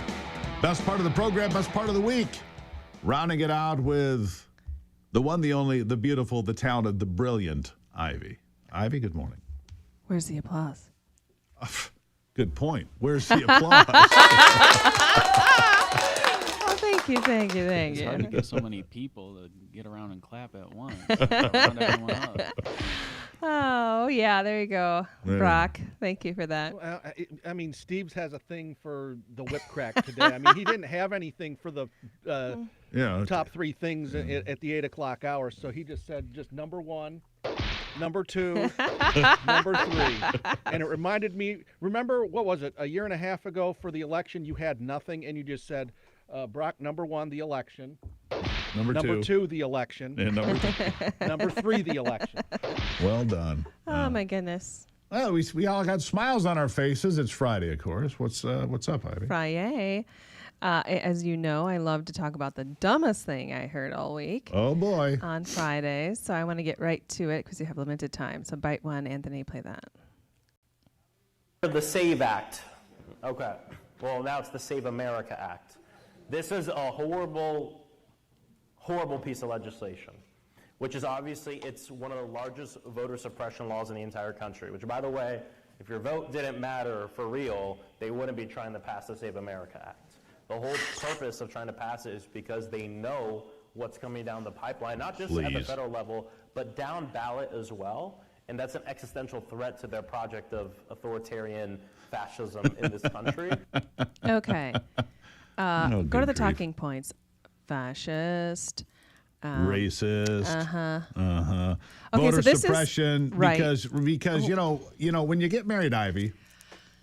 Best part of the program, best part of the week. Rounding it out with the one, the only, the beautiful, the talented, the brilliant Ivy. Ivy, good morning. Where's the applause? Good point. Where's the applause? Oh, thank you. It's hard to get so many people to get around and clap at once. Round everyone up. Oh, yeah, there you go. There. Brock, thank you for that. Well, I mean, Steve's has a thing for the whip crack today. I mean, he didn't have anything for the top three things at the 8 o'clock hour, so he just said just number one, number two, number three. And it reminded me, remember, what was it, a year and a half ago for the election, you had nothing, and you just said, Brock, number one, the election. Number two, the election. And number three, the election. Well done. Oh, my goodness. Well, we all got smiles on our faces. It's Friday, of course. What's up, Ivy? Friday. As you know, I love to talk about the dumbest thing I heard all week. Oh, boy. On Fridays. So I want to get right to it because you have limited time. So bite one, Anthony, play that. The SAVE Act. Okay. Well, now it's the Save America Act. This is a horrible piece of legislation, which is obviously, it's one of the largest voter suppression laws in the entire country, which, by the way, if your vote didn't matter for real, they wouldn't be trying to pass the Save America Act. The whole purpose of trying to pass it is because they know what's coming down the pipeline, not just at the federal level, but down ballot as well. And that's an existential threat to their project of authoritarian fascism in this country. Okay. Go to the talking points. Fascist. Racist. Okay, Voter so this suppression. is, right. Because you know when you get married, Ivy,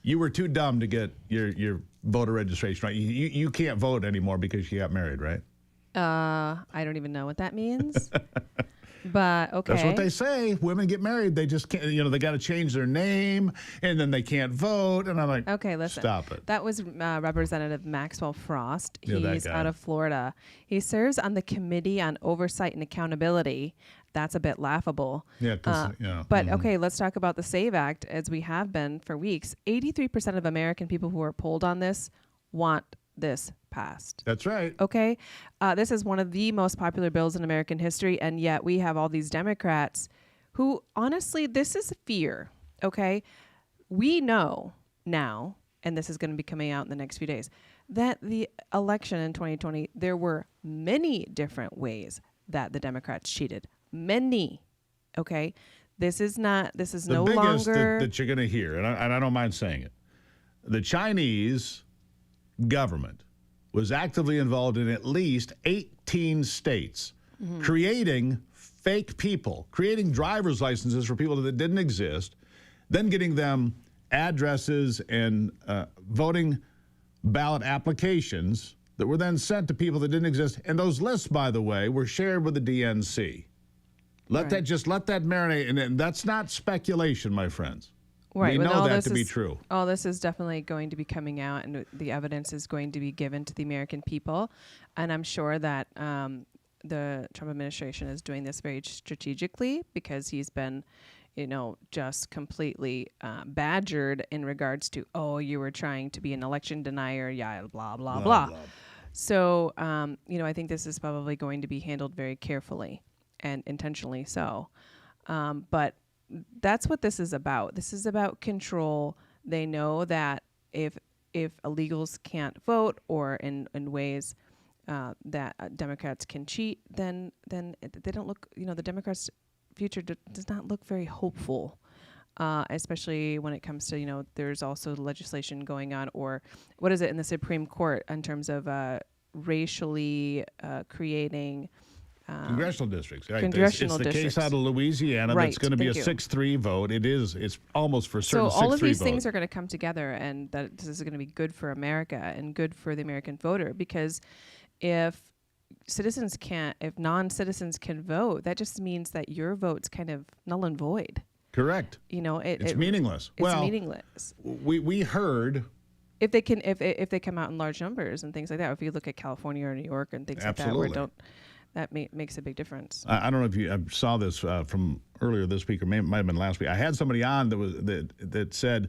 you were too dumb to get your voter registration, right? You can't vote anymore because you got married, right? I don't even know what that means. But okay. That's what they say. Women get married, they just can't, they got to change their name and then they can't vote. And I'm like, okay, listen. Stop it. That was Representative Maxwell Frost. Yeah, that He's guy. out of Florida. He serves on the Committee on Oversight and Accountability. That's a bit laughable. Yeah, But okay, let's talk about the SAVE Act, as we have been for weeks. 83% of American people who are polled on this want this passed. That's right. Okay. This is one of the most popular bills in American history, and yet we have all these Democrats who, honestly, this is fear. Okay. We know now, and this is going to be coming out in the next few days, that the election in 2020, there were many different ways that the Democrats cheated. Many. Okay. This is no the biggest longer that you're going to hear, and I don't mind saying it. The Chinese government was actively involved in at least 18 states, creating fake people, creating driver's licenses for people that didn't exist, then getting them addresses and voting ballot applications that were then sent to people that didn't exist. And those lists, by the way, were shared with the DNC. Let that marinate, and that's not speculation, my friends. Right. We know that to be true. All this is definitely going to be coming out, and the evidence is going to be given to the American people. And I'm sure that the Trump administration is doing this very strategically because he's been, just completely badgered in regards to, you were trying to be an election denier, blah, blah, blah. So, I think this is probably going to be handled very carefully and intentionally so. But that's what this is about. This is about control. They know that if illegals can't vote or in ways that Democrats can cheat, then they don't look. The Democrats' future does not look very hopeful, especially when it comes to there's also legislation going on, or what is it in the Supreme Court in terms of racially creating. Congressional districts. Right? Congressional it's the districts. case out of Louisiana that's going to be a 6-3 vote. It's almost for certain 6-3 vote. So all of these things are going to come together, and that this is going to be good for America and good for the American voter, because if non-citizens can vote, that just means that your vote's kind of null and void. Correct. It's meaningless. It's meaningless. We heard if they come out in large numbers and things like that. If you look at California or New York and things like that, where that makes a big difference. I don't know if you saw this from earlier this week, or might have been last week. I had somebody on that said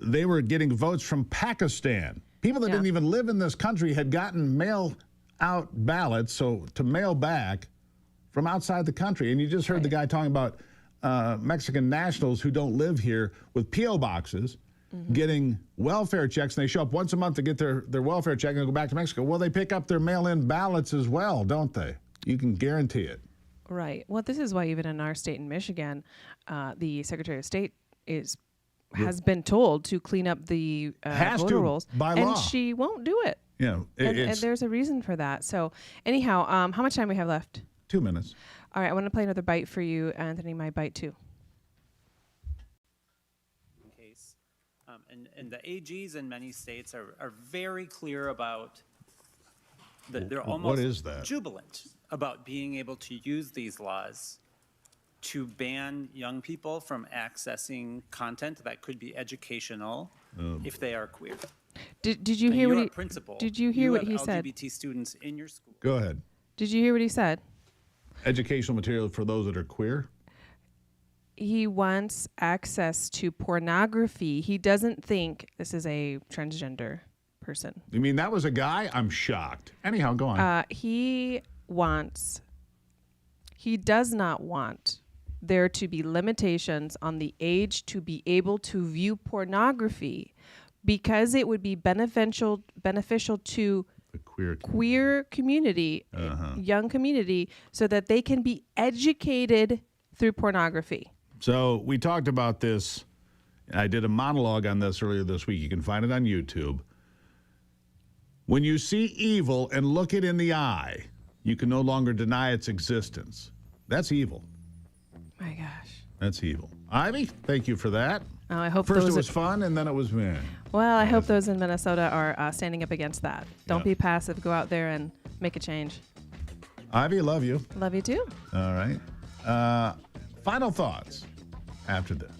they were getting votes from Pakistan People that Yeah. didn't even live in this country had gotten mail out ballots, so to mail back from outside the country. And you just heard the guy talking about Mexican nationals who don't live here with P.O. boxes getting welfare checks, and they show up once a month to get their welfare check and go back to Mexico. Well, they pick up their mail-in ballots as well, don't they? You can guarantee it. Right. Well, this is why even in our state in Michigan, the Secretary of State has been told to clean up the voter rolls, by and law. she won't do it. Yeah, And there's a reason for that. So, anyhow, how much time we have left? 2 minutes. All right, I want to play another bite for you, Anthony. My bite too. Case, and the AGs in many states are very clear about they're almost What is that? jubilant about being able to use these laws to ban young people from accessing content that could be educational if they are queer. Did you And hear you're what a he? principal. Did you hear what have he said? LGBT students in your school. Go ahead. Did you hear what he said? Educational material for those that are queer? He wants access to pornography. He doesn't think this is a transgender person. You mean that was a guy? I'm shocked. Anyhow, go on. He does not want there to be limitations on the age to be able to view pornography because it would be beneficial to the queer community, young community, so that they can be educated through pornography. So we talked about this. I did a monologue on this earlier this week. You can find it on YouTube. When you see evil and look it in the eye, you can no longer deny its existence. That's evil. My gosh. That's evil. Ivy, thank you for that. Oh, I hope First those it was fun, and then it was meh. Well, I hope those in Minnesota are standing up against that. Don't Yeah. be passive. Go out there and make a change. Ivy, love you. Love you too. All right. Final thoughts after this.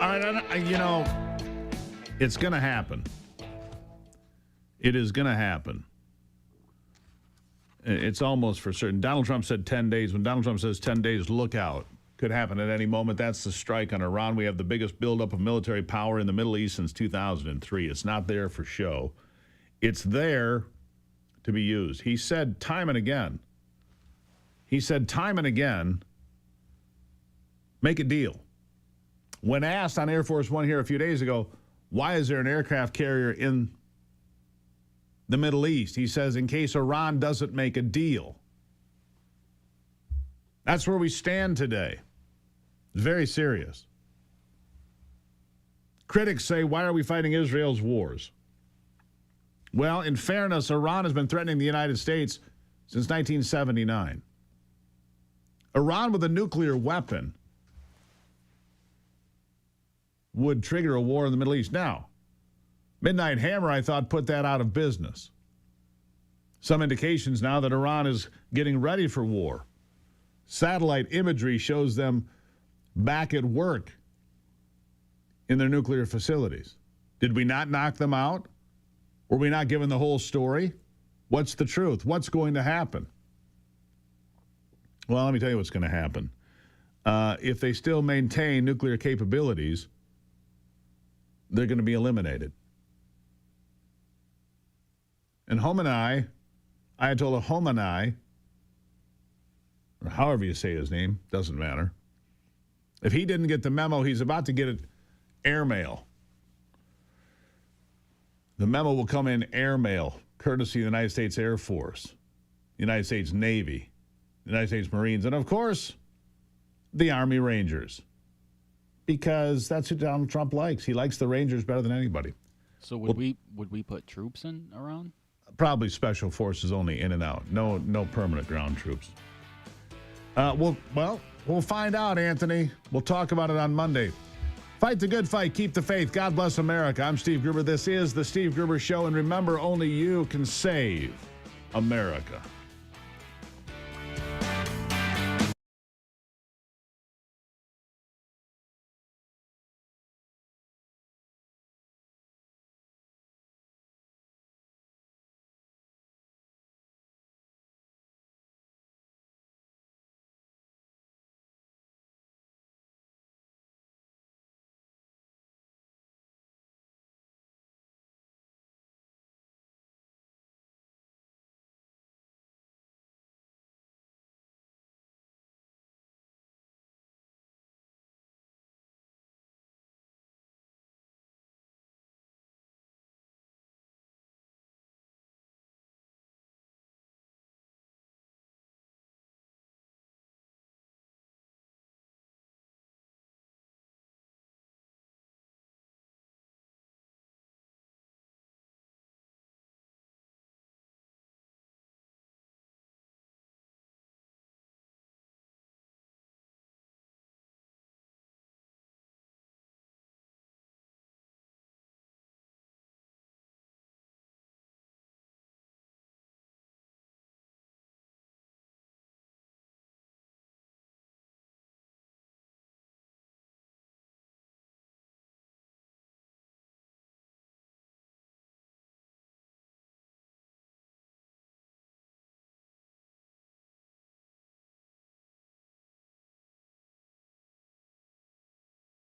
All right, it's going to happen. It is going to happen. It's almost for certain. Donald Trump said 10 days. When Donald Trump says 10 days, look out. Could happen at any moment. That's the strike on Iran. We have the biggest buildup of military power in the Middle East since 2003. It's not there for show. It's there to be used. He said time and again, make a deal. When asked on Air Force One here a few days ago, why is there an aircraft carrier in the Middle East? He says, in case Iran doesn't make a deal. That's where we stand today. It's very serious. Critics say, why are we fighting Israel's wars? Well, in fairness, Iran has been threatening the United States since 1979. Iran with a nuclear weapon would trigger a war in the Middle East. Now, Midnight Hammer, I thought, put that out of business. Some indications now that Iran is getting ready for war. Satellite imagery shows them back at work in their nuclear facilities. Did we not knock them out? Were we not given the whole story? What's the truth? What's going to happen? Well, let me tell you what's going to happen. If they still maintain nuclear capabilities, they're going to be eliminated. And Ayatollah Khamenei, or however you say his name, doesn't matter. If he didn't get the memo, he's about to get it airmail. The memo will come in airmail, courtesy of the United States Air Force, United States Navy, United States Marines, and of course, the Army Rangers. Because that's who Donald Trump likes. He likes the Rangers better than anybody. So would we put troops in Iran? Probably special forces only, in and out. No permanent ground troops. We'll find out, Anthony. We'll talk about it on Monday. Fight the good fight. Keep the faith. God bless America. I'm Steve Gruber. This is The Steve Gruber Show. And remember, only you can save America.